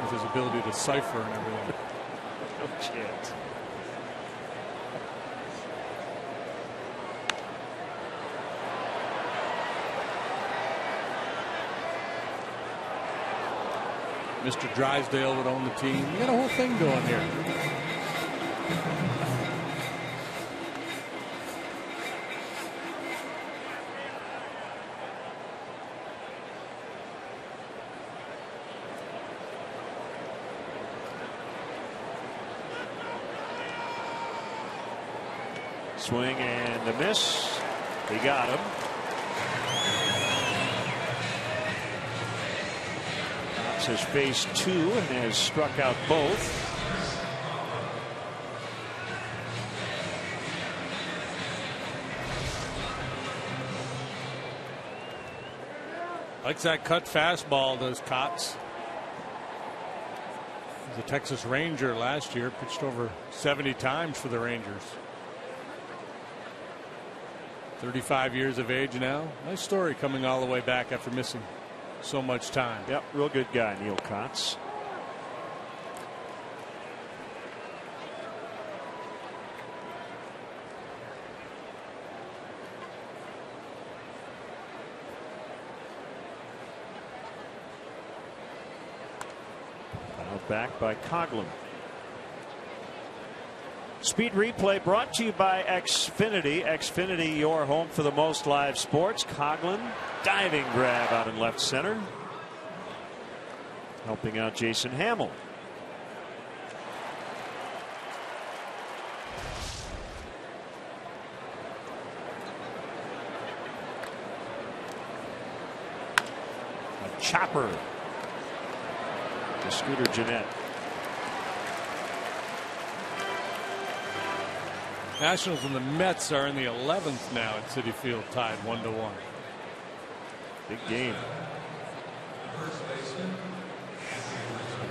with his ability to cipher and everything. No chance. Mr. Drysdale would own the team. You got a whole thing going here. Swing and a miss. He got him. Tops has faced 2 and has struck out both. Likes that cut fastball, does Kotz. He was a Texas Ranger last year, pitched over 70 times for the Rangers. 35 years of age now. Nice story coming all the way back after missing so much time. Yep, real good guy, Neil Kotz. Fouled back by Coghlan. Speed replay brought to you by Xfinity. Xfinity, your home for the most live sports. Coghlan, diving grab out in left center. Helping out Jason Hamill. A chopper to Scooter Gennett. Nationals and the Mets are in the 11th now at Citi Field, tied 1-1. Big game.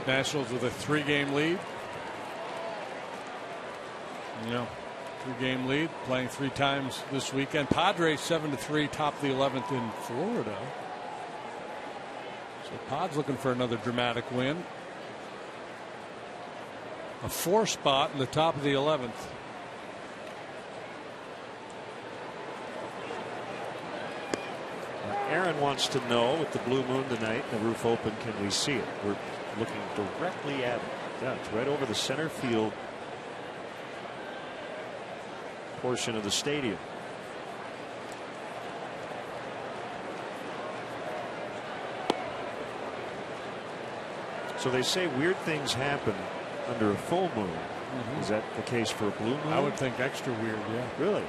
Nationals with a 3-game lead. You know, 3-game lead, playing 3 times this weekend. Padres 7-3, top the 11th in Florida. So Pod's looking for another dramatic win. A 4 spot in the top of the 11th. Aaron wants to know, with the blue moon tonight, the roof open, can we see it? We're looking directly at it. Yeah, it's right over the center field portion of the stadium. So they say weird things happen under a full moon. Is that the case for a blue moon? I would think extra weird, yeah. Really?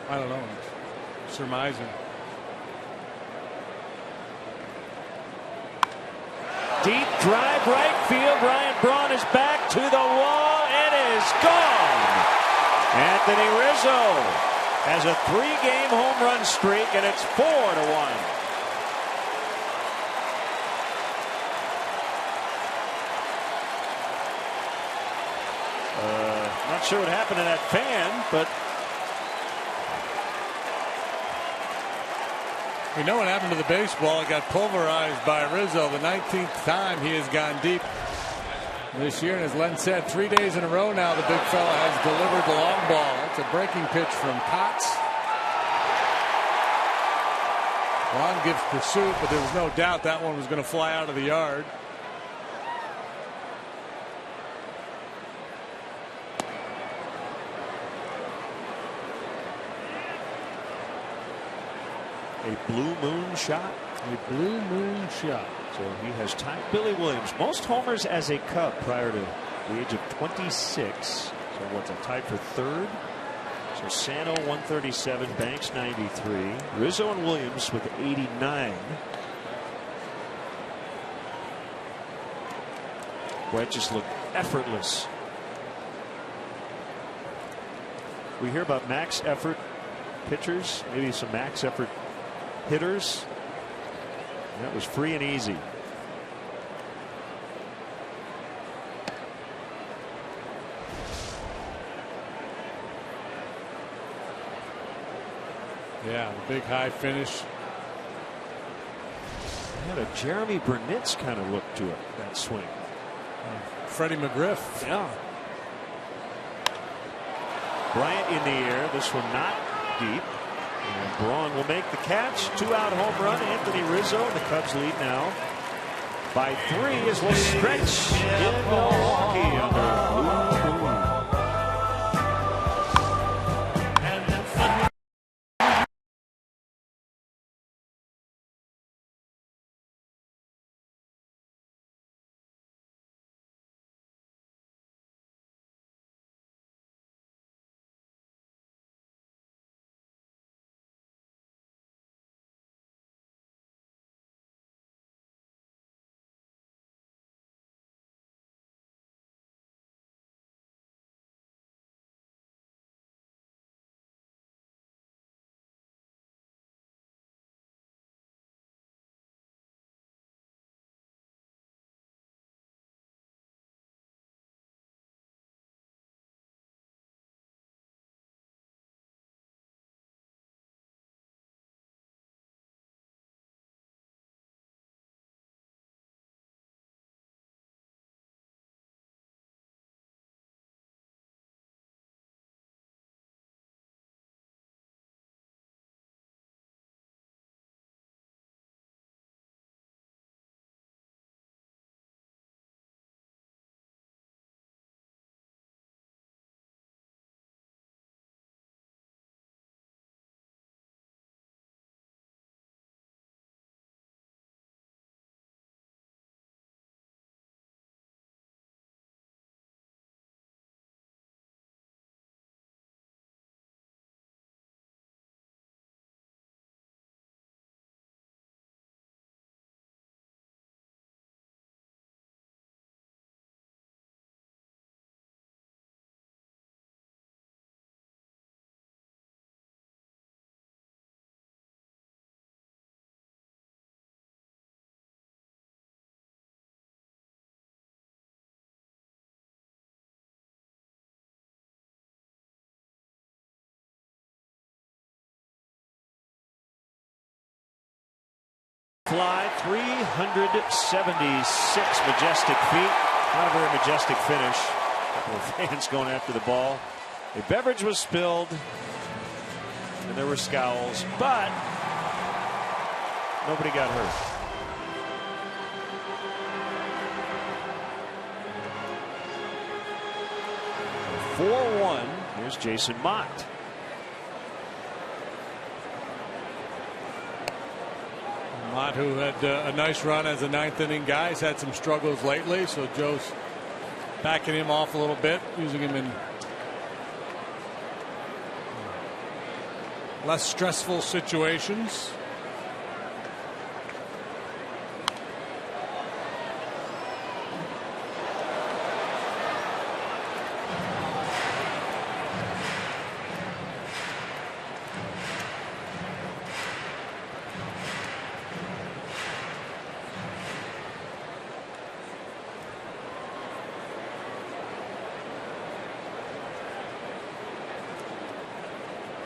I don't know. Surmising. Deep drive right field. Ryan Braun is back to the wall. It is gone. Anthony Rizzo has a 3-game home run streak, and it's 4-1. Not sure what happened to that fan, but we know what happened to the baseball. It got pulverized by Rizzo. The 19th time he has gone deep this year. And as Len said, 3 days in a row now, the big fella has delivered the long ball. That's a breaking pitch from Kotz. Ron gives pursuit, but there was no doubt that one was going to fly out of the yard. A blue moon shot. A blue moon shot. So he has tied Billy Williams. Most homers as a Cub prior to the age of 26. So what's a tied for third? So Sano 137, Banks 93, Rizzo and Williams with 89. Boy, it just looked effortless. We hear about max effort pitchers, maybe some max effort hitters. That was free and easy. Yeah, the big high finish. Had a Jeremy Burnitz kind of look to it, that swing. Freddie McGriff. Yeah. Bryant in the air. This one not deep. And Braun will make the catch. 2-out home run. Anthony Rizzo. And the Cubs lead now by 3 as we'll stretch in Milwaukee under blue moon. Fly 376 majestic feet. Not a very majestic finish. A couple of fans going after the ball. A beverage was spilled and there were scowls, but nobody got hurt. So 4-1. Here's Jason Mott. Mott, who had a nice run as a ninth inning guy, has had some struggles lately, so Joe's backing him off a little bit, using him in less stressful situations.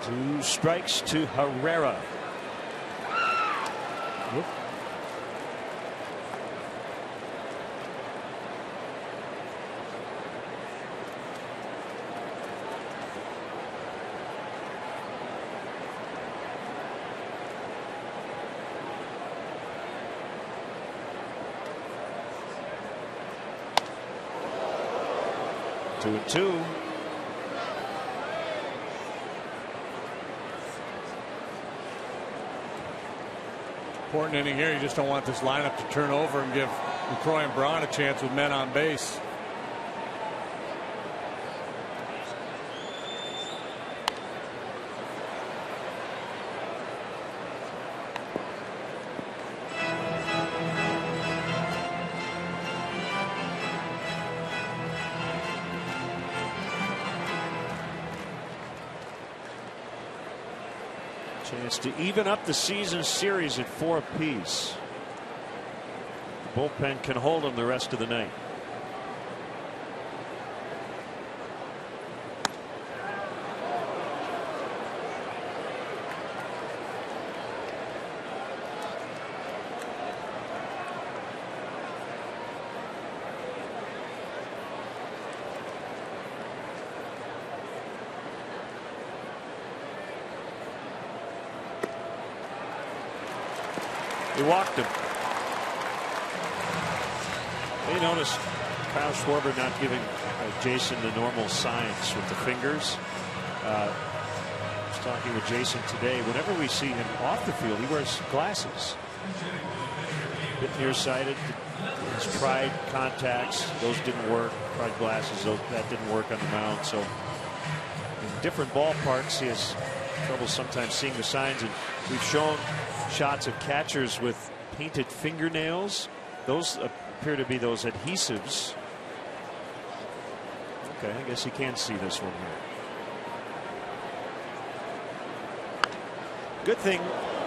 Two strikes to Herrera. Whoop. Two and two. Important inning here. You just don't want this lineup to turn over and give LaCroix and Braun a chance with men on base. Chance to even up the season series at 4 apiece. The bullpen can hold them the rest of the night. He walked him. You notice Kyle Schwarber not giving Jason the normal signs with the fingers. I was talking with Jason today. Whenever we see him off the field, he wears glasses. A bit nearsighted. He's tried contacts. Those didn't work. Tried glasses. That didn't work on the mound. So in different ballparks, he has trouble sometimes seeing the signs. And we've shown shots of catchers with painted fingernails. Those appear to be those adhesives. Okay, I guess you can see this one here. Good thing,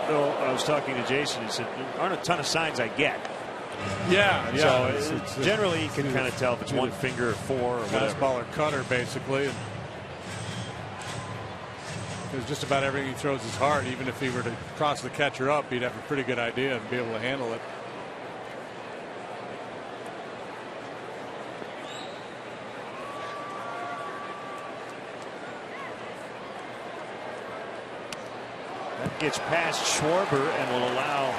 though, I was talking to Jason. He said there aren't a ton of signs I get. Yeah. So it's generally you can kind of tell if it's one finger or 4 or whatever. Fastball or cutter, basically. Because just about everything he throws is hard. Even if he were to cross the catcher up, he'd have a pretty good idea and be able to handle it. That gets past Schwarber and will allow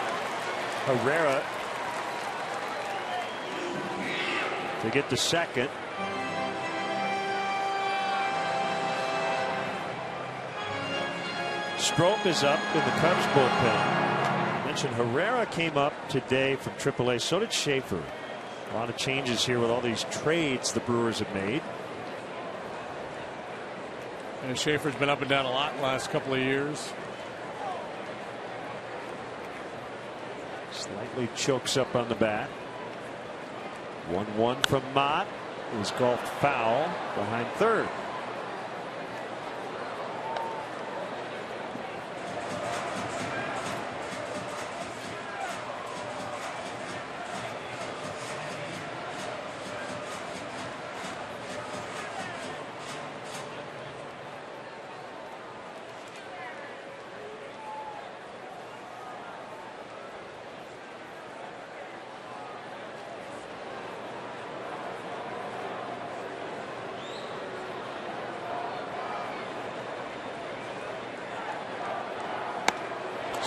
Herrera to get to second. Stroke is up in the Cubs bullpen. I mentioned Herrera came up today from AAA. So did Schaefer. A lot of changes here with all these trades the Brewers have made. And Schaefer's been up and down a lot in the last couple of years. Slightly chokes up on the bat. 1-1 from Mott. It was golfed foul behind third.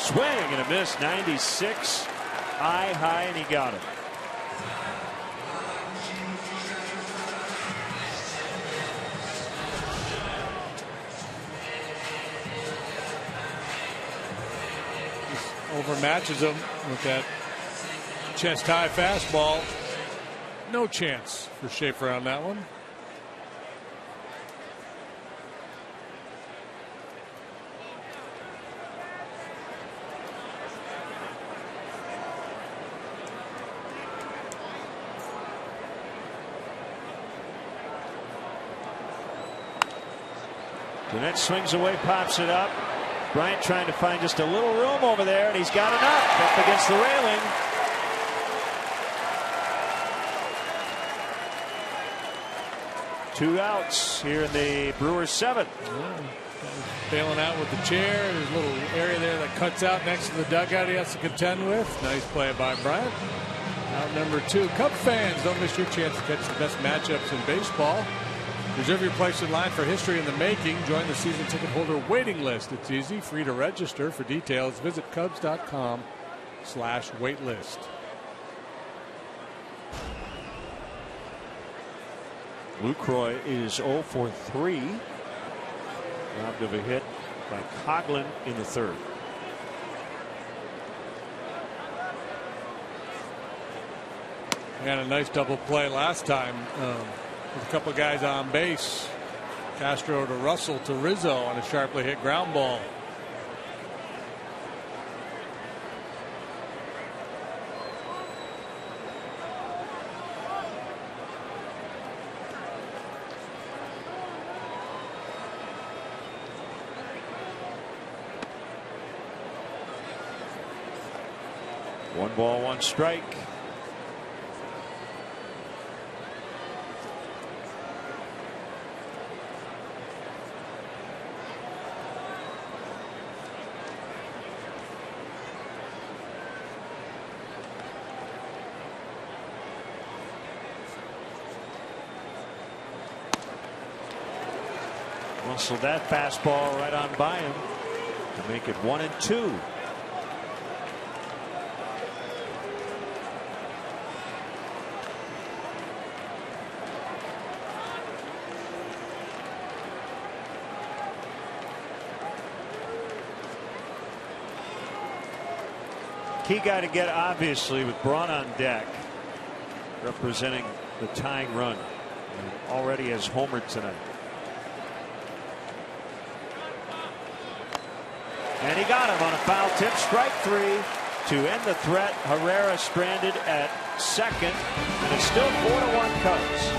Swing and a miss. 96 high and he got it. Overmatches him with that chest high fastball. No chance for Schaefer on that one. Gannett swings away, pops it up. Bryant trying to find just a little room over there, and he's got enough up against the railing. Two outs here in the Brewers' 7th. Yeah. Bailing out with the chair. There's a little area there that cuts out next to the dugout he has to contend with. Nice play by Bryant. Out number 2. Cub fans, don't miss your chance to catch the best matchups in baseball. Reserve your place in line for history in the making. Join the season ticket holder waiting list. It's easy, free to register. For details, visit Cubs.com/waitlist. Lucroy is 0 for 3. Robbed of a hit by Coughlin in the 3rd. And a nice double play last time with a couple guys on base. Castro to Russell to Rizzo on a sharply hit ground ball. One ball, one strike. Muscled that fastball right on by him to make it 1-2. Key guy to get, obviously, with Braun on deck, representing the tying run. And already has homered tonight. And he got him on a foul tip. Strike 3 to end the threat. Herrera stranded at second, and it's still 4-1 Cubs.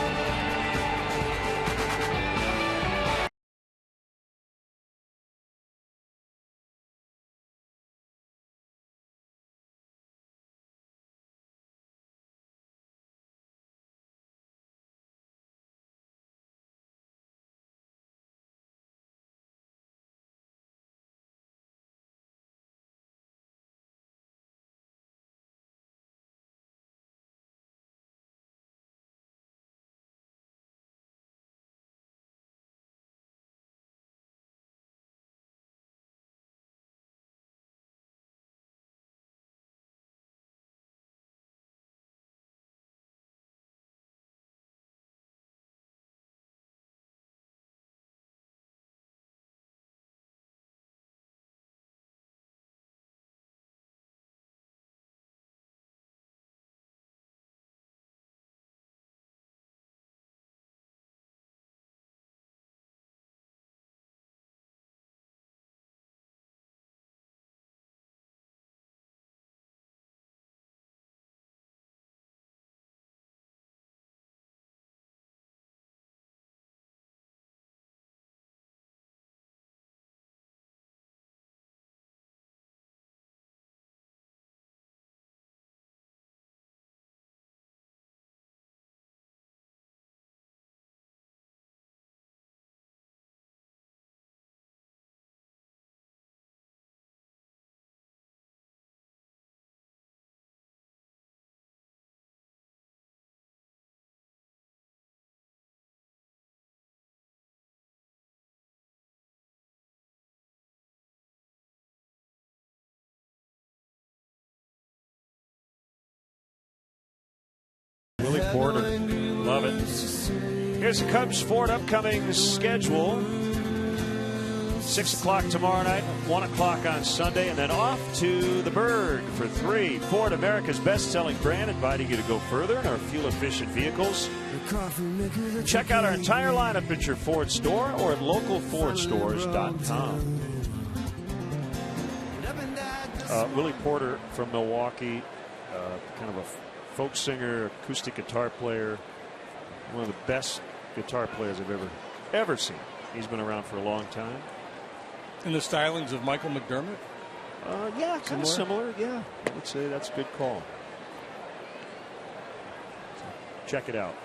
Willie Porter, love it. Here's the Cubs' Ford upcoming schedule. 6 o'clock tomorrow night, 1 o'clock on Sunday, and then off to the Berg for 3. Ford, America's best-selling brand, inviting you to go further in our fuel-efficient vehicles. Check out our entire lineup at your Ford store or at localfordstores.com. Willie Porter from Milwaukee, kind of a folk singer, acoustic guitar player, one of the best guitar players I've ever seen. He's been around for a long time. In the stylings of Michael McDermott? Yeah, kind of similar. Yeah, I would say that's a good call. Check it out.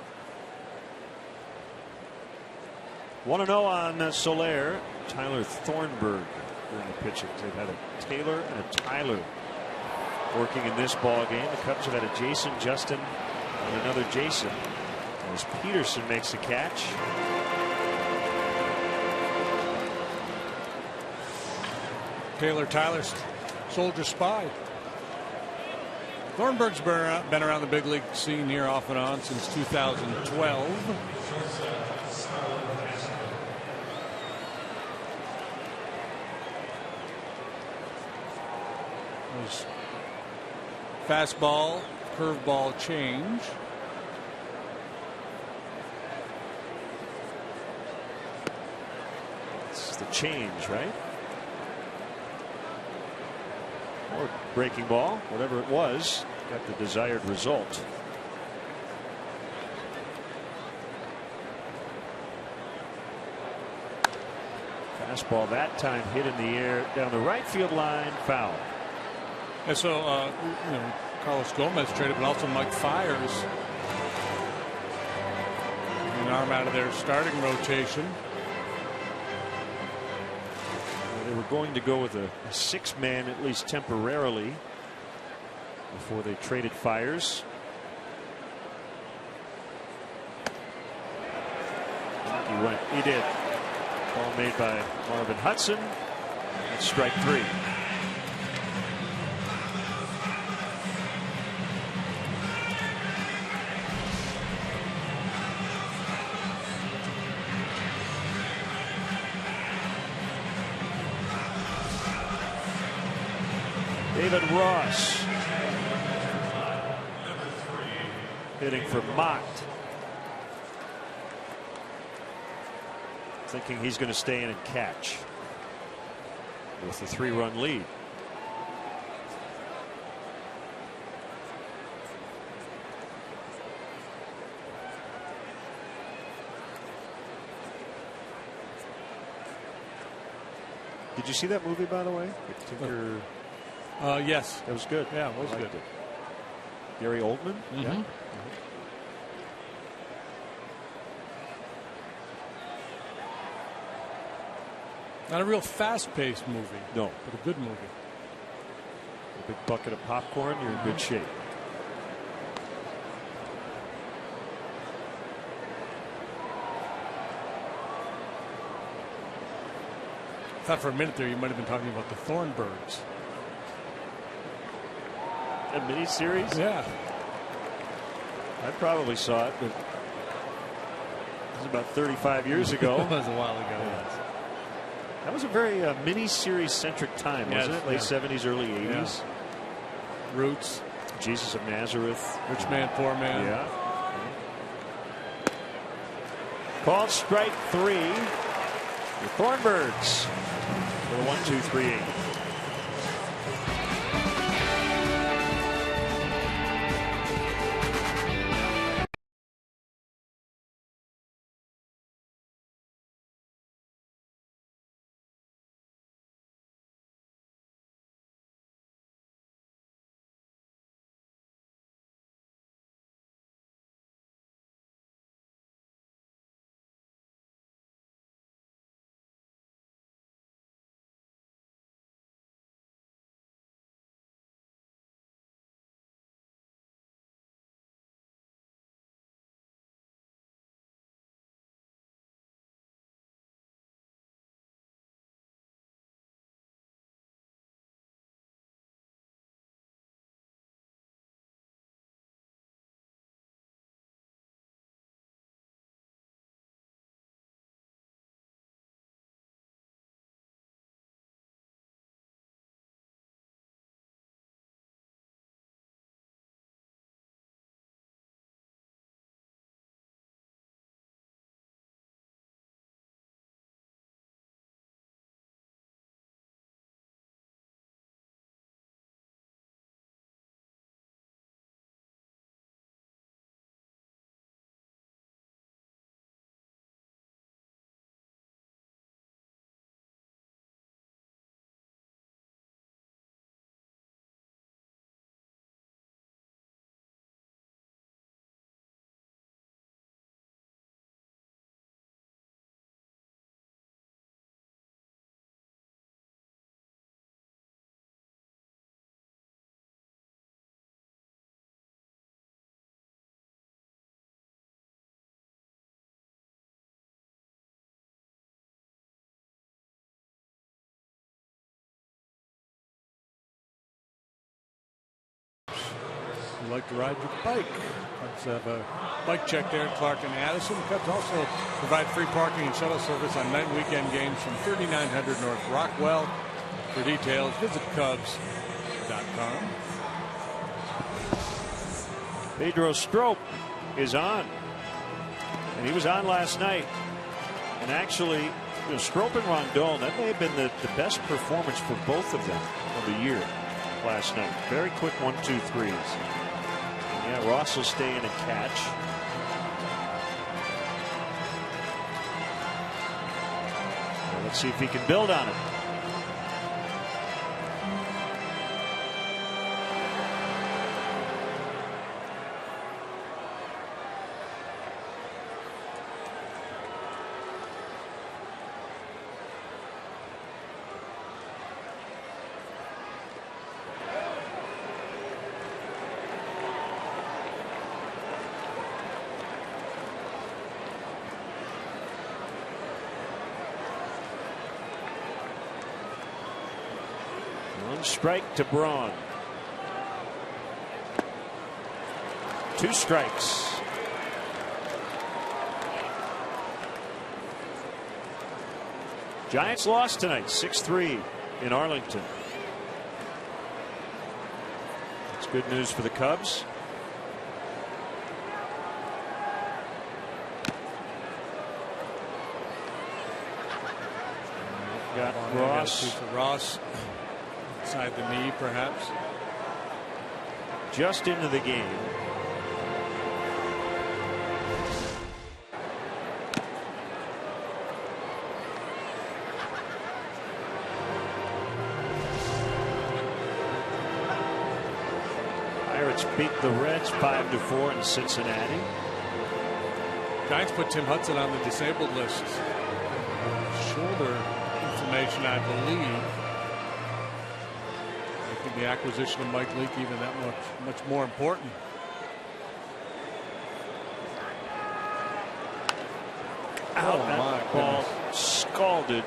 1-0 on Soler. Tyler Thornburg during the pitching. They've had a Taylor and a Tyler working in this ball game. The Cubs have had a Jason, Justin, and another Jason, as Peterson makes the catch. Taylor Tyler's soldier spy. Thornburg's been around the big league scene here off and on since 2012. Fastball, curveball change. change, right? Or breaking ball, whatever it was, got the desired result. Fastball that time hit in the air down the right field line, foul. And so, Carlos Gomez traded, but also Mike Fiers, an arm out of their starting rotation. They were going to go with a 6-man at least temporarily before they traded Fiers. He did. Ball made by Marvin Hudson. That's strike 3. David Ross hitting for Mott. Thinking he's going to stay in and catch with the 3-run lead. Did you see that movie, by the way? Yes. It was good. Yeah, it was good. Gary Oldman? Mm-hmm. Yeah. Not a real fast-paced movie. No. But a good movie. A big bucket of popcorn, you're in good shape. I thought for a minute there you might have been talking about the Thornbirds. A miniseries? Yeah. I probably saw it, but it was about 35 years ago. That was a while ago. Yes. That was a very mini-series centric time, wasn't it? Late 70s, early 80s. Yeah. Roots. Jesus of Nazareth. Rich Man, Poor Man. Yeah. Called strike 3. The Thornbirds for the 1-2-3-8. You like to ride your bike. Let's have a bike check there at Clark and Addison. Cubs also provide free parking and shuttle service on night and weekend games from 3900 North Rockwell. For details, visit Cubs.com. Pedro Strop is on. And he was on last night. And actually, Strop and Rondon, that may have been the best performance for both of them of the year last night. Very quick 1-2-3s. Yeah, Ross will stay in and catch. Well, let's see if he can build on it. Strike to Braun. 2 strikes. Giants lost tonight 6-3 in Arlington. That's good news for the Cubs. Got Ross. Inside the knee, perhaps. Just into the game. Pirates beat the Reds 5-4 in Cincinnati. Giants put Tim Hudson on the disabled list. Shoulder inflammation, I believe. The acquisition of Mike Leake even that much more important. Out. That ball scalded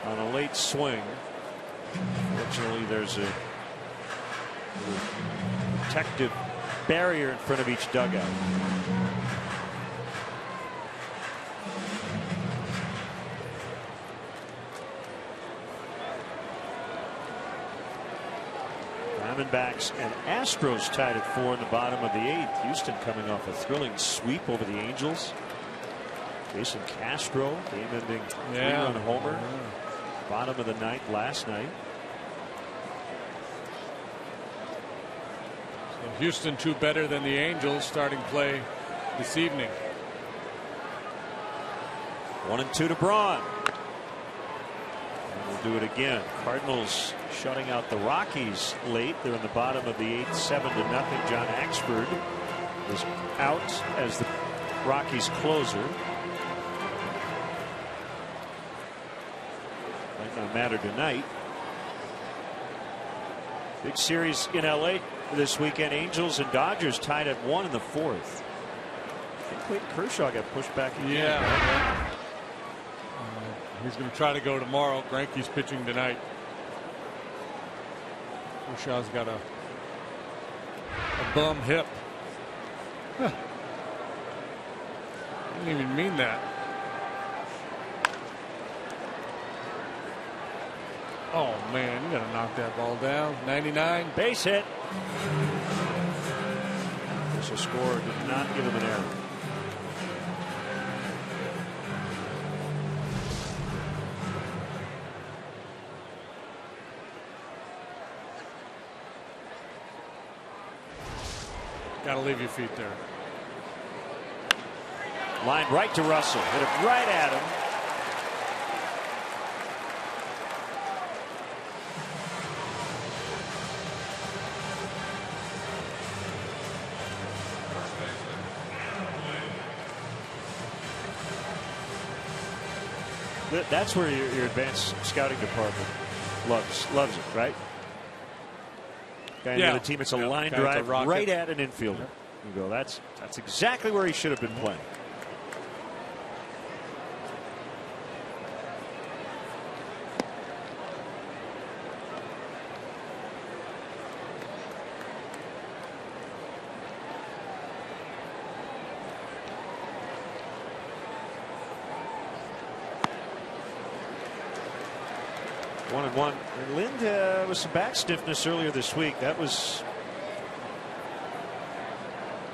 on a late swing. Fortunately, there's a protective barrier in front of each dugout. Diamondbacks and Astros tied at 4 in the bottom of the 8th. Houston coming off a thrilling sweep over the Angels. Jason Castro, game-ending 3-run homer. Bottom of the 9th last night. So Houston 2 better than the Angels starting play this evening. 1-2 to Braun. Do it again. Cardinals shutting out the Rockies late. They're in the bottom of the 8th, 7-0. John Axford is out as the Rockies closer. Might not matter tonight. Big series in LA this weekend. Angels and Dodgers tied at 1 in the 4th. I think Clayton Kershaw got pushed back again. Yeah. Right? He's going to try to go tomorrow. Greinke's pitching tonight. Kershaw's got a bum hip. Huh. Didn't even mean that. Oh man, you got to knock that ball down. 99. Base hit. This score did not give him an error. Got to leave your feet there. Line right to Russell. Hit it right at him. That's where your advanced scouting department loves it, right? Guy on the team, it's a line drive right at an infielder. You go, that's exactly where he should have been playing. One. And Lind with some back stiffness earlier this week. That was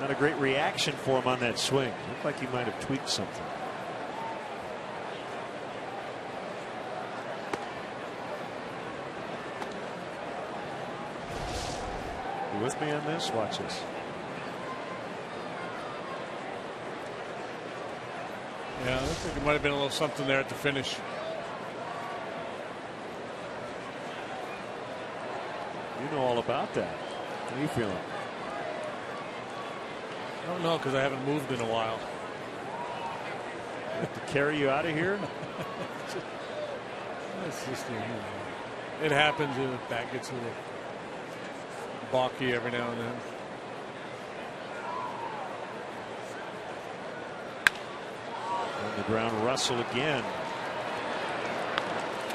not a great reaction for him on that swing. Looked like he might have tweaked something. You with me on this? Watch this. Yeah, I think there might have been a little something there at the finish. You know all about that. How are you feeling? I don't know, because I haven't moved in a while. To carry you out of here? It's just, it happens. That gets a little balky every now and then. On the ground, Russell again.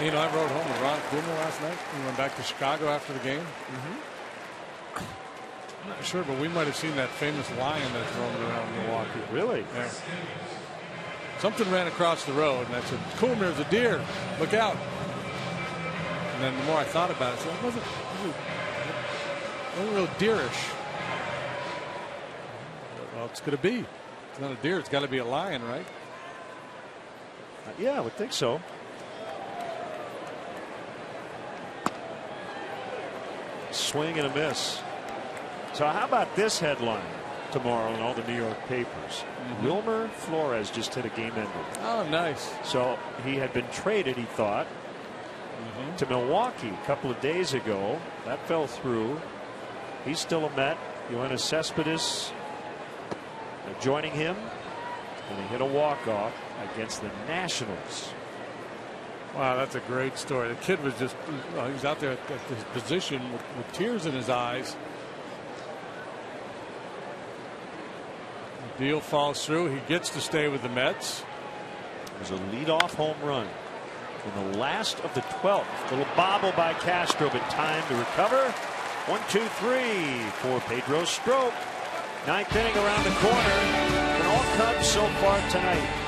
You know, I rode home with Ron Kuma last night. We went back to Chicago after the game. I'm not sure, but we might have seen that famous lion that's roaming around Milwaukee. Really? Yeah. Something ran across the road, and I said, "Cool, there's a deer. Look out!" And then the more I thought about it, I said, it wasn't real deerish. Well, it's going to be. It's not a deer. It's got to be a lion, right? Yeah, I would think so. Swing and a miss. So how about this headline tomorrow in all the New York papers? Wilmer Flores just hit a game ender. Oh, nice. So he had been traded, he thought, to Milwaukee a couple of days ago. That fell through. He's still a Met. Yoenis Cespedes joining him, and he hit a walk-off against the Nationals. Wow, that's a great story. The kid was just, he was out there at his position with tears in his eyes. The deal falls through. He gets to stay with the Mets. It was a leadoff home run in the last of the 12th. Little bobble by Castro, but time to recover. 1, 2, 3 for Pedro Strop. Ninth inning around the corner. And all Cubs so far tonight.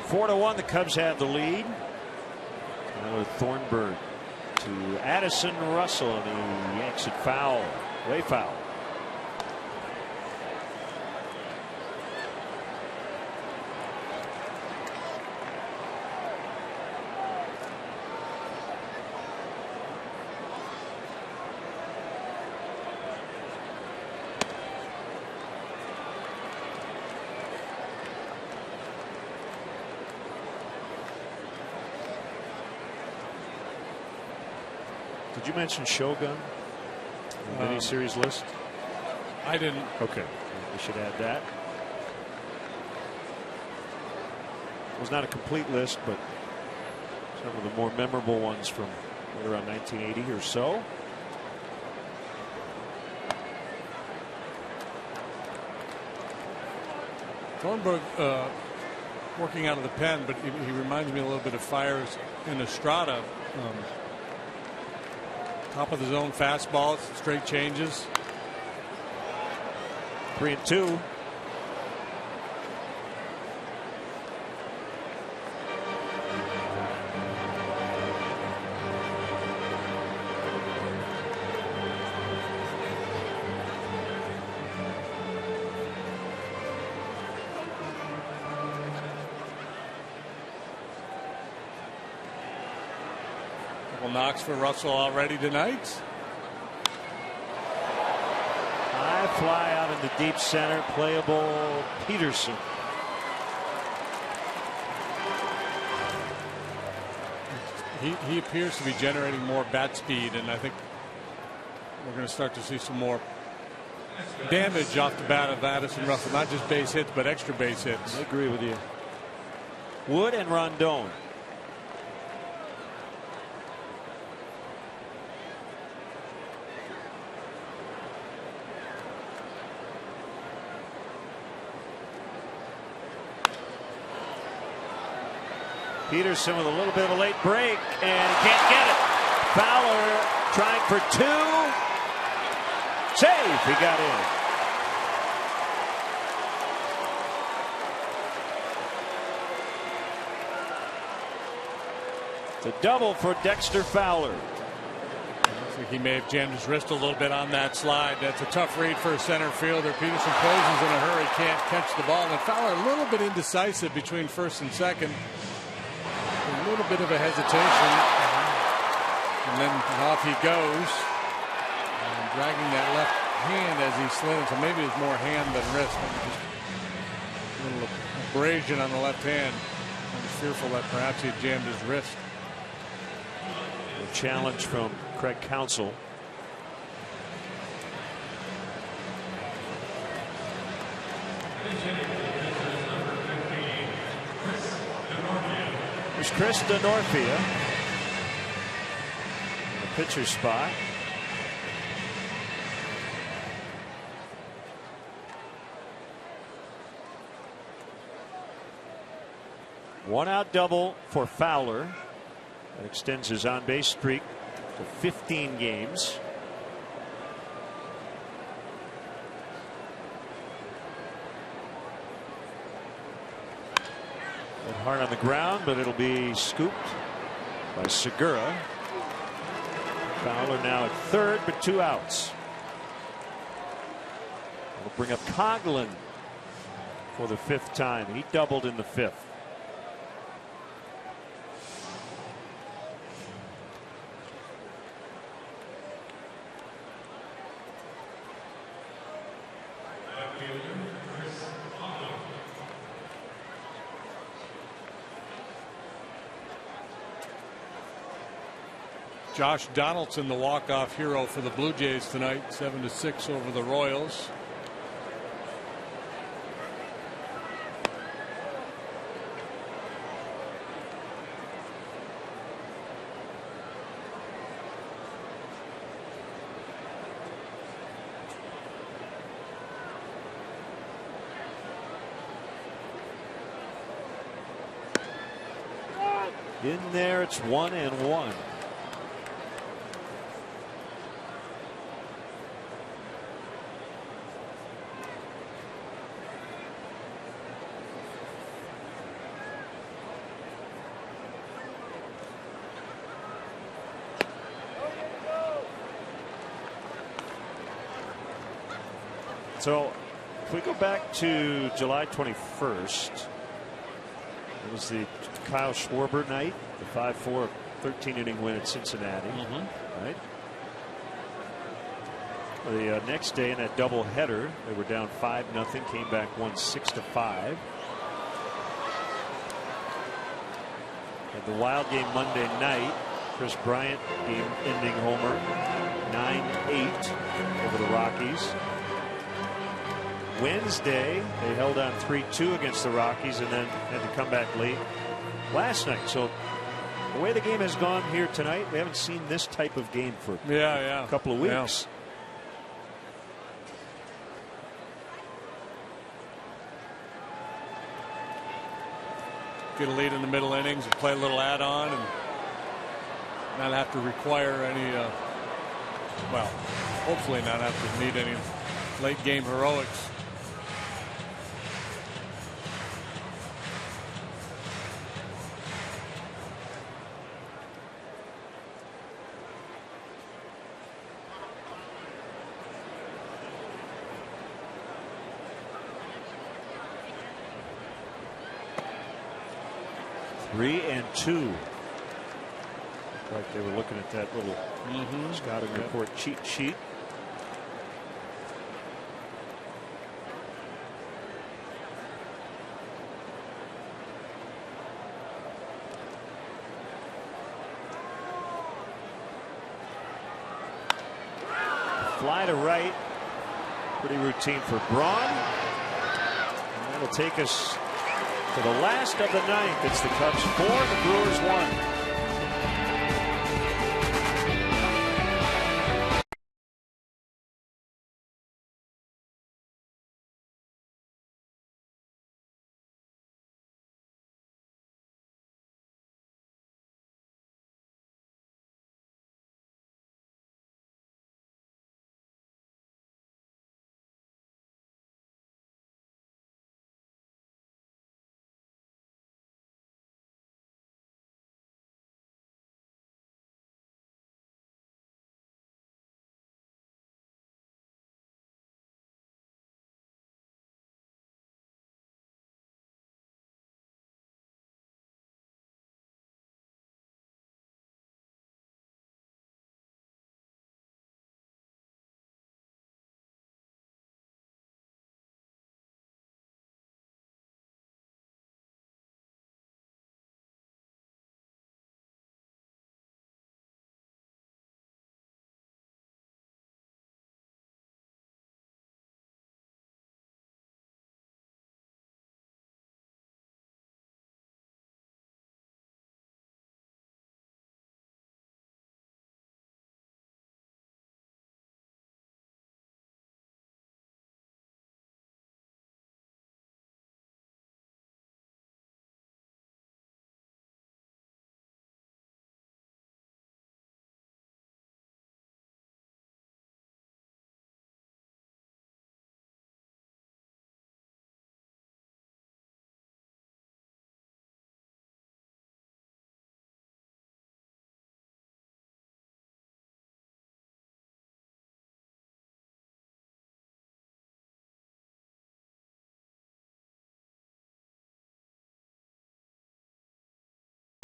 Four to 1, the Cubs have the lead. Now Thornburg to Addison Russell, and he yanks it foul. Way foul. Did you mention Shogun on the mini-series list? I didn't. Okay. We should add that. It was not a complete list, but some of the more memorable ones from right around 1980 or so. Thornburg working out of the pen, but he reminds me a little bit of Fires in Estrada. Top of the zone fastballs, straight changes. 3-2. Knocks for Russell already tonight. High fly out in the deep center, playable Peterson. He appears to be generating more bat speed, and I think we're going to start to see some more damage off the bat of Addison Russell. Not just base hits, but extra base hits. I agree with you. Wood and Rondon. Peterson with a little bit of a late break, and he can't get it. Fowler trying for 2. Save. He got in. It's a double for Dexter Fowler. Looks like he may have jammed his wrist a little bit on that slide. That's a tough read for a center fielder. Peterson closes in a hurry, can't catch the ball. And Fowler a little bit indecisive between first and second. A little bit of a hesitation, and then off he goes, and dragging that left hand as he slid. So maybe it's more hand than wrist. Just a little abrasion on the left hand. I was fearful that perhaps he had jammed his wrist. A challenge from Craig Counsell. There's Chris DeNorfia in the pitcher spot. One out double for Fowler. That extends his on base streak to 15 games. Hard on the ground, but it'll be scooped by Segura. Fowler now at third, but 2 outs. We'll bring up Coghlan for the 5th time. He doubled in the 5th. Josh Donaldson, the walk-off hero for the Blue Jays tonight, 7-6 over the Royals. In there, it's 1-1. So if we go back to July 21st, it was the Kyle Schwarber night, the 5-4 13-inning win at Cincinnati. Right. The next day in that doubleheader, they were down 5-0, came back, won 6-5. And the wild game Monday night, Chris Bryant game-ending homer, 9-8 over the Rockies. Wednesday, they held on 3-2 against the Rockies and then had to come back late last night. So the way the game has gone here tonight, we haven't seen this type of game for a couple of weeks. get a lead in the middle innings and play a little add-on and not have to require any, well, hopefully not have to need any late game heroics. Three and two. Like they were looking at that little scouting report cheat sheet. Fly to right. Pretty routine for Braun. And that'll take us to the last of the ninth. It's the Cubs 4, the Brewers 1.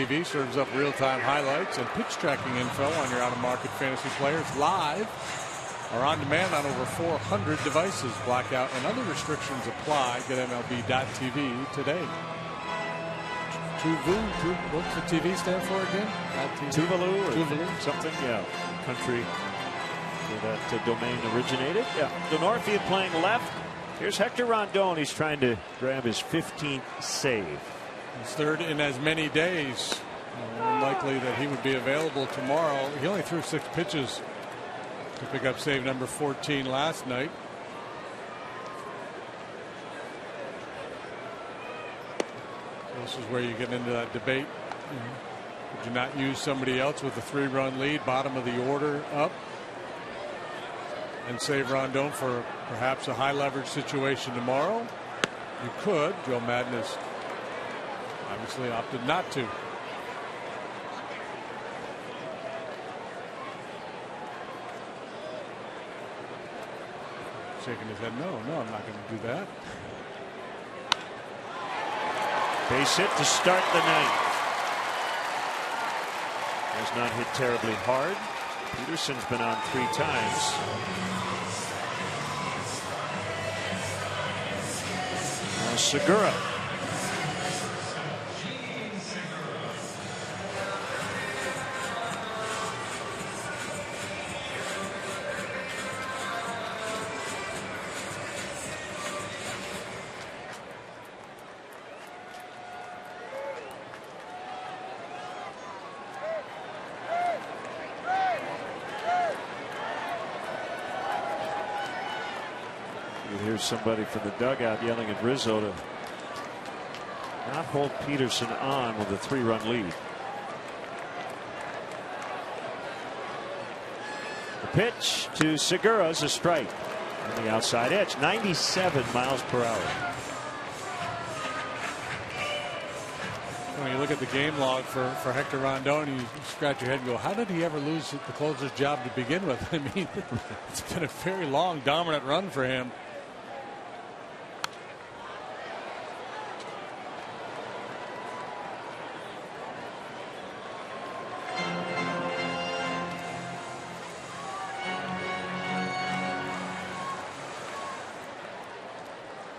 TV serves up real-time highlights and pitch tracking info on your out-of-market fantasy players live or on demand on over 400 devices. Blackout and other restrictions apply. Get MLB.TV today. What's the TV stand for again? Tuvalu or something? Yeah, country where that domain originated. Yeah, the Northfield playing left. Here's Hector Rondon. He's trying to grab his 15th save. His third in as many days. Unlikely that he would be available tomorrow. He only threw 6 pitches to pick up save number 14 last night. So this is where you get into that debate. Would you not use somebody else with a 3-run lead, bottom of the order up, and save Rondon for perhaps a high leverage situation tomorrow? You could. Joe Madden has obviously opted not to. Shaking his head, no, I'm not going to do that. Base hit to start the ninth. Has not hit terribly hard. Peterson's been on 3 times. Now Segura. Here's somebody from the dugout yelling at Rizzo to not hold Peterson on with a 3-run lead. The pitch to Segura is a strike on the outside edge. 97 miles per hour. When you look at the game log for Hector Rondon, you scratch your head and go, how did he ever lose the closer's job to begin with? I mean, it's been a very long, dominant run for him.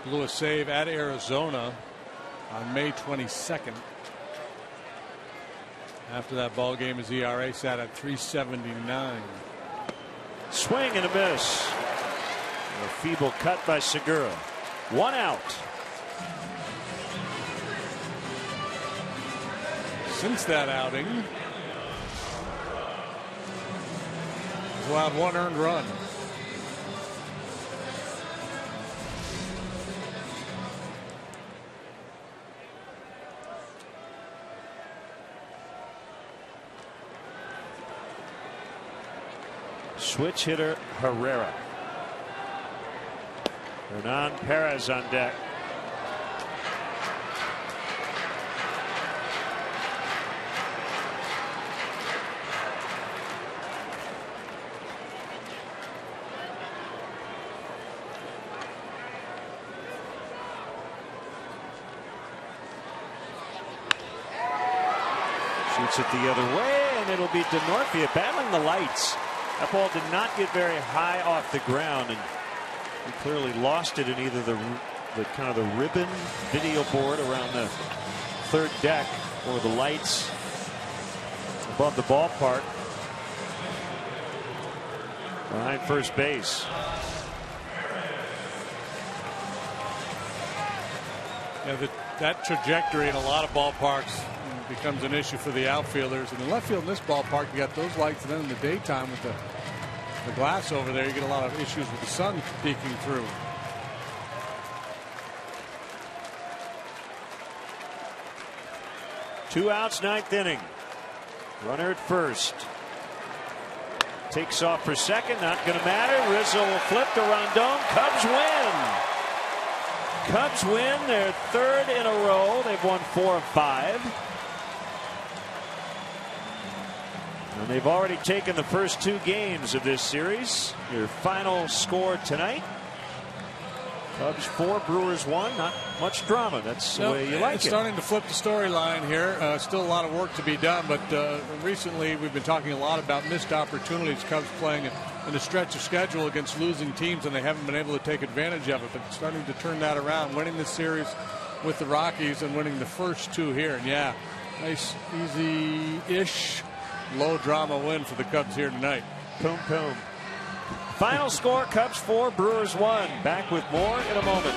Blew a save at Arizona on May 22nd. After that ball game, his ERA sat at 3.79. Swing and a miss. A feeble cut by Segura. 1 out. Since that outing, he's allowed 1 earned run. Switch hitter Herrera. Hernan Perez on deck. Shoots it the other way, and it'll be DeNorfia battling the lights. That ball did not get very high off the ground, and he clearly lost it in either the kind of the ribbon video board around the third deck or the lights above the ballpark behind first base. Yeah, that trajectory in a lot of ballparks becomes an issue for the outfielders. And in left field in this ballpark, you got those lights, and then in the daytime with the glass over there, you get a lot of issues with the sun peeking through. Two outs, 9th inning. Runner at first. Takes off for second. Not going to matter. Rizzo will flip to Rondon. Cubs win. Cubs win their 3rd in a row. They've won 4 of 5. And they've already taken the first 2 games of this series. Your final score tonight: Cubs 4, Brewers 1. Not much drama. That's the way you like it. It's starting to flip the storyline here. Still a lot of work to be done, but recently we've been talking a lot about missed opportunities. Cubs playing in a stretch of schedule against losing teams, and they haven't been able to take advantage of it. But starting to turn that around, winning the series with the Rockies and winning the first 2 here. And yeah, nice, easy-ish, low drama win for the Cubs here tonight. Boom, boom. Final score: Cubs 4, Brewers 1. Back with more in a moment.